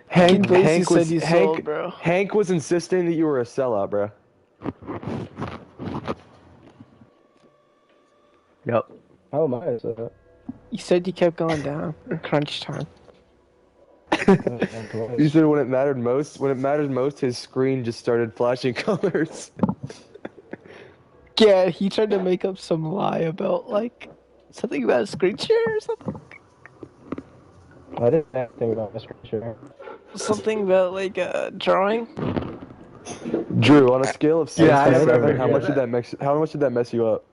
Hank, Blazy Hank said was you Hank, sold, bro. Hank was insisting that you were a sellout, bro. Yep. How am I? So, You said you kept going down in crunch time. You said when it mattered most, his screen just started flashing colors. Yeah, he tried to make up some lie about like something about a screen share or something. I didn't have to think about this for sure. Something about like drawing. Drew, on a scale of 6 Yeah, I to 7, remember how much did that mess you up?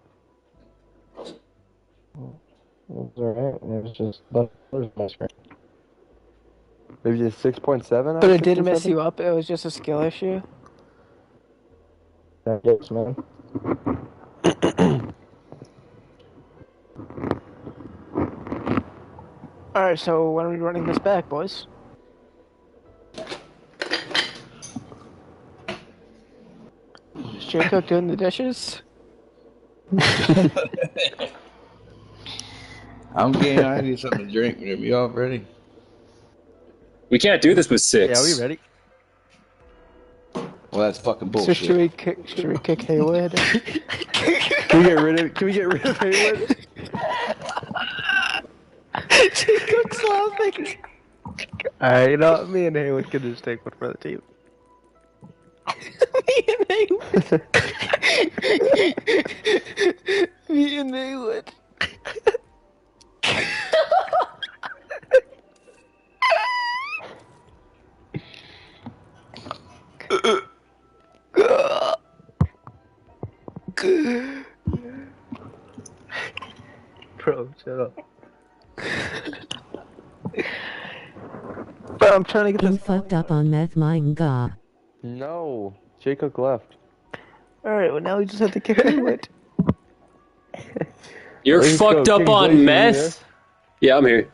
It was alright. It was just, but it was my screen. Maybe a 6.7? But it didn't mess you up. It was just a skill issue. Yes, man. All right, so when are we running this back, boys? Is Jacob doing the dishes? I'm game. I need something to drink. Whenever you all ready. We can't do this with 6. Yeah, we ready? Well, that's fucking So bullshit. should we kick Haywood? Can we get rid of Haywood? Jacob's laughing. Alright, you know what? Me and Haywood can just take one for the team. Me and Haywood. Bro, shut up. Bro, I'm trying to get You this. fucked up on meth, my nga. No, Jacob left. Alright, well now we just have to kick Haywood. You're Let's fucked go. up King on Blaze, you meth? Yeah, I'm here.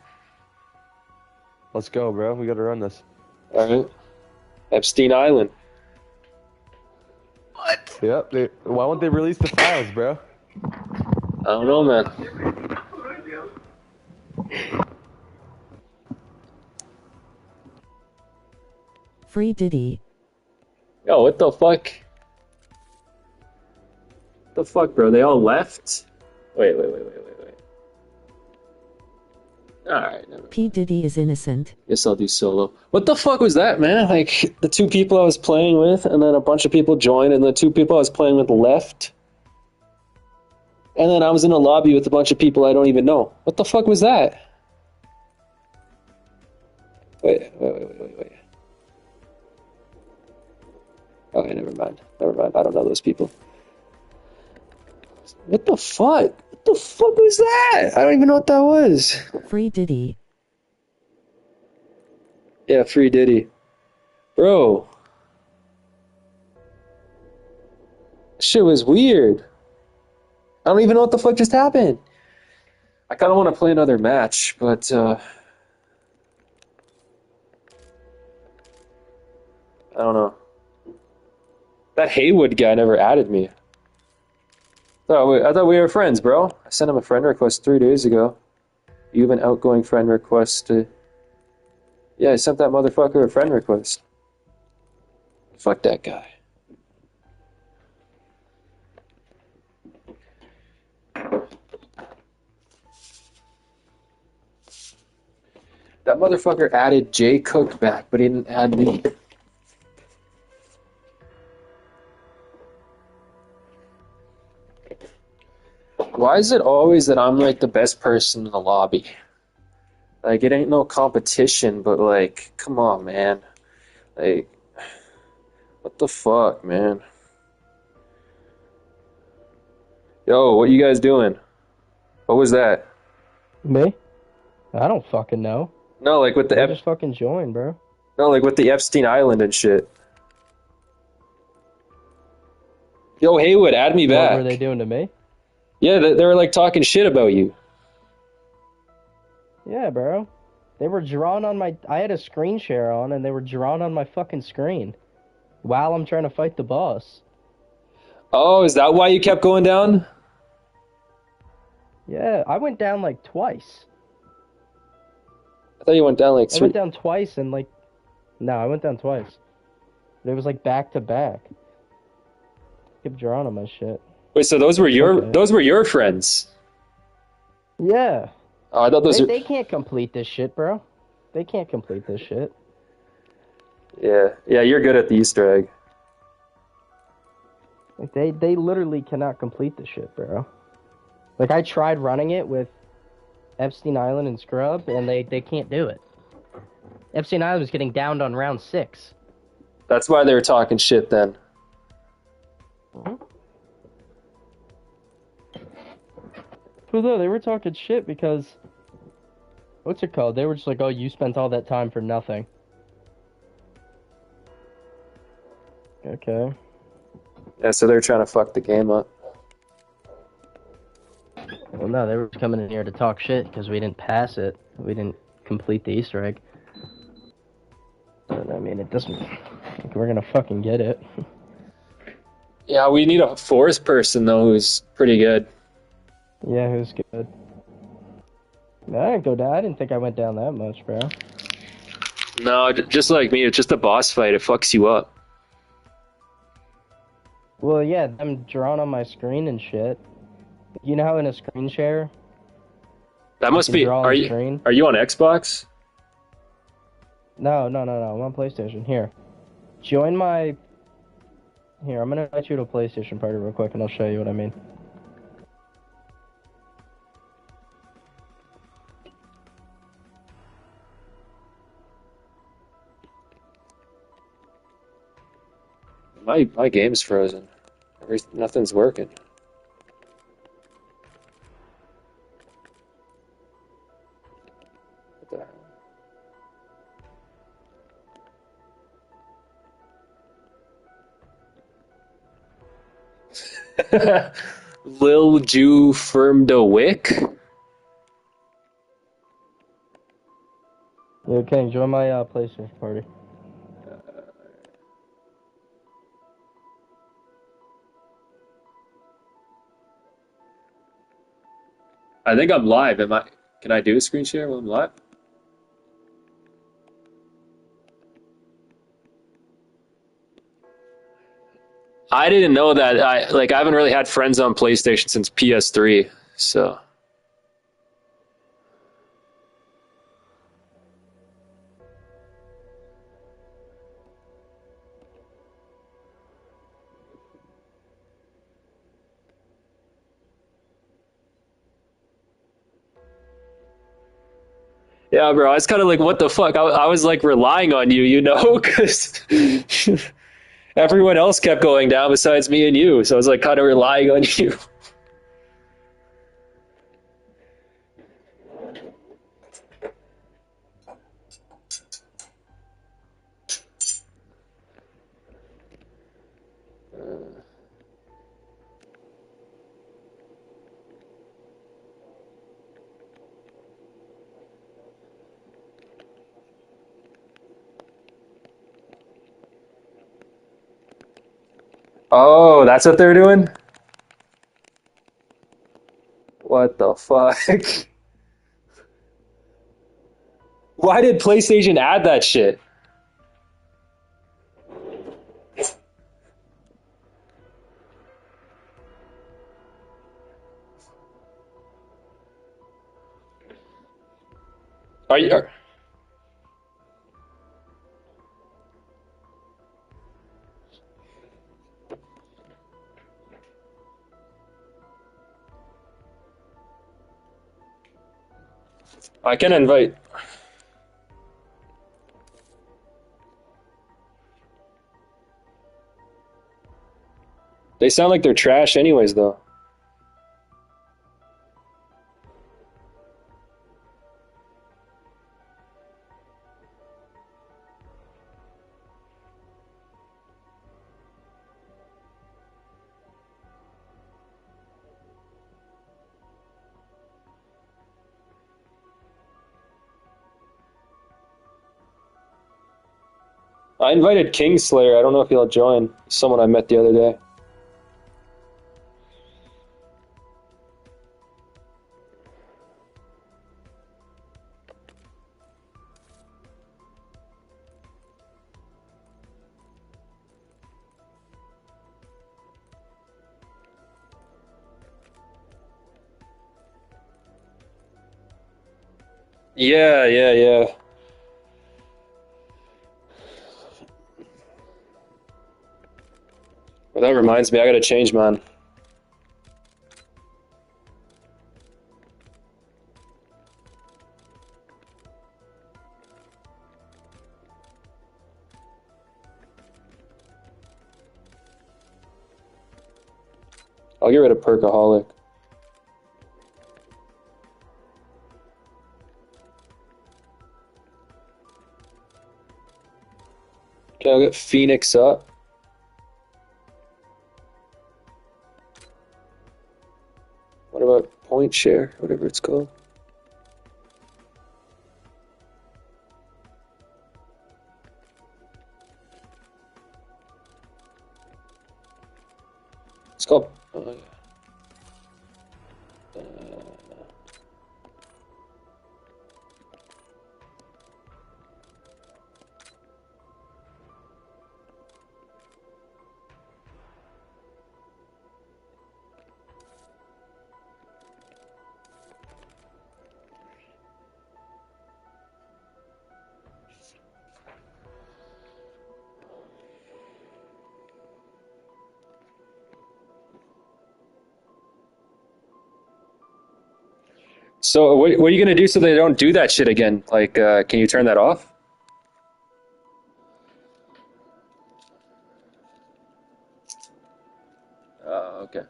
Let's go, bro. We gotta run this. Alright. Epstein Island. Yep. Why won't they release the files, bro? I don't know, man. Free Diddy. Yo, what the fuck? The fuck, bro? They all left? Wait. Alright, never mind. P. Diddy is innocent. Guess I'll do solo. What the fuck was that, man? Like, the 2 people I was playing with, and then a bunch of people joined, and the 2 people I was playing with left. And then I was in a lobby with a bunch of people I don't even know. What the fuck was that? Wait. Okay, never mind. I don't know those people. What the fuck? What the fuck was that? I don't even know what that was. Free Diddy. Yeah, free Diddy. Bro. Shit was weird. I don't even know what the fuck just happened. I kind of want to play another match, but I don't know. That Haywood guy never added me. I thought we were friends, bro. I sent him a friend request 3 days ago. You have an outgoing friend request. Yeah, I sent that motherfucker a friend request. Fuck that guy. That motherfucker added Jay Cook back, but he didn't add me. Why is it always that I'm like the best person in the lobby? Like, it ain't no competition, but like, come on, man. Like, what the fuck, man? Yo, what you guys doing? What was that? Me? I don't fucking know. No, like with the I just fucking joined, bro. no, like with the Epstein Island and shit. Yo, Haywood, add me What back. were they doing to me? Yeah, they were like talking shit about you. Yeah, bro. They were drawn on my... I had a screen share on, and they were drawn on my fucking screen while I'm trying to fight the boss. Oh, is that why you kept going down? Yeah, I went down like twice. I thought you went down like I three. went down twice and like... No, I went down twice. But it was like back to back. Kept drawing on my shit. Wait, so those were Okay. your friends? Yeah. Oh, I thought those were. They can't complete this shit, bro. They can't complete this shit. Yeah, you're good at the Easter egg. Like they literally cannot complete this shit, bro. Like I tried running it with Epstein Island and Scrub, and they can't do it. Epstein Island was getting downed on round 6. That's why they were talking shit then. Well, no, they were talking shit because what's it called? They were just like, "Oh, you spent all that time for nothing." Okay. Yeah, so they're trying to fuck the game up. Well, no, they were coming in here to talk shit because we didn't pass it. We didn't complete the Easter egg. But, I mean, it doesn't... Like, we're gonna fucking get it. Yeah, we need a fourth person though who's pretty good. Yeah, who's good? No, I didn't go down. I didn't think I went down that much, bro. No, just like me, it's just a boss fight. It fucks you up. Well, yeah, I'm drawn on my screen and shit. You know how in a screen share? That must can be. draw on Are the you screen? are you on Xbox? No. I'm on PlayStation. Here. Join my... Here, I'm gonna invite you to a PlayStation party real quick and I'll show you what I mean. My game's frozen. Nothing's working. What the hell? Lil Jew Firm de Wick? Yeah, okay, join my PlayStation party. I think I'm live. Can I do a screen share while I'm live? I didn't know that. I haven't really had friends on PlayStation since PS3, so. Yeah, bro, I was kind of like, what the fuck? I was like relying on you, you know, because everyone else kept going down besides me and you, so I was like kind of relying on you. Oh, that's what they're doing? What the fuck? Why did PlayStation add that shit? Are you? I can invite. They sound like they're trash anyways, though. I invited Kingslayer. I don't know if he'll join. Someone I met the other day. Yeah. Well, that reminds me, I gotta change mine. I'll get rid of Perkaholic. Okay, I'll get Phoenix up. What about Point Share, whatever it's called? It's called. So what are you gonna do so they don't do that shit again? Like, can you turn that off? Okay.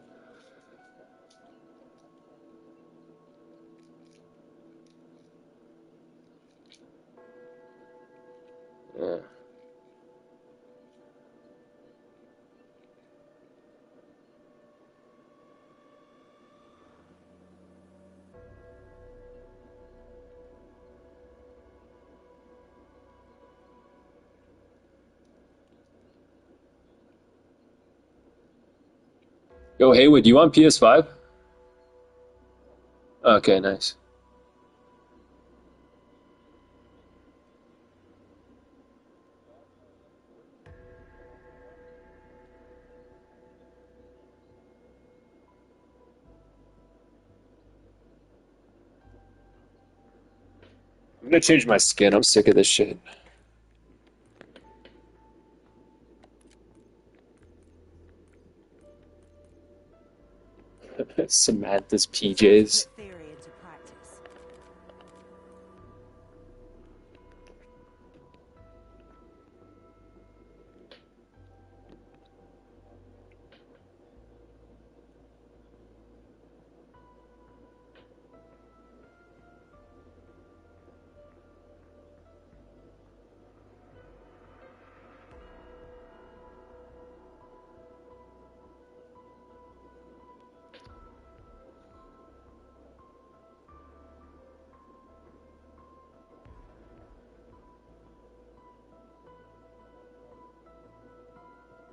Yeah. Yo, Haywood, you on PS5? Okay, nice. I'm gonna change my skin. I'm sick of this shit. Samantha's PJs.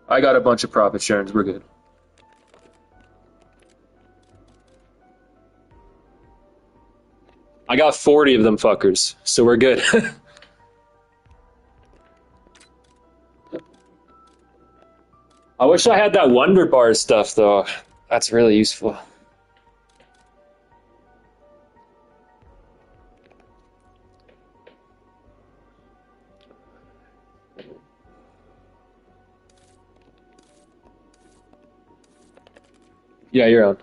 I got a bunch of profit sharings. We're good. I got 40 of them fuckers, so we're good. I wish I had that Wonder Bar stuff though. That's really useful. Yeah, you're on.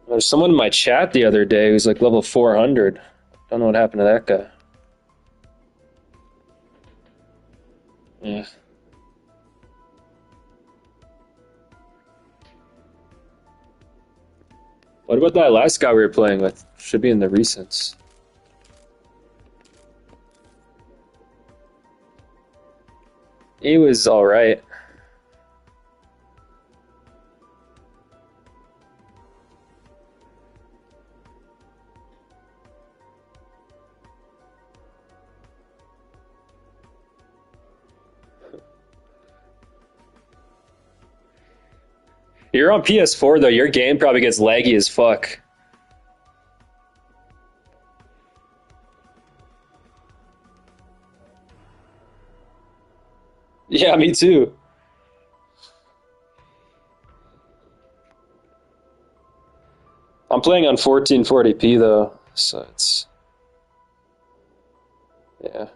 There's someone in my chat the other day who's like level 400. Don't know what happened to that guy. Yeah. What about that last guy we were playing with? Should be in the recents. He was alright. You're on PS4 though, your game probably gets laggy as fuck. Yeah, me too. I'm playing on 1440p though, so it's... Yeah.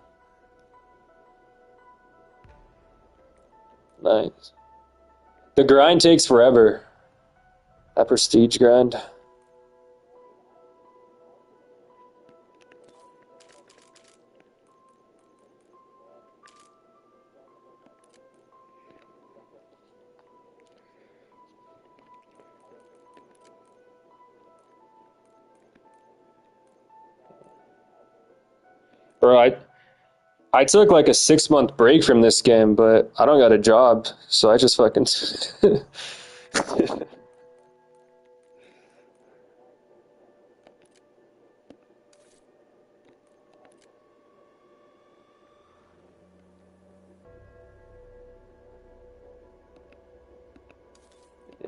Nice. The grind takes forever. That prestige grind. Bro, I took like a 6-month break from this game, but I don't got a job, so I just fucking...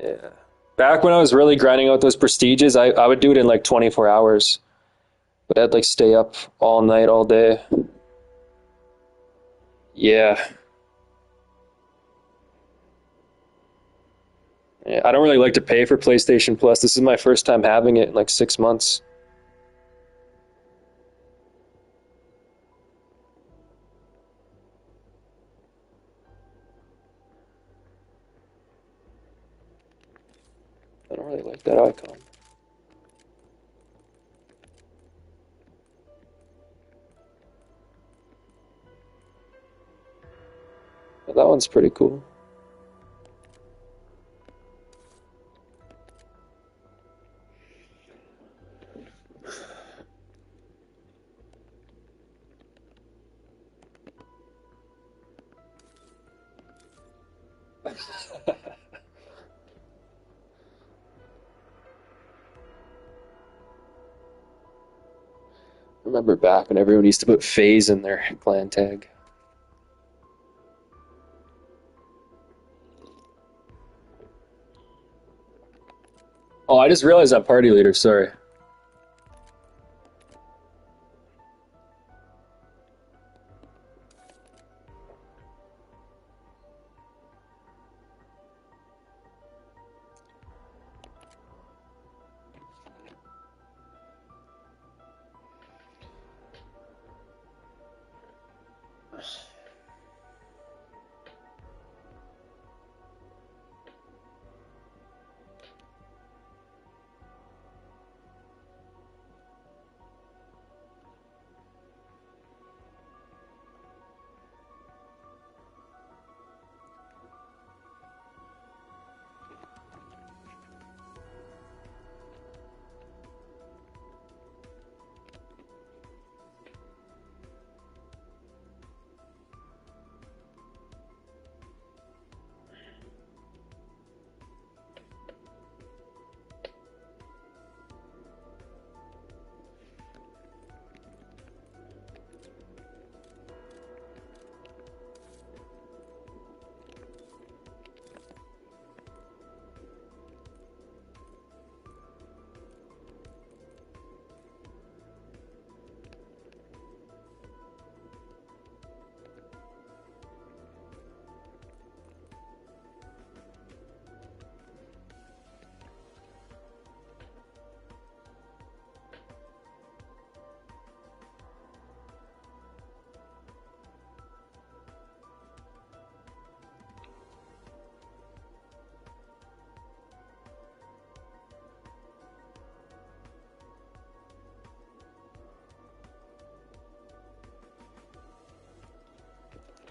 Yeah. Back when I was really grinding out those prestiges, I would do it in like 24 hours. But I'd like stay up all night, all day. Yeah. Yeah, I don't really like to pay for PlayStation Plus. This is my first time having it in like 6 months. I don't really like that icon. But that one's pretty cool. Remember back when everyone used to put FaZe in their clan tag. Oh, I just realized I'm party leader, sorry.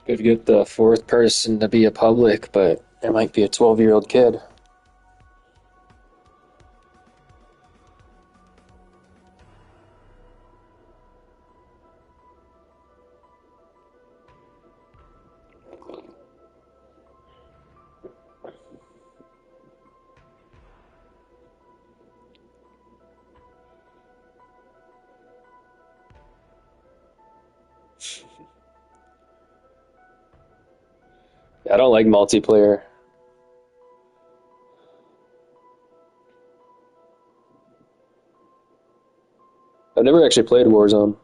Could get the fourth person to be a public, but it might be a 12-year-old kid. I don't like multiplayer. I've never actually played Warzone.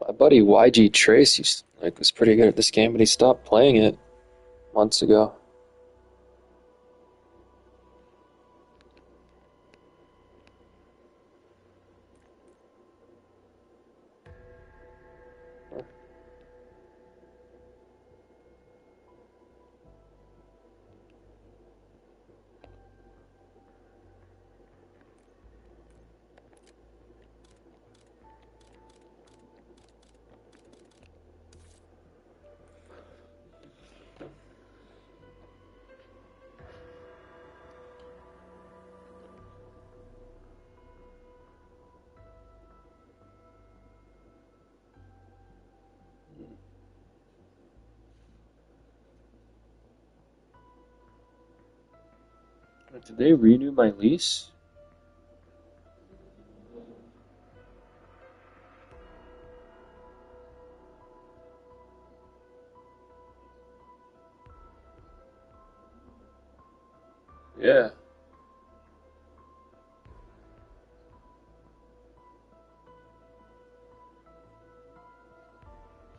My buddy YG Trace was pretty good at this game, but he stopped playing it months ago. Did they renew my lease? Yeah.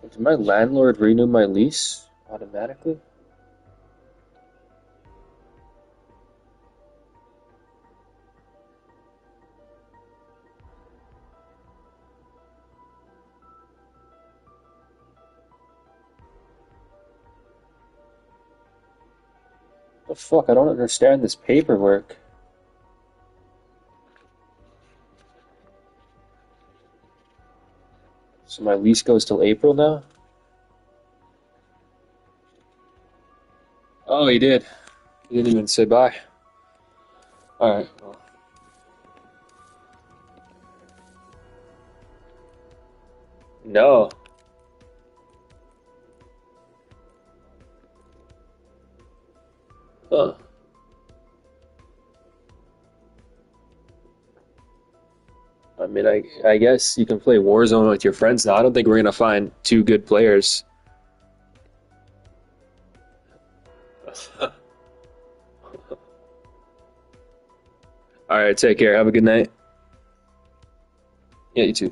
Did my landlord renew my lease automatically? The fuck? I don't understand this paperwork. So my lease goes till April now? Oh, he did. He didn't even say bye. Alright, well. No. Huh. I mean, I guess you can play Warzone with your friends now. I don't think we're gonna find two good players. Alright, take care. Have a good night. Yeah, you too.